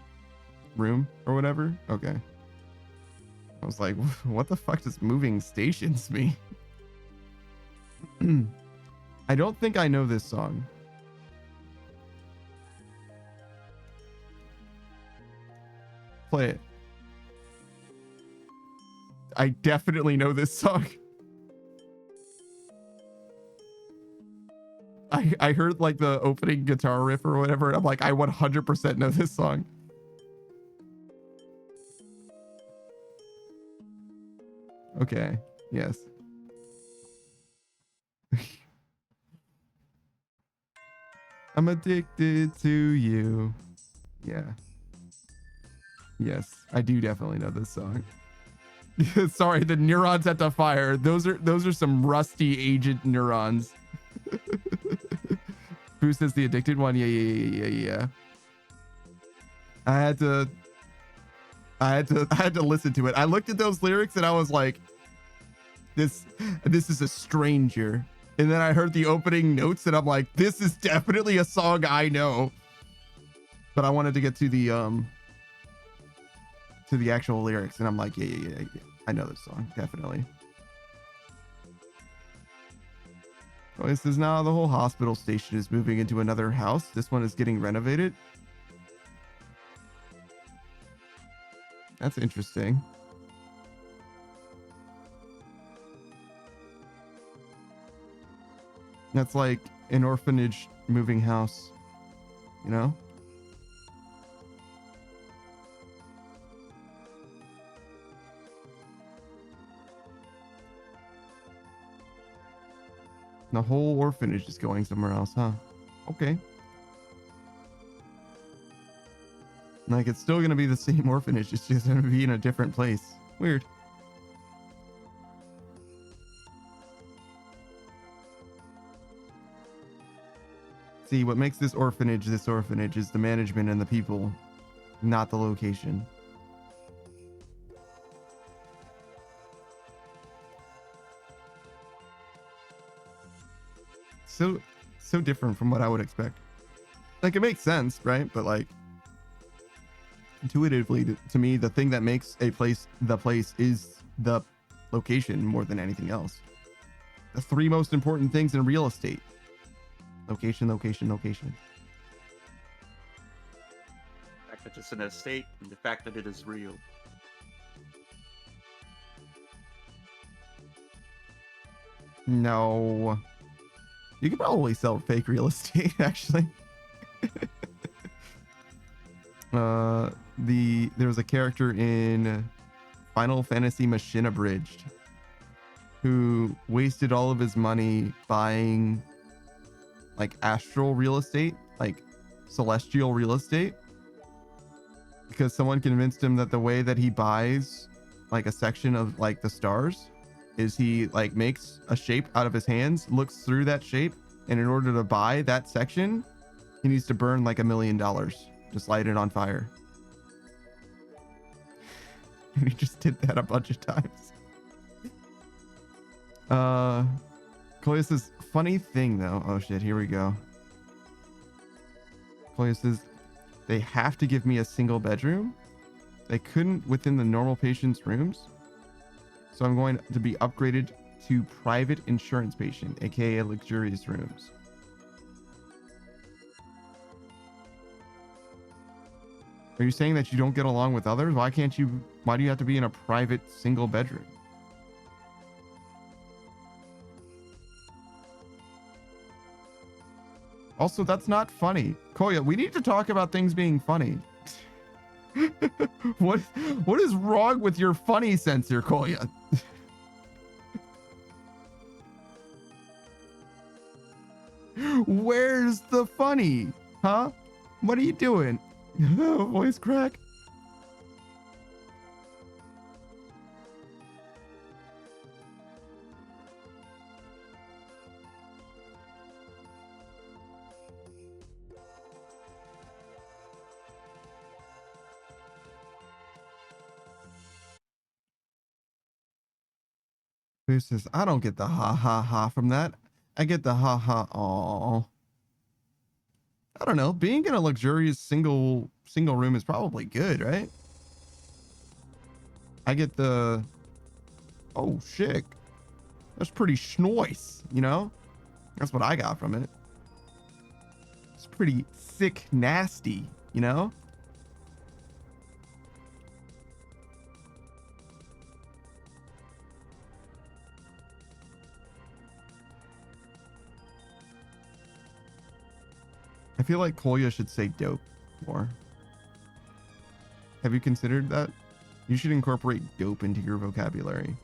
room or whatever? Okay. I was like, what the fuck does moving stations mean? I don't think I know this song. Play it. I definitely know this song. I heard like the opening guitar riff or whatever, and I'm like, I 100% know this song. Okay, yes. I'm addicted to you. Yeah. Yes, I do definitely know this song. Sorry, the neurons at the fire. Those are some rusty agent neurons. Who says the addicted one? Yeah. I had to listen to it. I looked at those lyrics and I was like, this is a stranger. And then I heard the opening notes and I'm like, this is definitely a song I know. But I wanted to get to the actual lyrics and I'm like, yeah. I know this song, definitely. Oh, this is now the whole hospital station is moving into another house. This one is getting renovated. That's interesting. That's like an orphanage moving house, you know? The whole orphanage is going somewhere else, huh? Okay. Like, it's still going to be the same orphanage. It's just going to be in a different place. Weird. See, what makes this orphanage is the management and the people, not the location. So different from what I would expect. Like, it makes sense, right? But like, intuitively to me, the thing that makes a place the place is the location more than anything else. The three most important things in real estate: location, location, location. The fact that it's an estate and the fact that it is real. No. You could probably sell fake real estate, actually. There was a character in Final Fantasy Machine Abridged who wasted all of his money buying like astral real estate, like celestial real estate, because someone convinced him that the way that he buys like a section of like the stars is he like makes a shape out of his hands, looks through that shape, and in order to buy that section, he needs to burn like $1 million. Just light it on fire. And he just did that a bunch of times. Koya says, funny thing though. Oh shit, here we go. Koya says, they have to give me a single bedroom. They couldn't within the normal patient's rooms. So I'm going to be upgraded to private insurance patient, aka luxurious rooms. Are you saying that you don't get along with others? Why do you have to be in a private single bedroom? Also, that's not funny. Koya, we need to talk about things being funny. What is wrong with your funny sense here, Koya? Where's the funny? Huh? What are you doing? Voice crack. Who says, I don't get the ha ha ha from that. I get the ha ha aw. I don't know. Being in a luxurious single room is probably good, right? I get the, oh shit. That's pretty schnoice, you know? That's what I got from it. It's pretty sick, nasty, you know? I feel like Kolya should say dope more. Have you considered that? You should incorporate dope into your vocabulary.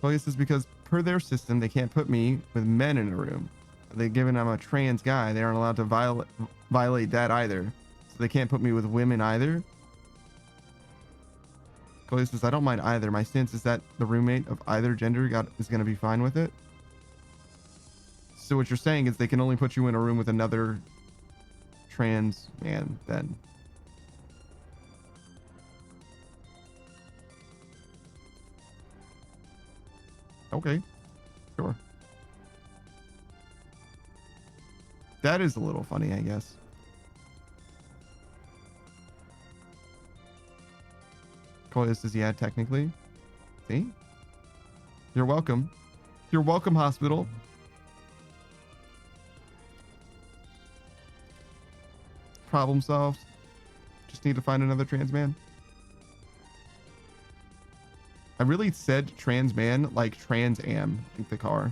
Kolya says because per their system, they can't put me with men in a room. Given I'm a trans guy, they aren't allowed to violate that either. So they can't put me with women either. Kolya says, I don't mind either. My stance is that the roommate of either gender is going to be fine with it. So what you're saying is they can only put you in a room with another trans man then. Okay, sure. That is a little funny, I guess. Kolya says, yeah, technically. See? You're welcome. You're welcome, hospital. Problem solved. Just need to find another trans man. I really said trans man like Trans Am, like the car.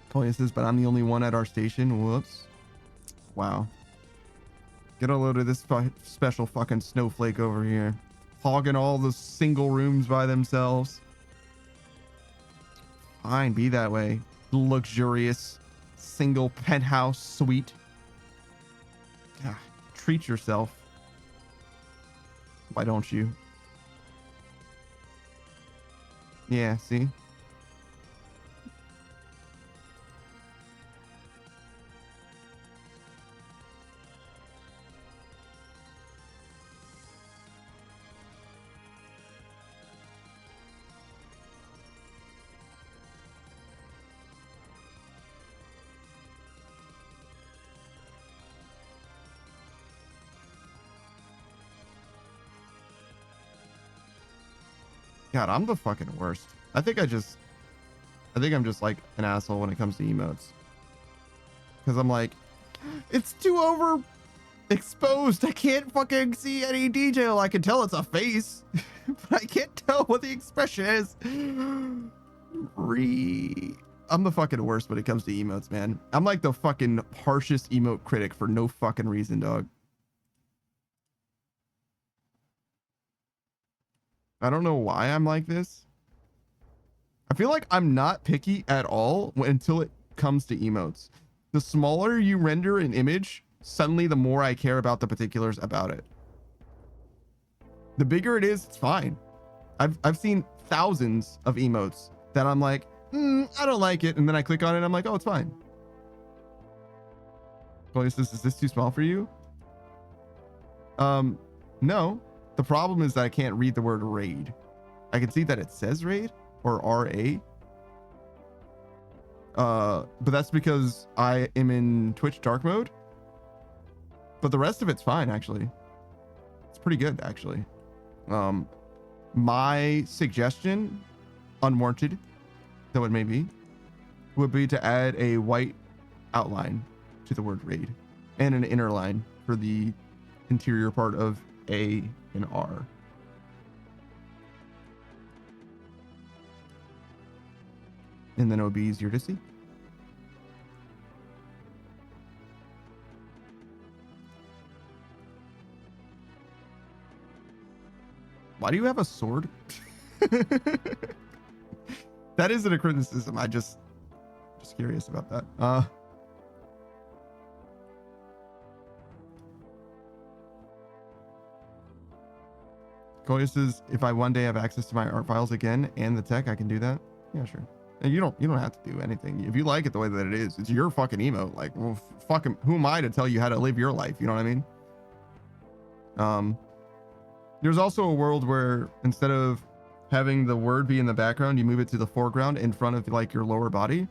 Kolya says, but I'm the only one at our station. Whoops. Wow. Get a load of this special fucking snowflake over here. Hogging all the single rooms by themselves. Fine, be that way. Luxurious single penthouse suite. Ah, treat yourself. Why don't you? Yeah, see? God, I'm the fucking worst. I think I'm just like an asshole when it comes to emotes. Because I'm like, it's too overexposed. I can't fucking see any detail. I can tell it's a face, but I can't tell what the expression is. I'm the fucking worst when it comes to emotes, man. I'm like the fucking harshest emote critic for no fucking reason, dog. I don't know why I'm like this. I feel like I'm not picky at all until it comes to emotes. The smaller you render an image, suddenly the more I care about the particulars about it. The bigger it is, it's fine. I've seen thousands of emotes that I'm like, I don't like it. And then I click on it and I'm like, oh, it's fine. Is this too small for you? No. The problem is that I can't read the word raid. I can see that it says raid or RA. But that's because I am in Twitch dark mode. But the rest of it's fine, actually. It's pretty good, actually. My suggestion, unwarranted though it may be, would be to add a white outline to the word raid and an inner line for the interior part of A and R. And then it would be easier to see. Why do you have a sword? That isn't a criticism. I just curious about that. Kolya says, if I one day have access to my art files again and the tech, I can do that. Yeah, sure. And you don't have to do anything. If you like it the way that it is, it's your fucking emote. Like, well, fucking, who am I to tell you how to live your life? You know what I mean? There's also a world where instead of having the word be in the background, you move it to the foreground in front of like your lower body.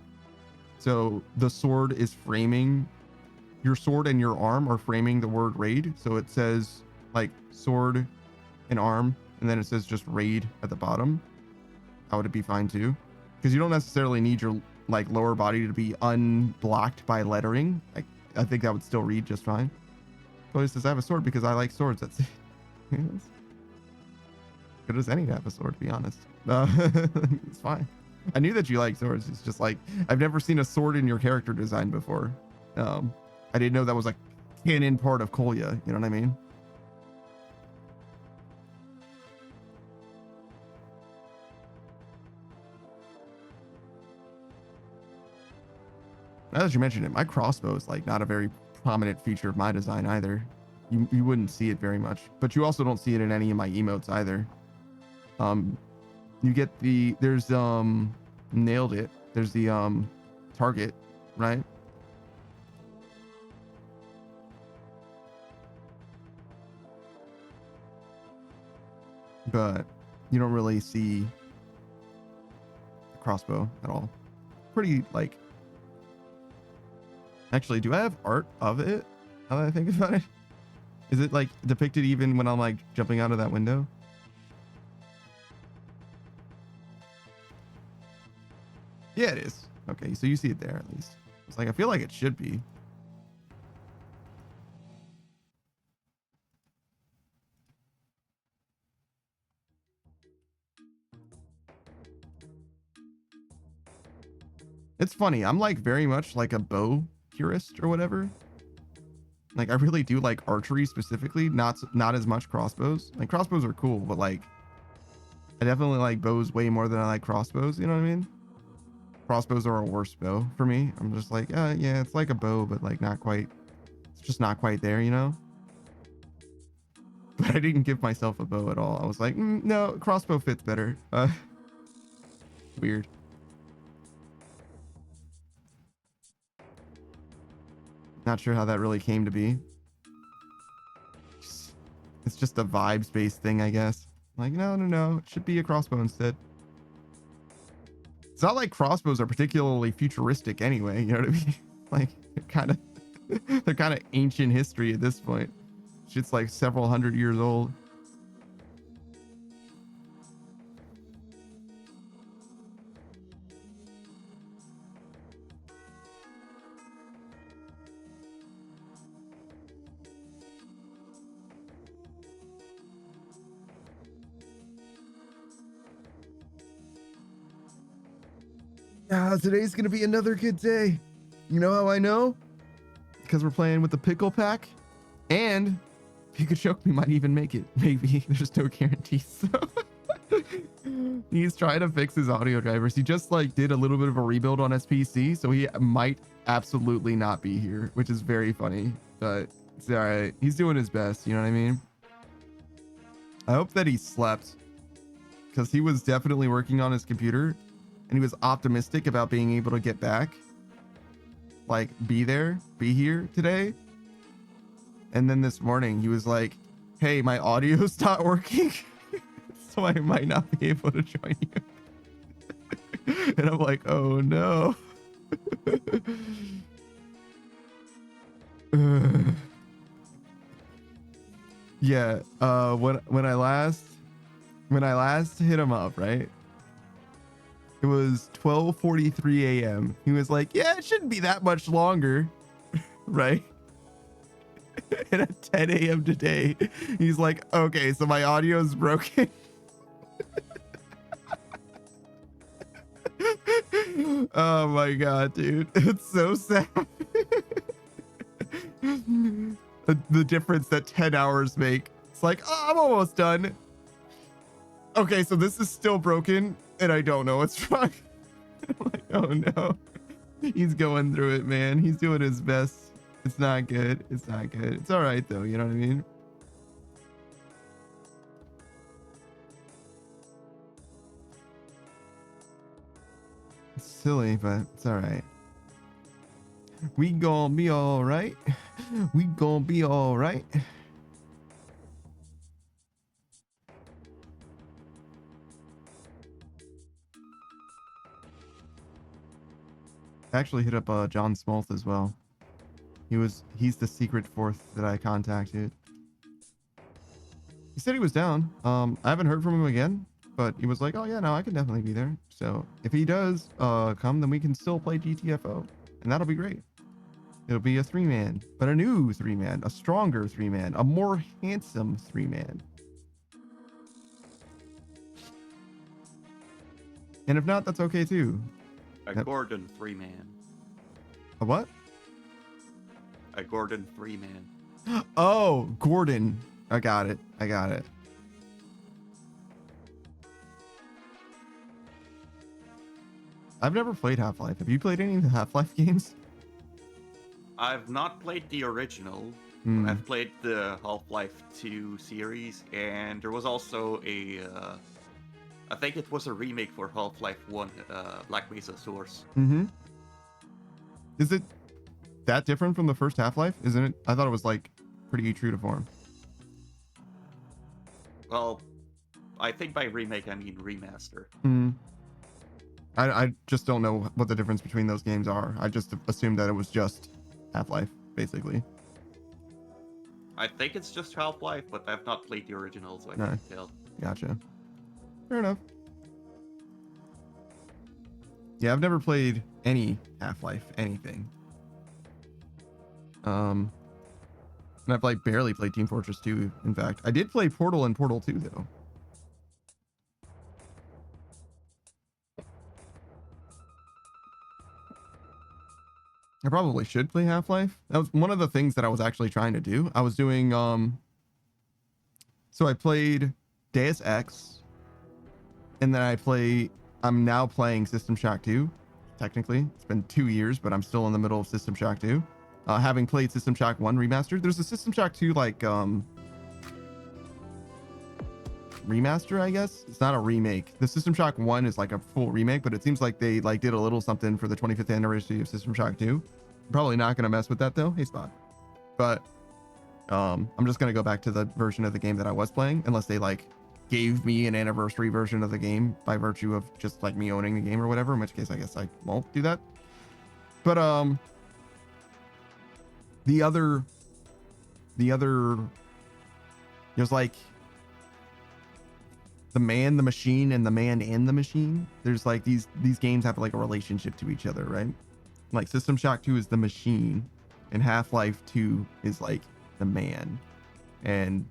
So the sword is framing, your sword and your arm are framing the word raid. So it says like sword and arm, and then it says just raid at the bottom. How would it be fine too? Because you don't necessarily need your like lower body to be unblocked by lettering. Like I think that would still read just fine. So it says I have a sword because I like swords. That's it. Yes. Good as any to have a sword, to be honest. It's fine. I knew that you like swords. It's just like I've never seen a sword in your character design before. I didn't know that was like canon part of Kolya. You know what I mean? Now that you mentioned it, my crossbow is like not a very prominent feature of my design either. You wouldn't see it very much, but you also don't see it in any of my emotes either. You get there's nailed it. There's the target, right? But you don't really see the crossbow at all. Pretty like. Actually, do I have art of it? Now that I think about it, is it like depicted even when I'm like jumping out of that window? Yeah, it is. Okay, so you see it there at least. It's like I feel like it should be. It's funny. I'm like very much like a bow purist or whatever. Like I really do like archery specifically, not as much crossbows. Like crossbows are cool, but like I definitely like bows way more than I like crossbows. You know what I mean? Crossbows are a worse bow for me. I'm just like, yeah, it's like a bow, but like not quite. It's just not quite there, you know? But I didn't give myself a bow at all. I was like, no, crossbow fits better. Weird. Not sure how that really came to be. It's just a vibes-based thing, I guess. Like, no, it should be a crossbow instead. It's not like crossbows are particularly futuristic anyway, you know what I mean? Like, they're kind of ancient history at this point. Shit's like several hundred years old. Today's gonna be another good day. You know how I know? Because we're playing with the pickle pack, and Pikachu might even make it. Maybe. There's no guarantees. So he's trying to fix his audio drivers. He just like did a little bit of a rebuild on SPC, so he might absolutely not be here, which is very funny. But it's all right. He's doing his best. You know what I mean? I hope that he slept, because he was definitely working on his computer. And he was optimistic about being able to get back, like be here today. And then this morning he was like, hey, my audio's not working, so I might not be able to join you. And I'm like, oh no. Yeah, when I last hit him up, right? It was 12:43 a.m. He was like, yeah, it shouldn't be that much longer. Right? And at 10 a.m. today, he's like, okay, so my audio's broken. Oh my God, dude. It's so sad. The difference that 10 hours make. It's like, oh, I'm almost done. Okay, so this is still broken. And I don't know what's wrong. I'm like, oh no. He's going through it, man. He's doing his best. It's not good. It's not good. It's all right, though. You know what I mean? It's silly, but it's all right. We gonna be all right. We gonna be all right. I actually hit up John Smolth as well. He's the secret fourth that I contacted. He said he was down. I haven't heard from him again, but he was like, oh yeah, no, I can definitely be there. So if he does come, then we can still play GTFO, and that'll be great. It'll be a 3-man, but a new 3-man, a stronger 3-man, a more handsome 3-man. And if not, that's okay too. A Yep. Gordon 3-man. A what? A Gordon 3-man. Oh, Gordon. I got it. I got it. I've never played Half-Life. Have you played any of the Half-Life games? I've not played the original. Hmm. I've played the Half-Life 2 series, and there was also a, I think it was a remake for Half-Life 1, Black Mesa Source. Mm-hmm. Is it that different from the first Half-Life? Isn't it? I thought it was like pretty true to form. Well, I think by remake I mean remaster. Hmm. I just don't know what the difference between those games are. I just assumed that it was just Half-Life, basically. I think it's just Half-Life, but I've not played the original, so I No. can't tell. Gotcha. Fair enough. Yeah, I've never played any Half-Life, anything. And I've like barely played Team Fortress 2, in fact. I did play Portal and Portal 2 though. I probably should play Half-Life. That was one of the things that I was actually trying to do. I was doing so I played Deus Ex, and then I'm now playing System Shock 2. Technically, it's been 2 years, but I'm still in the middle of System Shock 2. Having played System Shock 1 remastered, there's a System Shock 2 like remaster, I guess. It's not a remake. The System Shock 1 is like a full remake, but it seems like they like did a little something for the 25th anniversary of System Shock 2. I'm probably not gonna mess with that though. Hey Spot. But I'm just gonna go back to the version of the game that I was playing, unless they like gave me an anniversary version of the game by virtue of just like me owning the game or whatever, in which case I guess I won't do that. But the other there's like the man, the machine, and the man and the machine. There's like these games have like a relationship to each other, right? Like System Shock 2 is the machine, and Half-Life 2 is like the man, and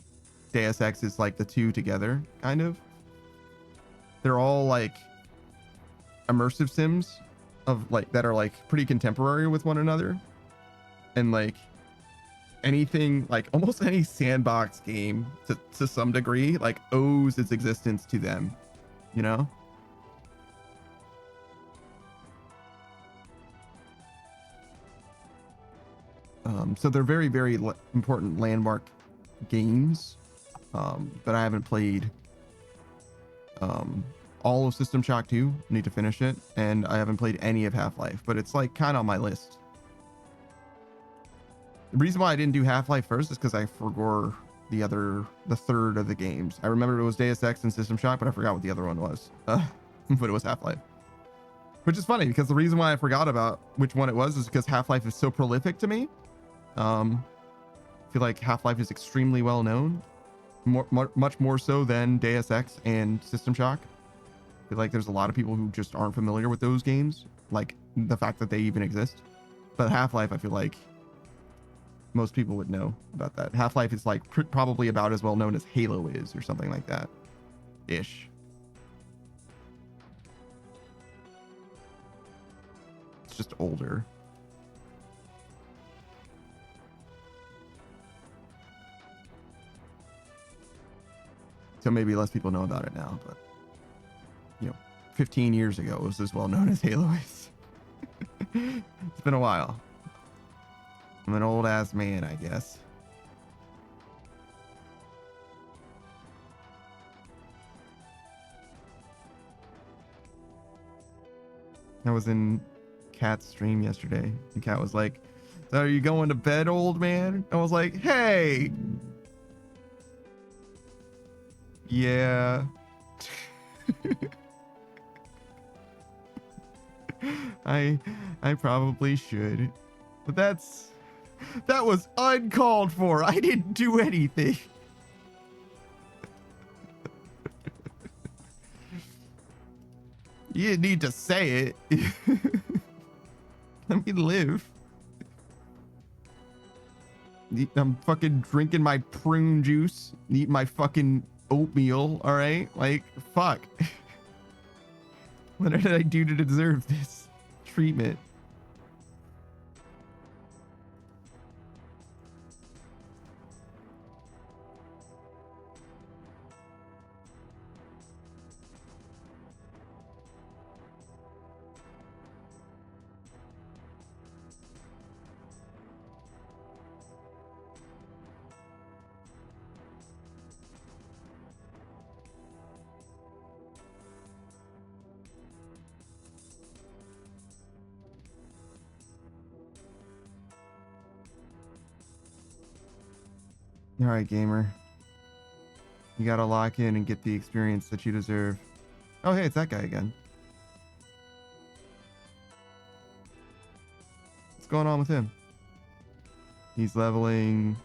Deus Ex is like the two together, kind of. They're all like immersive sims of like that are like pretty contemporary with one another, and like anything, like almost any sandbox game to some degree like owes its existence to them, you know? So they're very, very important landmark games, but I haven't played all of System Shock 2. Need to finish it, and I haven't played any of Half-Life, but it's like kind of on my list. The reason why I didn't do Half-Life first is because I forgot the third of the games. I remember it was Deus Ex and System Shock, but I forgot what the other one was. But it was Half-Life. Which is funny, because the reason why I forgot about which one it was is because Half-Life is so prolific to me. I feel like Half-Life is extremely well known. Much more so than Deus Ex and System Shock. I feel like there's a lot of people who just aren't familiar with those games. Like, the fact that they even exist. But Half-Life, I feel like most people would know about that. Half-Life is like probably about as well known as Halo is, or something like that ish. It's just older. So maybe less people know about it now, but 15 years ago it was as well known as Halo is. It's been a while. I'm an old ass man, I guess. I was in Kat's stream yesterday, and Kat was like, "So are you going to bed, old man?" I was like, "Hey, yeah." I probably should. But that was uncalled for. I didn't do anything. You didn't need to say it. Let me live. I'm fucking drinking my prune juice, eating my fucking oatmeal, all right? Like, fuck. What did I do to deserve this treatment? All right, gamer. You gotta lock in and get the experience that you deserve. Oh, hey, it's that guy again. What's going on with him? He's leveling...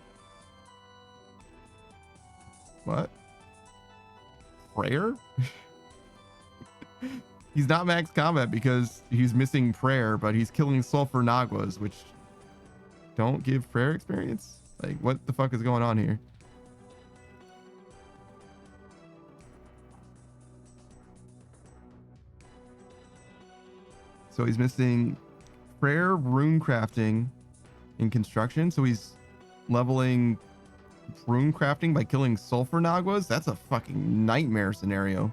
What? Prayer? He's not max combat because he's missing prayer, but he's killing sulfur naguas, which don't give prayer experience? Like, what the fuck is going on here? So he's missing prayer, rune crafting, and construction. So he's leveling rune crafting by killing sulfur naguas. That's a fucking nightmare scenario.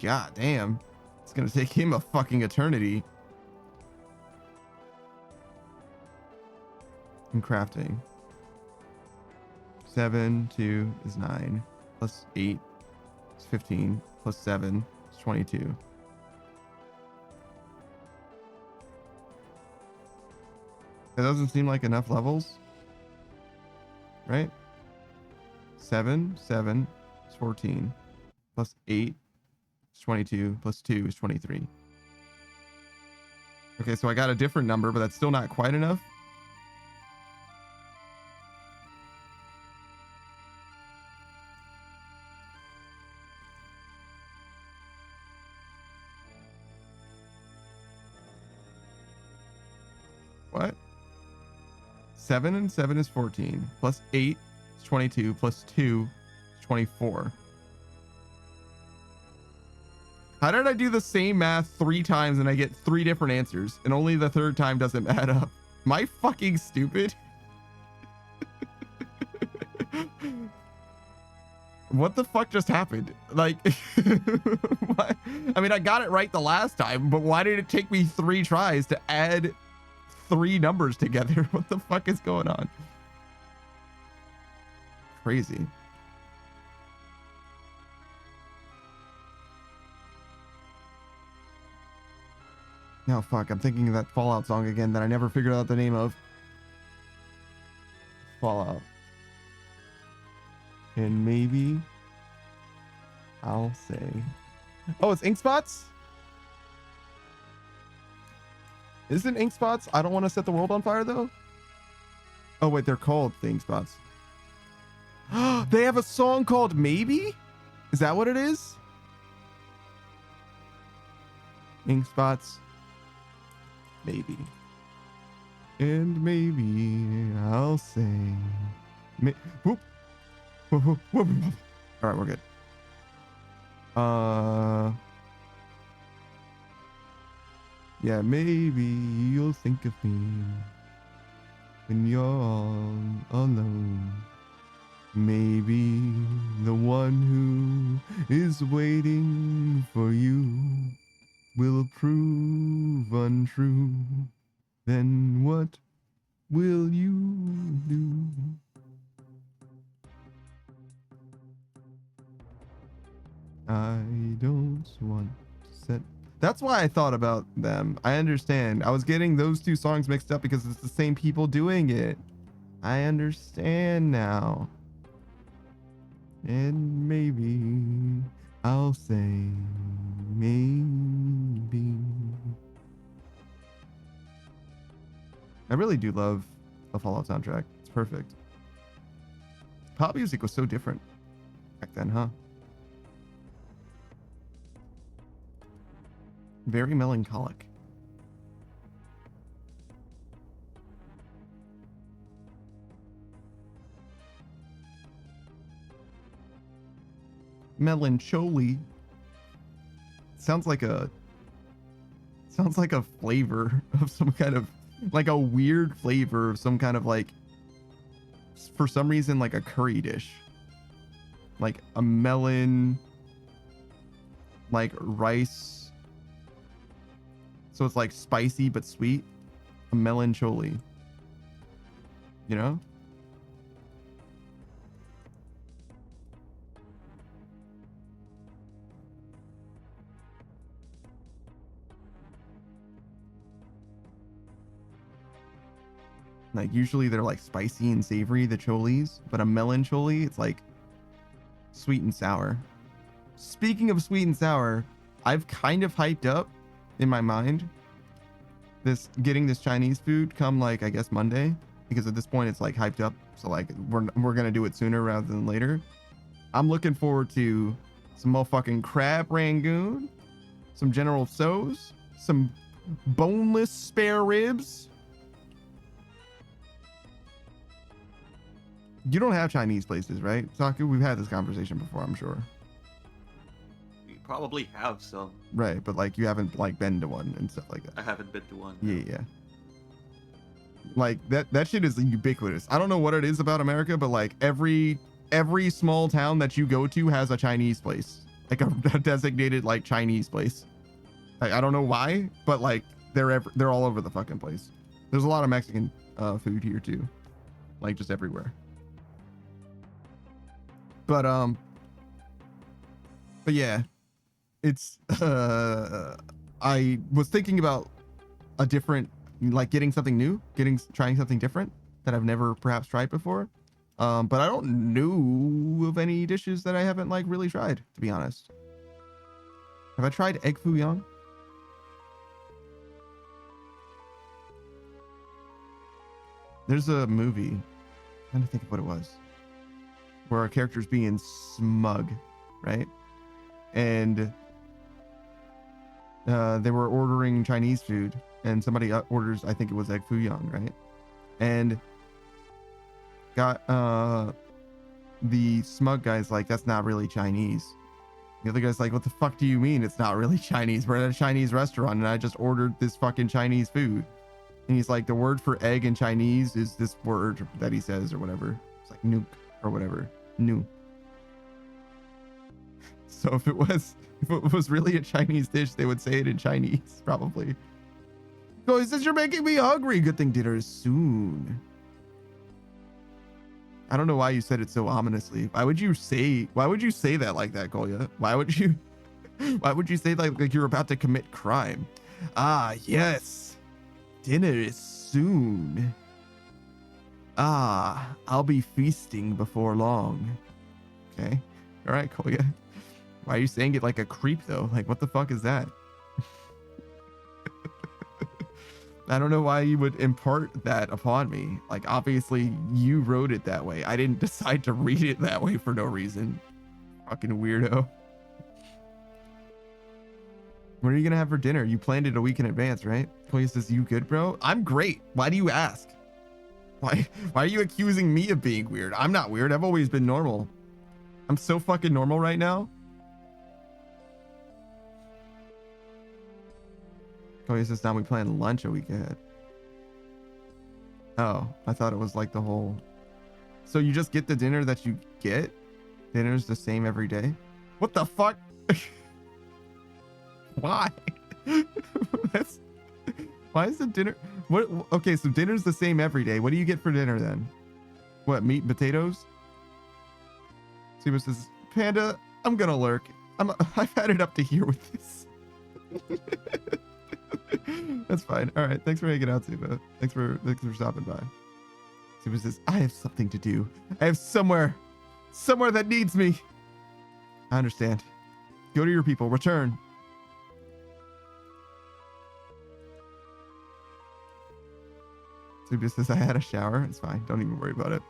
God damn. It's gonna take him a fucking eternity. And crafting. 7, 2 is 9. Plus 8 is 15. Plus 7 is 22. That doesn't seem like enough levels. Right? 7 is 14. Plus 8 is 22. Plus 2 is 23. Okay, so I got a different number, but that's still not quite enough. What? 7 and 7 is 14. Plus 8 is 22. Plus 2 is 24. How did I do the same math 3 times and I get 3 different answers and only the 3rd time doesn't add up? Am I fucking stupid? What the fuck just happened? Like, what? I mean, I got it right the last time, but why did it take me 3 tries to add 3 numbers together? What the fuck is going on? Crazy. No, fuck. I'm thinking of that Fallout song again that I never figured out the name of. Fallout. And maybe I'll say... Oh, it's ink spots? Isn't ink spots? I don't want to set the world on fire, though. Oh, wait. They're called the ink spots. They have a song called Maybe? Is that what it is? Ink spots. Maybe. And maybe I'll say... Whoop. Whoop, whoop, whoop. All right, we're good. Yeah, maybe you'll think of me when you're all alone. Maybe the one who is waiting for you will prove untrue. Then what will you do? I don't want to set... That's why I thought about them. I understand. I was getting those 2 songs mixed up because it's the same people doing it. I understand now. And maybe I'll say maybe. I really do love the Fallout soundtrack. It's perfect. Pop music was so different back then, huh? Very melancholic. Melancholy sounds like a flavor of some kind of, like a weird flavor of some kind of, like, for some reason, like a curry dish, like a melon, like rice, so it's like spicy but sweet. A melancholy, you know? Like usually they're like spicy and savory, the cholis, but a melancholy, it's like sweet and sour. Speaking of sweet and sour, I've kind of hyped up in my mind getting this Chinese food come, like, I guess Monday, because at this point it's like hyped up. So like we're gonna do it sooner rather than later. I'm looking forward to some motherfucking crab rangoon, some General Tso's, some boneless spare ribs. You don't have Chinese places, right, Saku? We've had this conversation before, I'm sure. We probably have some. Right, but like you haven't like been to one and stuff like that. I haven't been to one. Yeah. Like that shit is ubiquitous. I don't know what it is about America, but like every small town that you go to has a Chinese place, like a designated like Chinese place. Like, I don't know why, but like they're all over the fucking place. There's a lot of Mexican food here too, like just everywhere. But yeah, it's I was thinking about a different, like getting something new, trying something different that I've never perhaps tried before. But I don't know of any dishes that I haven't like really tried, to be honest. Have I tried egg foo young? There's a movie, I'm trying to think of what it was, where our character's being smug, right? And they were ordering Chinese food, and somebody orders, I think it was egg foo young, right? And got the smug guy's like, that's not really Chinese. The other guy's like, what the fuck do you mean it's not really Chinese? We're at a Chinese restaurant and I just ordered this fucking Chinese food. And he's like, the word for egg in Chinese is this word that he says or whatever. It's like nuke or whatever. Nu. So if it was really a Chinese dish, they would say it in Chinese, probably. Oh, he says, you're making me hungry. Good thing dinner is soon. I don't know why you said it so ominously. Why would you say that like that, Kolya? Why would you say like you're about to commit crime? Ah, yes. Dinner is soon. Ah, I'll be feasting before long. Okay. All right, Kolya. Why are you saying it like a creep though? Like, what the fuck is that? I don't know why you would impart that upon me. Like, obviously you wrote it that way. I didn't decide to read it that way for no reason. Fucking weirdo. What are you gonna have for dinner? You planned it a week in advance, right? Kolya says, you good, bro? I'm great. Why do you ask? Why are you accusing me of being weird? I'm not weird. I've always been normal. I'm so fucking normal right now. Kolya says, now we plan lunch a week ahead. Oh, I thought it was like the whole... So you just get the dinner that you get? Dinner's the same every day? What the fuck? Why? Why is the dinner... What? Okay, so dinner's the same every day. What do you get for dinner then? What, meat and potatoes? Siba says, Panda, I'm gonna lurk. I've had it up to here with this. That's fine. All right, thanks for hanging out, Siba. Thanks for stopping by. Siba says, I have something to do. I have somewhere that needs me. I understand. Go to your people. Return. Super says I had a shower. It's fine. Don't even worry about it.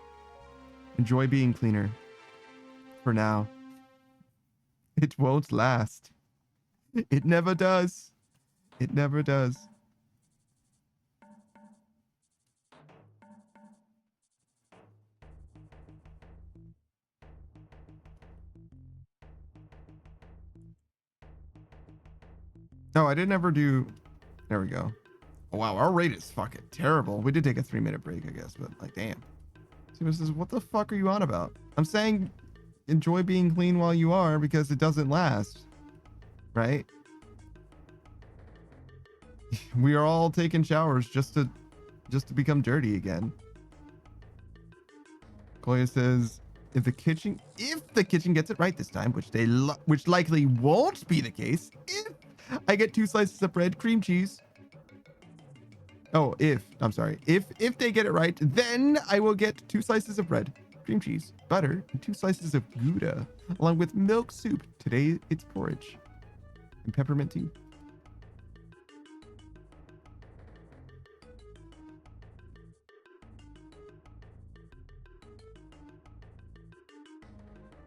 Enjoy being cleaner. For now. It won't last. It never does. It never does. No, I didn't ever do. There we go. Oh, wow, our rate is fucking terrible. We did take a 3-minute break, I guess, but like, damn. Steven says, what the fuck are you on about? I'm saying enjoy being clean while you are because it doesn't last. Right? We are all taking showers just to become dirty again. Koya says, if the kitchen gets it right this time, which likely won't be the case, if I get 2 slices of bread, cream cheese. Oh, I'm sorry. If they get it right, then I will get 2 slices of bread, cream cheese, butter, and 2 slices of Gouda, along with milk soup. Today it's porridge and peppermint tea.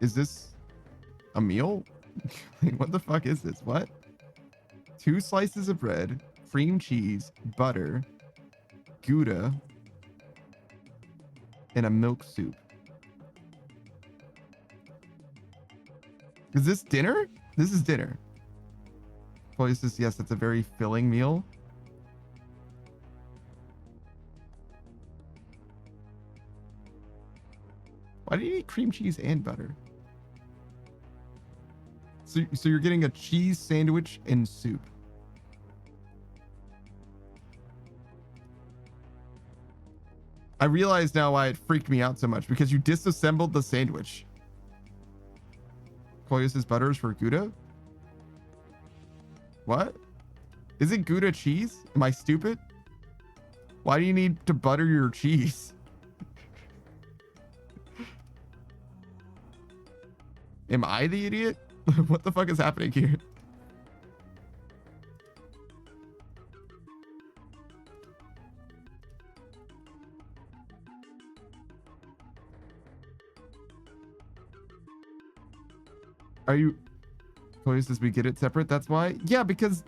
Is this a meal? What the fuck is this? What? 2 slices of bread, cream cheese, butter, Gouda, and a milk soup. Is this dinner? This is dinner. Chloe says, yes, that's a very filling meal. Why do you eat cream cheese and butter? So you're getting a cheese sandwich and soup. I realize now why it freaked me out so much, because you disassembled the sandwich. Koya says butter is for Gouda? What? Isn't Gouda cheese? Am I stupid? Why do you need to butter your cheese? Am I the idiot? What the fuck is happening here? Are you... Chloe says we get it separate, that's why? Yeah, because...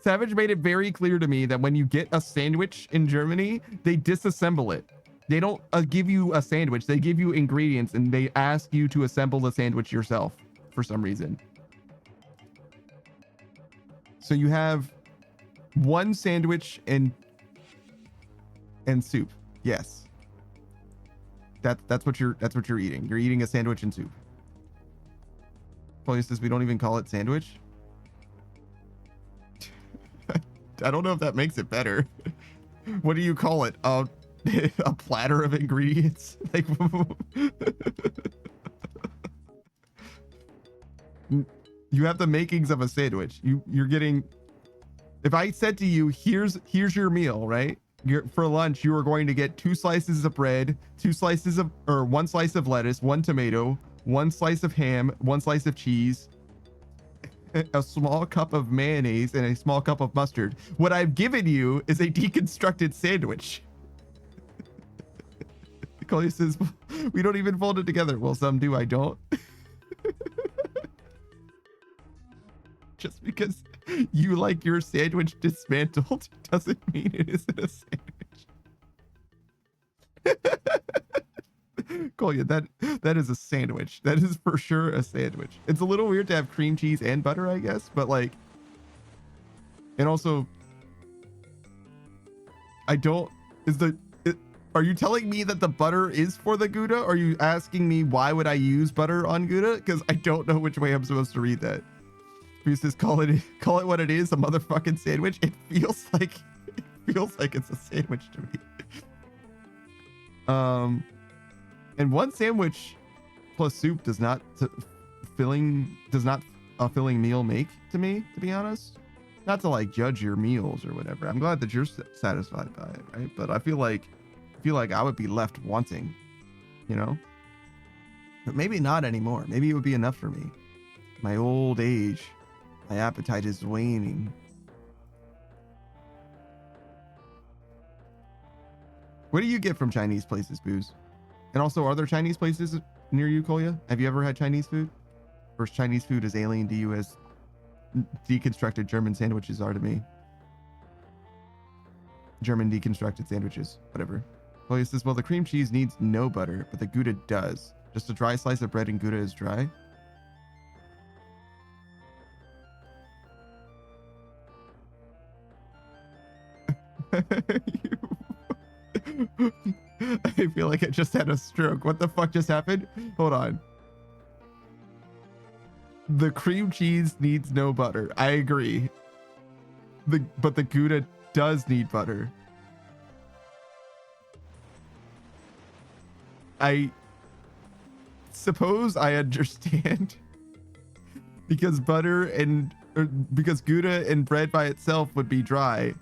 Savage made it very clear to me that when you get a sandwich in Germany, they disassemble it. They don't give you a sandwich. They give you ingredients and they ask you to assemble the sandwich yourself for some reason. So you have 1 sandwich and soup. Yes. That's what you're eating. You're eating a sandwich and soup. Chloe says we don't even call it sandwich. I don't know if that makes it better. What do you call it? A platter of ingredients? Like, you have the makings of a sandwich. You're getting. If I said to you, here's your meal, right? For lunch, you are going to get 2 slices of bread, 1 slice of lettuce, 1 tomato, 1 slice of ham, 1 slice of cheese, a small cup of mayonnaise, and a small cup of mustard. What I've given you is a deconstructed sandwich. Chloe says, we don't even fold it together. Well, some do, I don't. Just because you like your sandwich dismantled doesn't mean it isn't a sandwich. Kolya, that is a sandwich. That is for sure a sandwich. It's a little weird to have cream cheese and butter, I guess, but like, and also, are you telling me that the butter is for the Gouda? Or are you asking me why would I use butter on Gouda? Because I don't know which way I'm supposed to read that. He says, call it what it is, a motherfucking sandwich. It feels like it's a sandwich to me. And 1 sandwich plus soup does not a filling meal make to me, to be honest. Not to like judge your meals or whatever. I'm glad that you're satisfied by it, right? But I feel like I would be left wanting, you know? But maybe not anymore. Maybe it would be enough for me. My old age, my appetite is waning. What do you get from Chinese places, Booze? And also, are there Chinese places near you, Kolya? Have you ever had Chinese food? Or is Chinese food as alien to you as deconstructed German sandwiches are to me? German deconstructed sandwiches, whatever. Kolya says, well, the cream cheese needs no butter, but the Gouda does. Just a dry slice of bread and Gouda is dry. I feel like I just had a stroke. What the fuck just happened? Hold on. The cream cheese needs no butter. I agree. But the Gouda does need butter. I suppose I understand. Because because Gouda and bread by itself would be dry.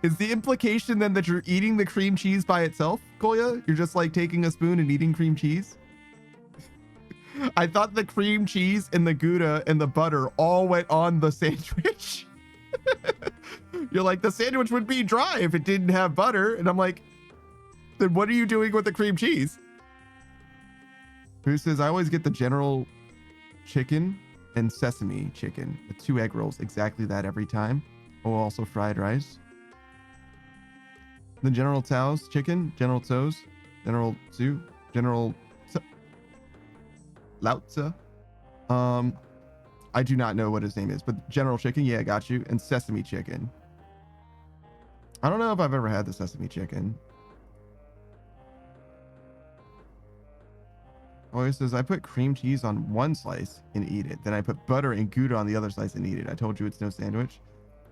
Is the implication then that you're eating the cream cheese by itself, Kolya? You're just like taking a spoon and eating cream cheese? I thought the cream cheese and the Gouda and the butter all went on the sandwich. You're like, the sandwich would be dry if it didn't have butter. And I'm like, then what are you doing with the cream cheese? Who says, I always get the general chicken and sesame chicken, the 2 egg rolls, exactly that every time. Oh, also fried rice. The General Tso's chicken, General Tso's, General Tzu, General Lao Tzu. I do not know what his name is, but General Chicken, yeah, got you. And sesame chicken. I don't know if I've ever had the sesame chicken. Oh, it says I put cream cheese on one slice and eat it. Then I put butter and Gouda on the other slice and eat it. I told you it's no sandwich.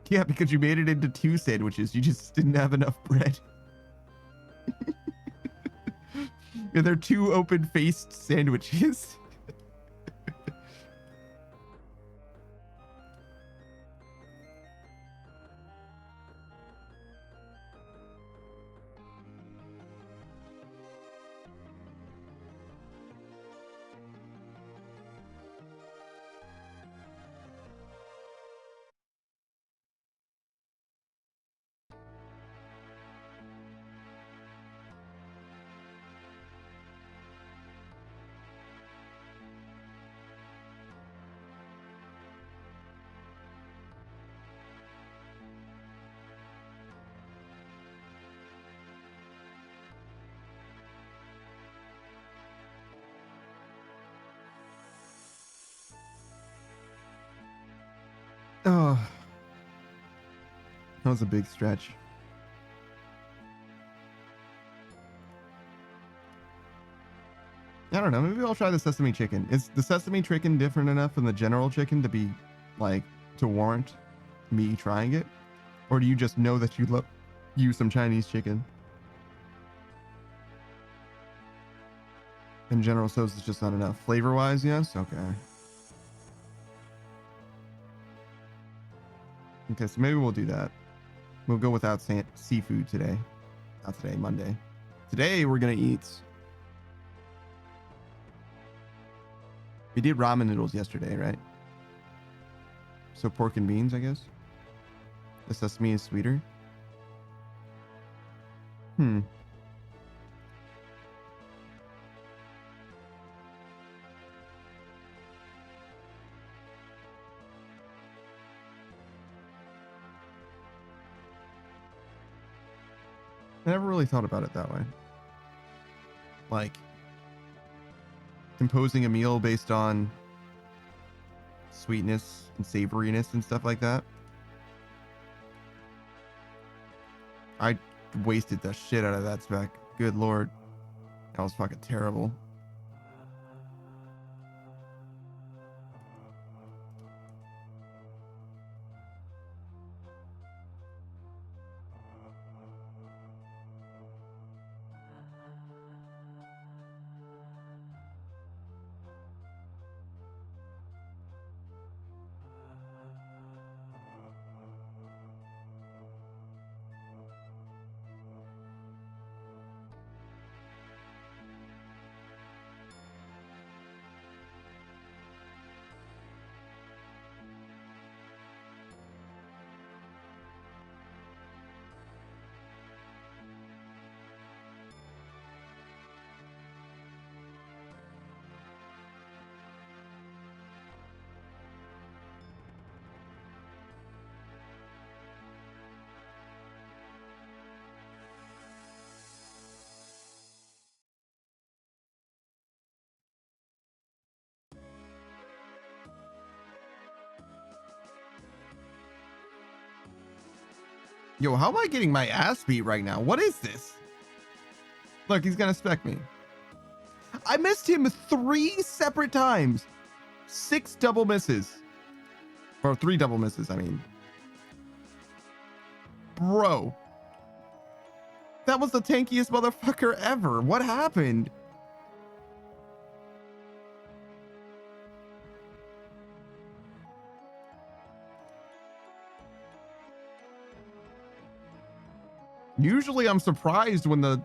Yeah, because you made it into 2 sandwiches. You just didn't have enough bread. Yeah, they're 2 open-faced sandwiches. Oh, that was a big stretch. I don't know. Maybe I'll try the sesame chicken. Is the sesame chicken different enough from the general chicken to be like to warrant me trying it? Or do you just know that you love some Chinese chicken? And General Tso's is just not enough. Flavor wise, yes? Okay. Okay, so maybe we'll do that. We'll go without seafood today. Not today, Monday. Today we're gonna eat. We did ramen noodles yesterday, right? So pork and beans, I guess. The sesame is sweeter. I never really thought about it that way. Like, composing a meal based on sweetness and savoriness and stuff like that. I wasted the shit out of that spec. Good lord. That was fucking terrible. Yo, how am I getting my ass beat right now? What is this? Look, he's gonna spec me. I missed him 3 separate times. 6 double misses. Or 3 double misses, I mean. Bro. That was the tankiest motherfucker ever. What happened? Usually I'm surprised when the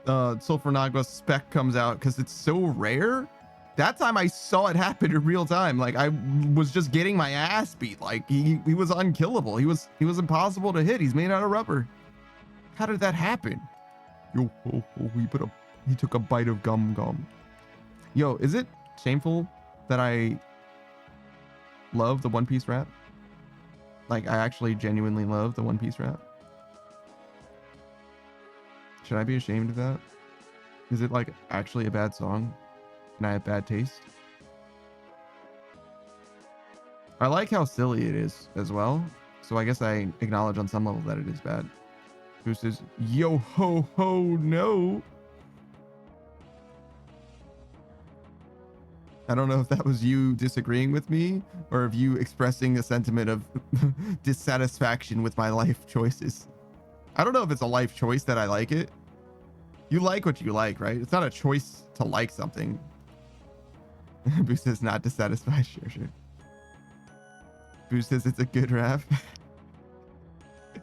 Sulfurnagua spec comes out because it's so rare. That time I saw it happen in real time. Like I was just getting my ass beat. Like he was unkillable. He was impossible to hit. He's made out of rubber. How did that happen? Yo, he took a bite of gum. Yo, is it shameful that I love the One Piece rap? Like I actually genuinely love the One Piece rap. Should I be ashamed of that? Is it like actually a bad song and I have bad taste? I like how silly it is as well. So I guess I acknowledge on some level that it is bad. Who says, yo ho ho no? I don't know if that was you disagreeing with me or if you expressing a sentiment of dissatisfaction with my life choices. I don't know if it's a life choice that I like it. You like what you like, right? It's not a choice to like something. Boost says not dissatisfied. Sure. Boost says it's a good rap.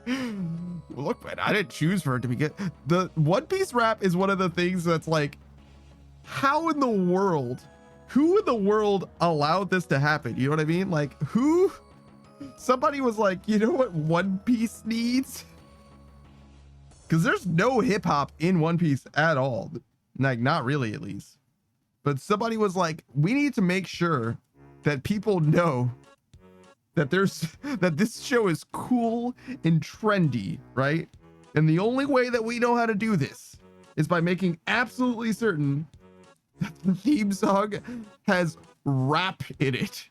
Well, look, man, I didn't choose for it to be good. The One Piece rap is one of the things that's like, how in the world, who in the world allowed this to happen? You know what I mean? Like, who? Somebody was like, you know what One Piece needs? Because there's no hip hop in One Piece at all. Like, not really, at least. But somebody was like, we need to make sure that people know that that this show is cool and trendy, right? And the only way that we know how to do this is by making absolutely certain that the theme song has rap in it.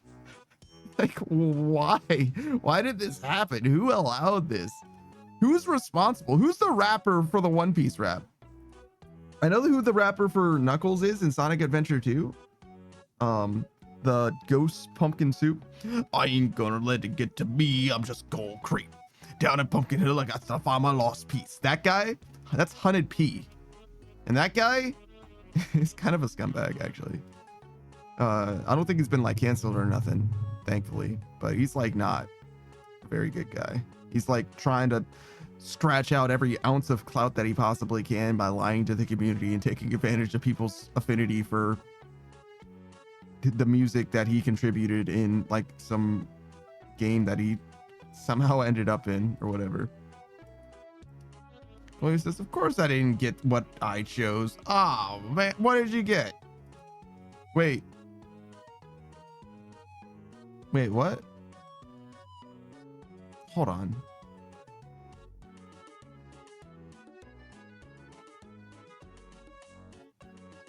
Like, why? Why did this happen? Who allowed this? Who's responsible? Who's the rapper for the One Piece rap? I know who the rapper for Knuckles is in Sonic Adventure 2. The Ghost Pumpkin Soup. I ain't gonna let it get to me. I'm just gonna creep down in Pumpkin Hill. I got to find my lost piece. That guy, that's Hunted P. And that guy is kind of a scumbag, actually. I don't think he's been like canceled or nothing, thankfully. But he's like not a very good guy. He's like trying to scratch out every ounce of clout that he possibly can by lying to the community and taking advantage of people's affinity for the music that he contributed in like some game that he somehow ended up in or whatever. Well, he says, of course I didn't get what I chose. Oh man, what did you get? Wait, what? Hold on.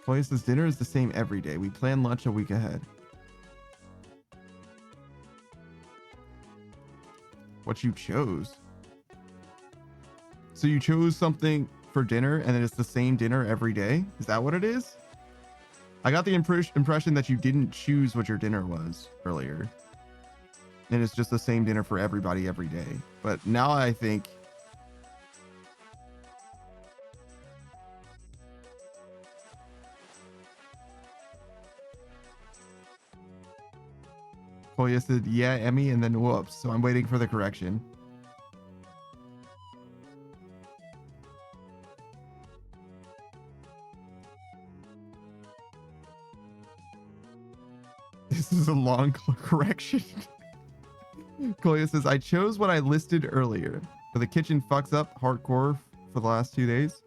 Chloe says dinner is the same every day. We plan lunch a week ahead. What you chose? So you chose something for dinner and then it's the same dinner every day? Is that what it is? I got the impression that you didn't choose what your dinner was earlier. And it's just the same dinner for everybody every day. But now I think Koya said, yeah, Emmy, and then whoops. So I'm waiting for the correction. This is a long correction. Koya says, I chose what I listed earlier. But the kitchen fucks up hardcore for the last 2 days.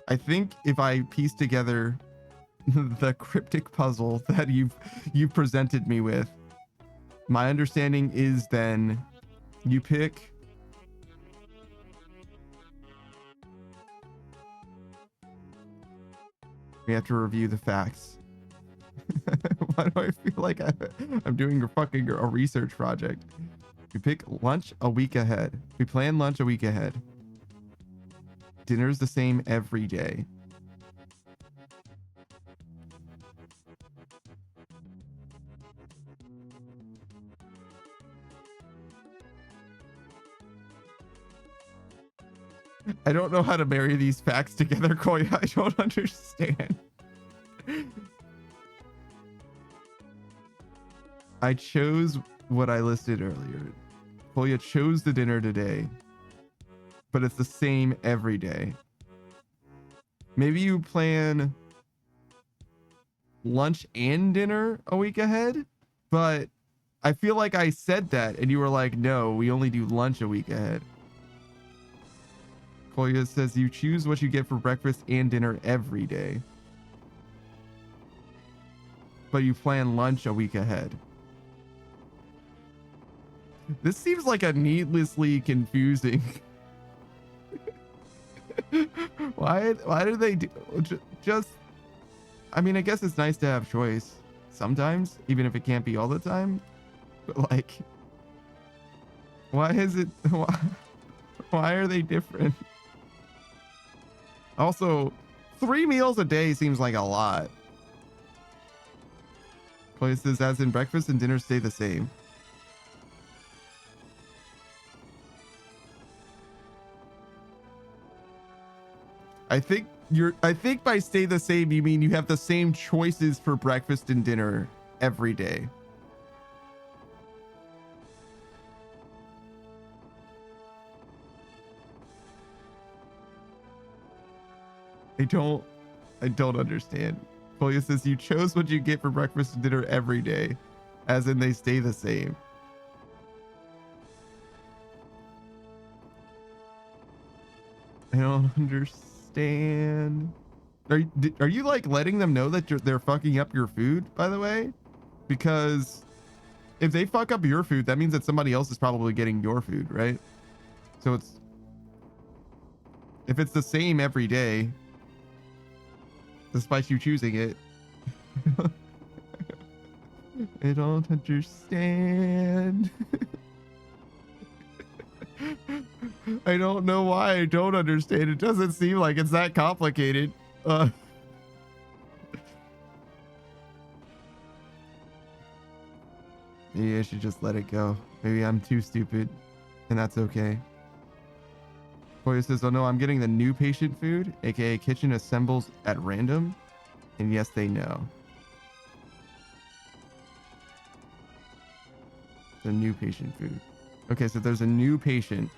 I think if I piece together the cryptic puzzle that you've presented me with, my understanding is then you pick we have to review the facts. Why do I feel like I'm doing a research project? We pick lunch a week ahead. We plan lunch a week ahead. Dinner's the same every day. I don't know how to marry these facts together, Koya. I don't understand. I chose what I listed earlier. Koya chose the dinner today, but it's the same every day. Maybe you plan lunch and dinner a week ahead, but I feel like I said that and you were like, no, we only do lunch a week ahead. Koya says you choose what you get for breakfast and dinner every day, but you plan lunch a week ahead. This seems like a needlessly confusing. Why do they do just? I mean, I guess it's nice to have choice sometimes, even if it can't be all the time. But like, why is it? Why are they different? Also, 3 meals a day seems like a lot. Places as in breakfast and dinner stay the same. I think by stay the same, you mean you have the same choices for breakfast and dinner every day. I don't understand. Koya says you chose what you get for breakfast and dinner every day, as in they stay the same. I don't understand. Are you like letting them know that they're fucking up your food, by the way? Because if they fuck up your food, that means that somebody else is probably getting your food, right? So if it's the same every day, despite you choosing it. I don't understand. I don't know why I don't understand. It doesn't seem like it's that complicated. Maybe I should just let it go. Maybe I'm too stupid, and that's okay. Koya says, oh no, I'm getting the new patient food, aka kitchen assembles at random. And yes, they know. The new patient food. Okay, so there's a new patient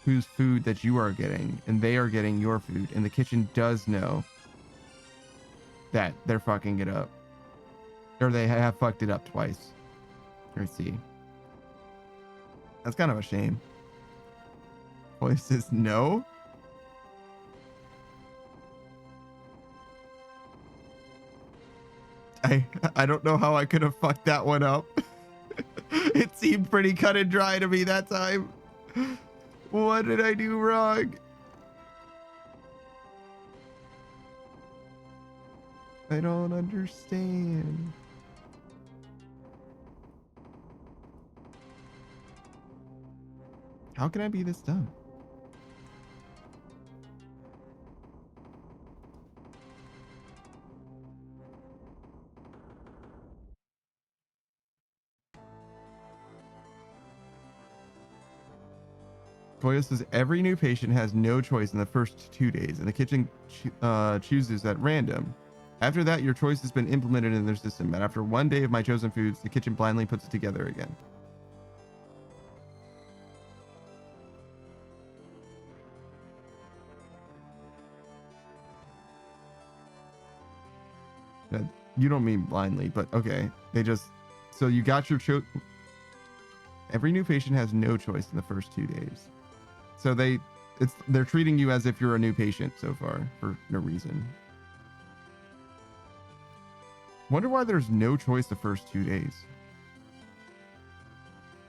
whose food that you are getting, and they are getting your food, and the kitchen does know that they're fucking it up. Or they have fucked it up twice. Let's see. That's kind of a shame. Voice says no. I don't know how I could have fucked that one up. It seemed pretty cut and dry to me that time. What did I do wrong? I don't understand. How can I be this dumb? Koya says every new patient has no choice in the first 2 days, and the kitchen chooses at random. After that, your choice has been implemented in their system, and after 1 day of my chosen foods, the kitchen blindly puts it together again. You don't mean blindly, but okay. They just, so you got your every new patient has no choice in the first 2 days. So they're treating you as if you're a new patient so far for no reason. Wonder why there's no choice the first 2 days.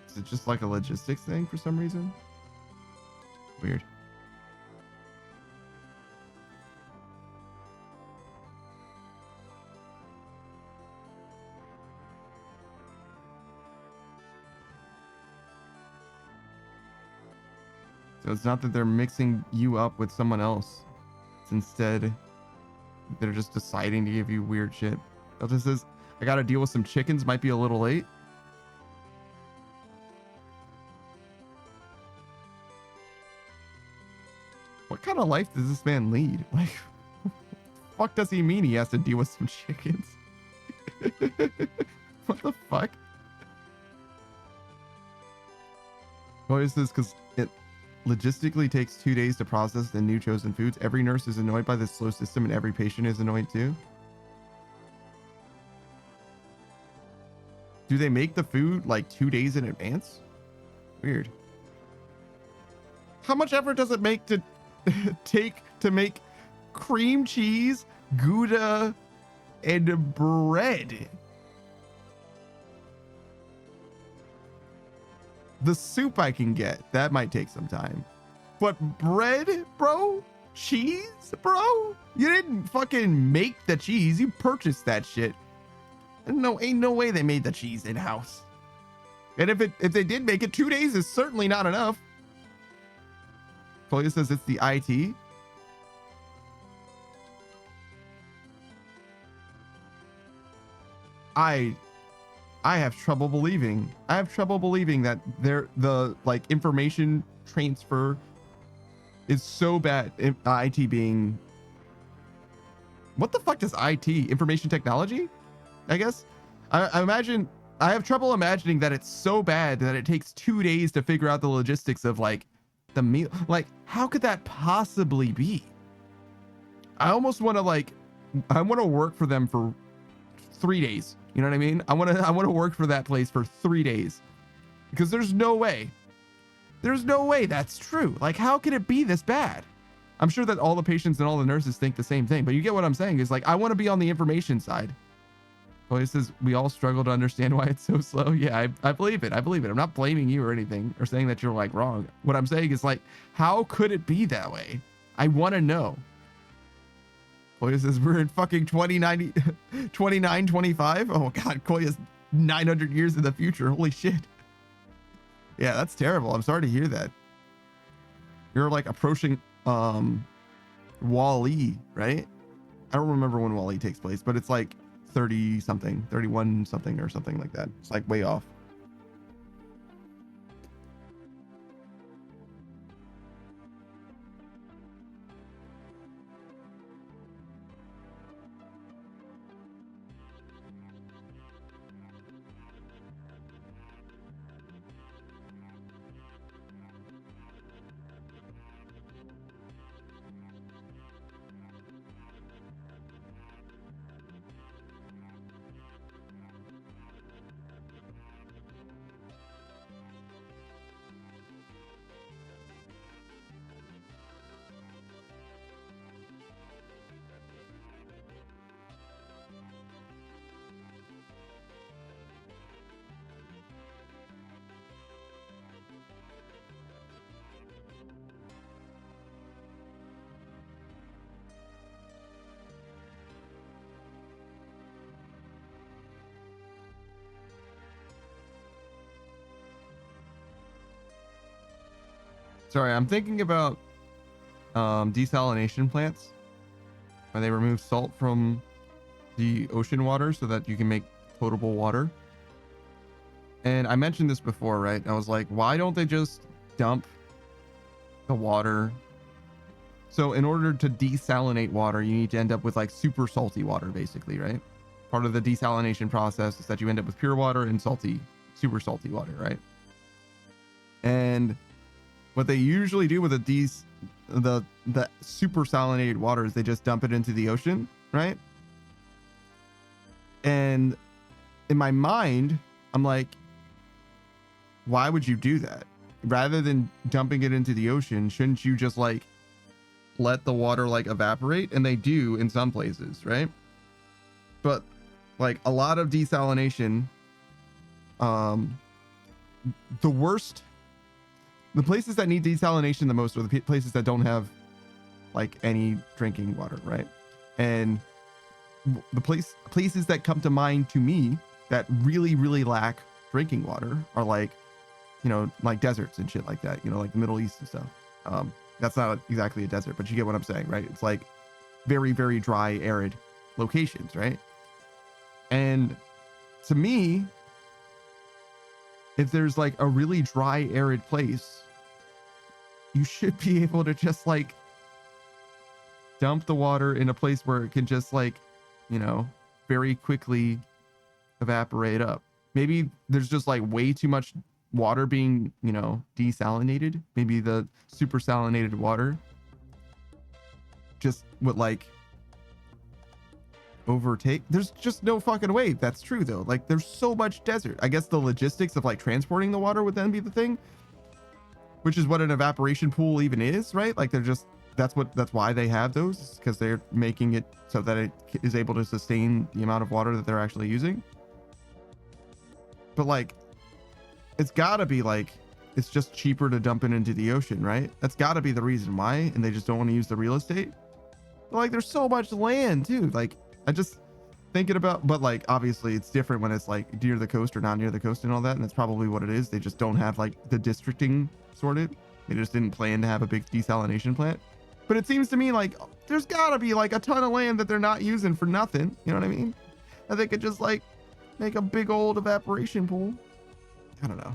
Is it just like a logistics thing for some reason? Weird. So it's not that they're mixing you up with someone else. It's instead they're just deciding to give you weird shit. Delta says, I gotta deal with some chickens, might be a little late. What kind of life does this man lead? Like, fuck does he mean he has to deal with some chickens? What the fuck? Oh, this is because it logistically takes 2 days to process the new chosen foods. Every nurse is annoyed by this slow system and every patient is annoyed too. Do they make the food like 2 days in advance? Weird. How much effort does it make to take to make cream cheese, Gouda, and bread? The soup I can get, that might take some time. But bread, bro? Cheese, bro? You didn't fucking make the cheese, you purchased that shit. No, ain't no way they made the cheese in-house. And if they did make it, 2 days is certainly not enough. Toya says it's the IT. I have trouble believing. I have trouble believing that the like information transfer is so bad. IT being, what the fuck does IT? Information technology? I guess. I imagine. I have trouble imagining that it's so bad that it takes 2 days to figure out the logistics of like the meal. Like, how could that possibly be? I almost want to like, I want to work for them for 3 days. You know what I mean? I want to work for that place for 3 days, because there's no way that's true. Like, how could it be this bad? I'm sure that all the patients and all the nurses think the same thing, but you get what I'm saying is like, I want to be on the information side. Well, he says we all struggle to understand why it's so slow. Yeah, I believe it. I believe it. I'm not blaming you or anything or saying that you're like wrong. What I'm saying is like, how could it be that way? I want to know. Koya says we're in fucking 2925. Oh God, Koya's 900 years in the future. Holy shit. Yeah, that's terrible. I'm sorry to hear that. You're like approaching Wall-E, right? I don't remember when Wall-E takes place, but it's like 30 something, 31 something or something like that. It's like way off. Sorry, I'm thinking about desalination plants, where they remove salt from the ocean water so that you can make potable water. And I mentioned this before, right? I was like, why don't they just dump the water? So in order to desalinate water, you need to end up with like super salty water, basically, right? Part of the desalination process is that you end up with pure water and salty, super salty water, right? And what they usually do with the super salinated water is they just dump it into the ocean, right? And in my mind, I'm like, why would you do that? Rather than dumping it into the ocean, shouldn't you just like let the water like evaporate? And they do in some places, right? But like a lot of desalination, the places that need desalination the most are the places that don't have like any drinking water, right? And the places that come to mind to me that really, really lack drinking water are like, you know, like deserts and shit like that, you know, like the Middle East and stuff. That's not exactly a desert, but you get what I'm saying, right? It's like very, very dry, arid locations, right? And to me, if there's like a really dry, arid place, you should be able to just like dump the water in a place where it can just like, you know, very quickly evaporate up. Maybe there's just like way too much water being, you know, desalinated. Maybe the super salinated water just would like overtake. There's just no fucking way that's true though. Like there's so much desert. I guess the logistics of like transporting the water would then be the thing, which is what an evaporation pool even is, right? Like they're just, that's why they have those, because they're making it so that it is able to sustain the amount of water that they're actually using. But like, it's gotta be like, it's just cheaper to dump it into the ocean, right? That's gotta be the reason why, and they just don't want to use the real estate. But like, there's so much land too. Like, I just thinking about, but like, obviously it's different when it's like near the coast or not near the coast and all that, and that's probably what it is. They just don't have like the districting sorted. They just didn't plan to have a big desalination plant. But it seems to me like there's gotta be like a ton of land that they're not using for nothing. You know what I mean? That they could just like make a big old evaporation pool. I don't know.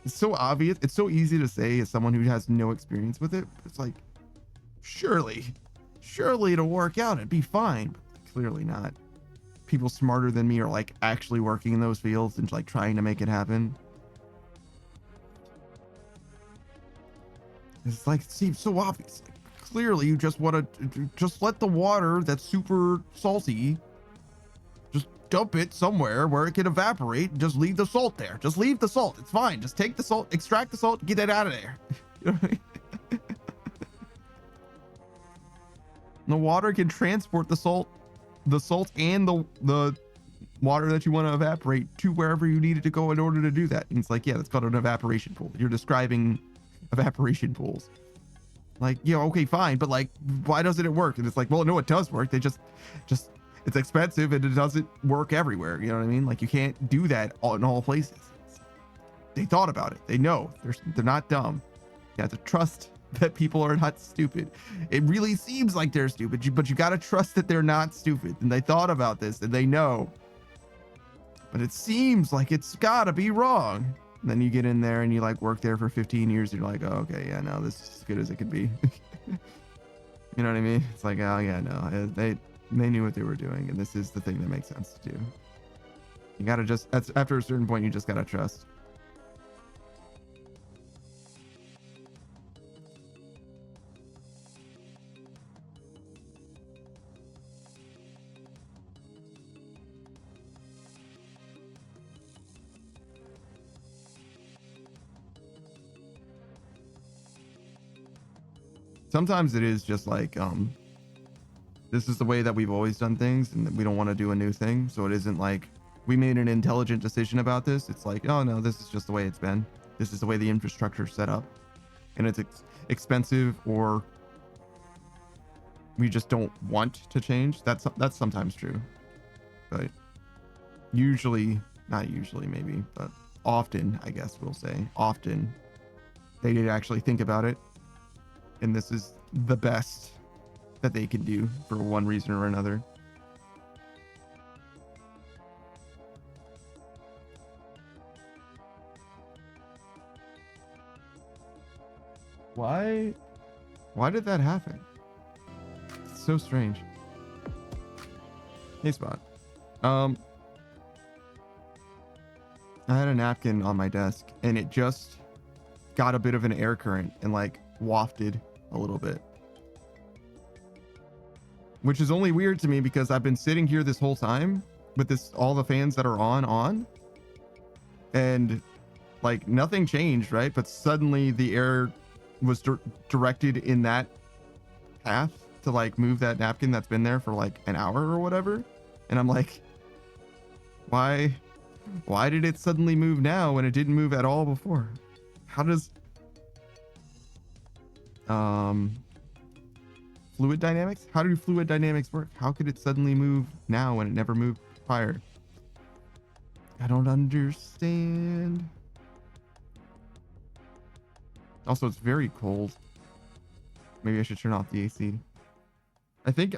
It's so obvious. It's so easy to say as someone who has no experience with it. It's like, surely it'll work out. It'd be fine. But clearly not. People smarter than me are like actually working in those fields and like trying to make it happen. It's like, it seems so obvious. Like, clearly you just want to just let the water that's super salty, just dump it somewhere where it can evaporate and just leave the salt there. Just leave the salt. It's fine. Just take the salt, extract the salt, get it out of there. You know what I mean? The water can transport the salt and the water that you want to evaporate to wherever you need it to go in order to do that. And it's like, yeah, that's called an evaporation pool. You're describing evaporation pools. Like, yeah, okay, fine, but like, why doesn't it work? And it's like, well, no, it does work. They just it's expensive and it doesn't work everywhere. You know what I mean? Like, you can't do that in all places. They thought about it. They know. They're not dumb. You have to trust that people are not stupid. It really seems like they're stupid, but you got to trust that they're not stupid. And they thought about this and they know. But it seems like it's got to be wrong. And then you get in there and you like work there for 15 years. And you're like, oh, okay, yeah, no, this is as good as it could be. You know what I mean? It's like, oh yeah, no, they knew what they were doing. And this is the thing that makes sense to do. You got to just, after a certain point, you just got to trust. Sometimes it is just like, this is the way that we've always done things and we don't want to do a new thing. So it isn't like we made an intelligent decision about this. It's like, oh no, this is just the way it's been. This is the way the infrastructure is set up, and it's expensive, or we just don't want to change. That's sometimes true, but usually, not usually maybe, but often, I guess we'll say, often they did actually think about it. And this is the best that they can do for one reason or another. Why did that happen? It's so strange. Hey, Spot. I had a napkin on my desk and it just got a bit of an air current and like wafted a little bit, which is only weird to me because I've been sitting here this whole time with all the fans that are on, and like nothing changed, right? But suddenly the air was directed in that path to like move that napkin that's been there for like an hour or whatever. And I'm like, why did it suddenly move now when it didn't move at all before? How does fluid dynamics? How do fluid dynamics work? How could it suddenly move now when it never moved prior? I don't understand. Also, it's very cold. Maybe I should turn off the AC. I think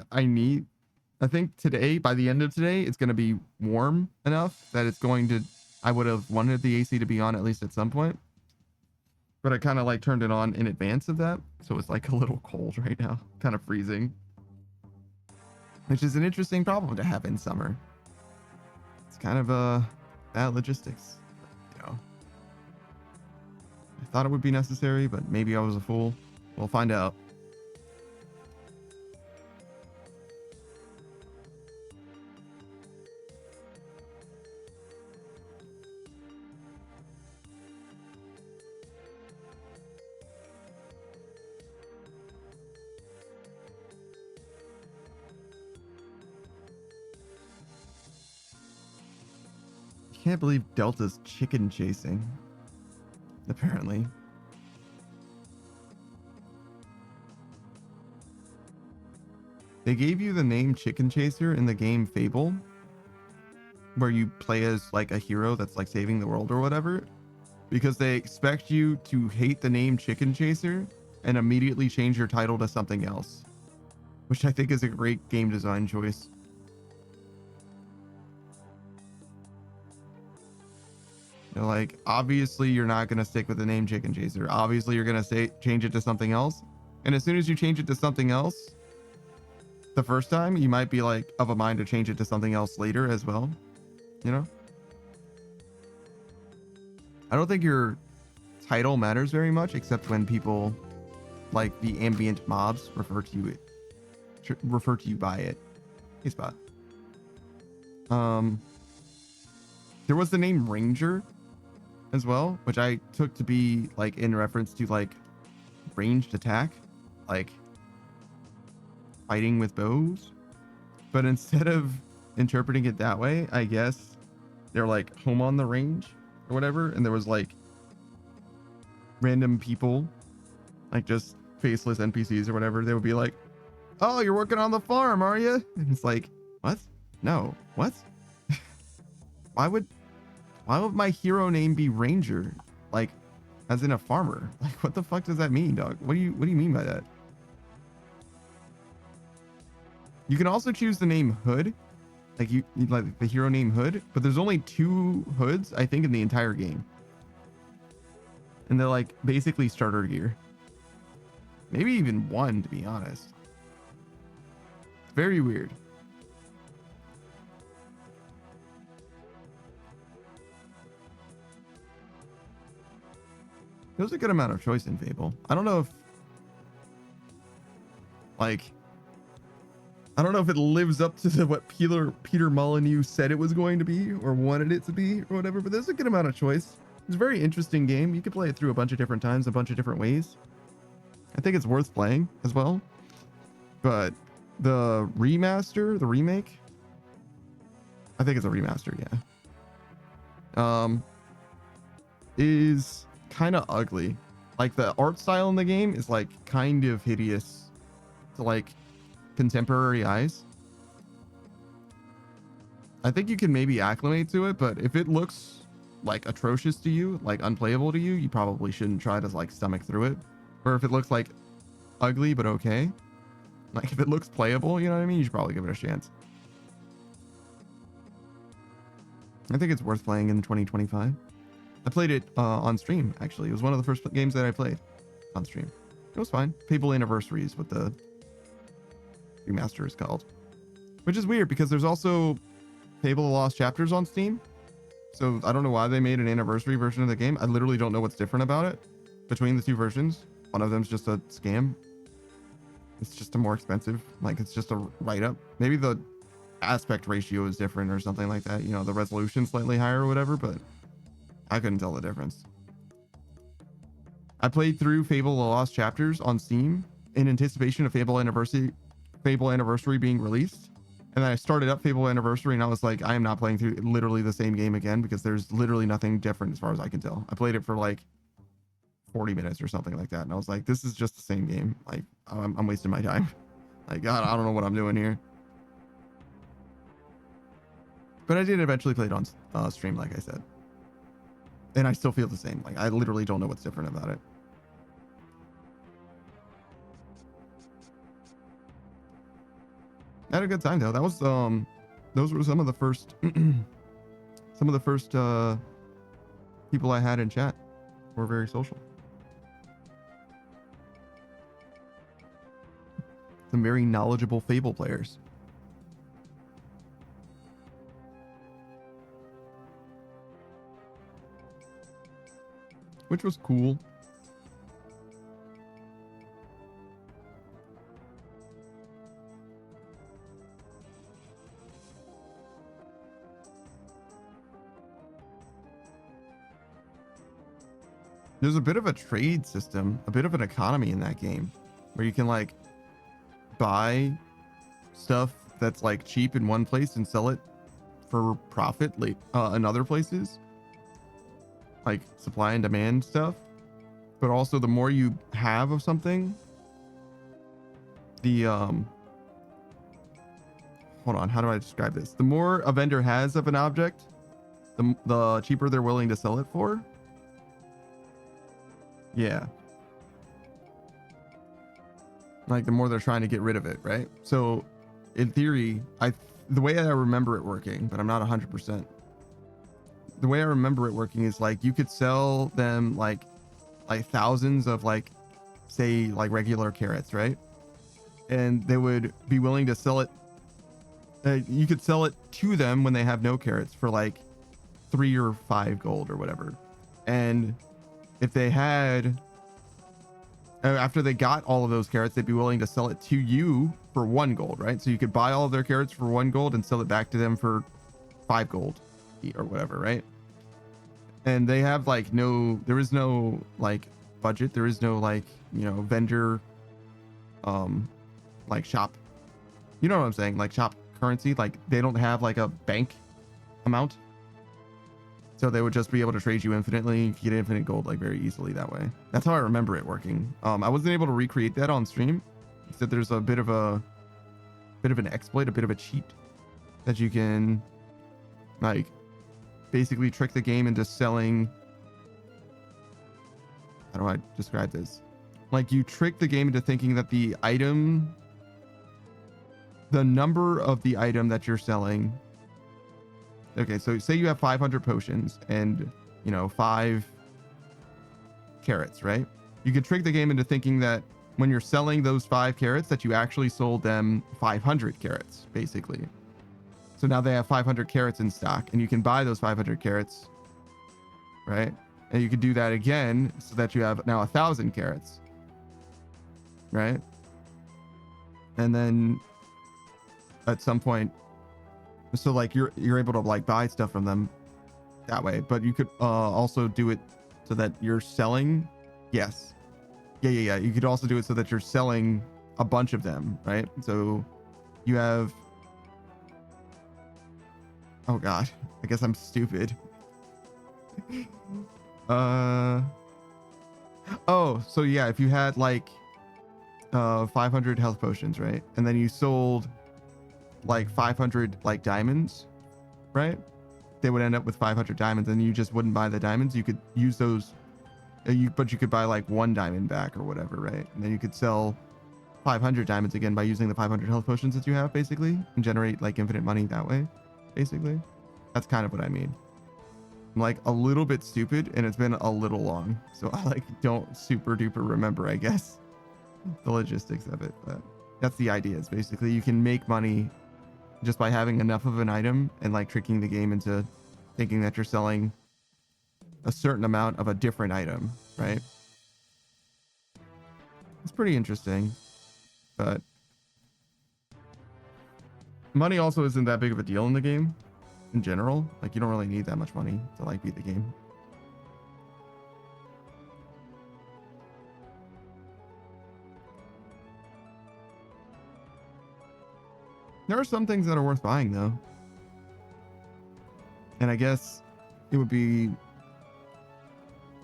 today, by the end of today, it's going to be warm enough that it's going to, I would have wanted the AC to be on at least at some point. But I kind of like turned it on in advance of that. So it's like a little cold right now, kind of freezing. Which is an interesting problem to have in summer. It's kind of bad logistics, you know. I thought it would be necessary, but maybe I was a fool. We'll find out. Can't believe Delta's chicken chasing. Apparently. They gave you the name Chicken Chaser in the game Fable, where you play as like a hero that's like saving the world or whatever, because they expect you to hate the name Chicken Chaser and immediately change your title to something else, which I think is a great game design choice. They're like, obviously you're not going to stick with the name Chicken Chaser. Obviously you're going to change it to something else. And as soon as you change it to something else, the first time, you might be like of a mind to change it to something else later as well. You know? I don't think your title matters very much, except when people, like the ambient mobs, refer to you by it. Hey, Spot. There was the name Ranger as well, which I took to be like in reference to like ranged attack, like fighting with bows. But instead of interpreting it that way, I guess they're like home on the range or whatever, and there was like random people, like just faceless NPCs or whatever. They would be like, oh, you're working on the farm, are you? And it's like, what? No, what? Why would my hero name be Ranger? Like, as in a farmer? Like, what the fuck does that mean, dog? What do you mean by that? You can also choose the name Hood, like you like the hero name Hood, but there's only 2 hoods I think in the entire game, and they're like basically starter gear. Maybe even 1, to be honest. It's very weird. There's a good amount of choice in Fable. I don't know if it lives up to what Peter Molyneux said it was going to be or wanted it to be or whatever, but there's a good amount of choice. It's a very interesting game. You can play it through a bunch of different times, a bunch of different ways. I think it's worth playing as well. But the remaster, the remake, I think it's a remaster, yeah. Is kind of ugly. Like the art style in the game is like kind of hideous to like contemporary eyes. I think you can maybe acclimate to it, but if it looks like atrocious to you, like unplayable to you, you probably shouldn't try to like stomach through it. Or if it looks like ugly but okay, like if it looks playable, you know what I mean, you should probably give it a chance. I think it's worth playing in 2025. I played it on stream, actually. It was one of the first games that I played on stream. It was fine. Fable Anniversary is what the remaster is called. Which is weird because there's also Fable Lost Chapters on Steam. So I don't know why they made an anniversary version of the game. I literally don't know what's different about it between the 2 versions. One of them's just a scam. It's just a more expensive. Like, it's just a write-up. Maybe the aspect ratio is different or something like that. You know, the resolution slightly higher or whatever, but I couldn't tell the difference. I played through Fable: The Lost Chapters on Steam in anticipation of Fable Anniversary being released. And then I started up Fable Anniversary and I was like, I am not playing through literally the same game again because there's literally nothing different as far as I can tell. I played it for like 40 minutes or something like that. And I was like, this is just the same game. Like, I'm wasting my time. Like, God, I don't know what I'm doing here. But I did eventually play it on stream, like I said. And I still feel the same. Like, I literally don't know what's different about it. I had a good time though. That was those were some of the first people I had in chat. Were very social. Some very knowledgeable Fable players. Which was cool. There's a bit of a trade system, a bit of an economy in that game where you can like buy stuff that's like cheap in one place and sell it for profit in other places, like supply and demand stuff. But also the more you have of something, the hold on, how do I describe this? The more a vendor has of an object, the cheaper they're willing to sell it for. Yeah. Like the more they're trying to get rid of it, right? So in theory, the way I remember it working, but I'm not 100%. The way I remember it working is like you could sell them like thousands of like, say like regular carrots, right? And they would be willing to sell it. You could sell it to them when they have no carrots for like 3 or 5 gold or whatever. And if they had, after they got all of those carrots, they'd be willing to sell it to you for 1 gold, right? So you could buy all of their carrots for 1 gold and sell it back to them for 5 gold or whatever, right? And they have like there is no like budget. There is no like, you know, vendor, like shop, you know what I'm saying? Like shop currency. Like they don't have like a bank amount. So they would just be able to trade you infinitely. You could get infinite gold like very easily that way. That's how I remember it working. I wasn't able to recreate that on stream. Except there's a bit of an exploit, a bit of a cheat that you can like basically trick the game into selling. How do I describe this? Like you trick the game into thinking that the number of the item that you're selling. Okay, so say you have 500 potions and, you know, 5 carrots, right? You can trick the game into thinking that when you're selling those 5 carrots that you actually sold them 500 carrots, basically. So now they have 500 carrots in stock and you can buy those 500 carrots, right? And you can do that again so that you have now 1,000 carrots, right? And then at some point, so like you're able to like buy stuff from them that way, but you could also do it so that you're selling. Yes. Yeah. You could also do it so that you're selling a bunch of them, right? So you have, oh God, I guess I'm stupid. Oh, so yeah, if you had like 500 health potions, right? And then you sold like 500 like diamonds, right? They would end up with 500 diamonds and you just wouldn't buy the diamonds. You could use those, but you could buy like 1 diamond back or whatever, right? And then you could sell 500 diamonds again by using the 500 health potions that you have, basically, and generate like infinite money that way, basically. That's kind of what I mean. I'm like a little bit stupid and it's been a little long, so I like don't super duper remember, I guess, the logistics of it, but that's the idea. It's basically you can make money just by having enough of an item and like tricking the game into thinking that you're selling a certain amount of a different item, right? It's pretty interesting, but money also isn't that big of a deal in the game in general. Like you don't really need that much money to like beat the game. There are some things that are worth buying though. And I guess it would be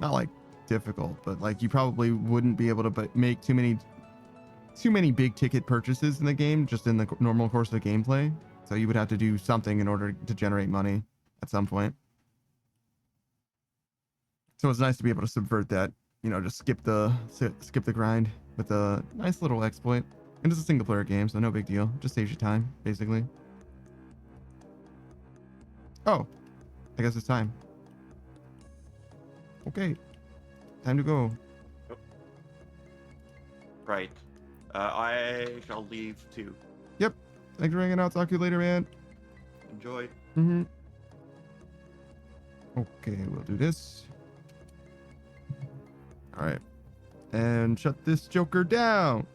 not like difficult, but like you probably wouldn't be able to make too many big ticket purchases in the game just in the normal course of the gameplay. So you would have to do something in order to generate money at some point. So it's nice to be able to subvert that, you know, just skip the grind with a nice little exploit. And it's a single player game, so no big deal. Just saves you time, basically. Oh, I guess it's time. Okay, time to go. Right. I shall leave too. Yep. Thanks for hanging out. Talk to you later, man. Enjoy. Mm-hmm. Okay, we'll do this. All right. And shut this joker down.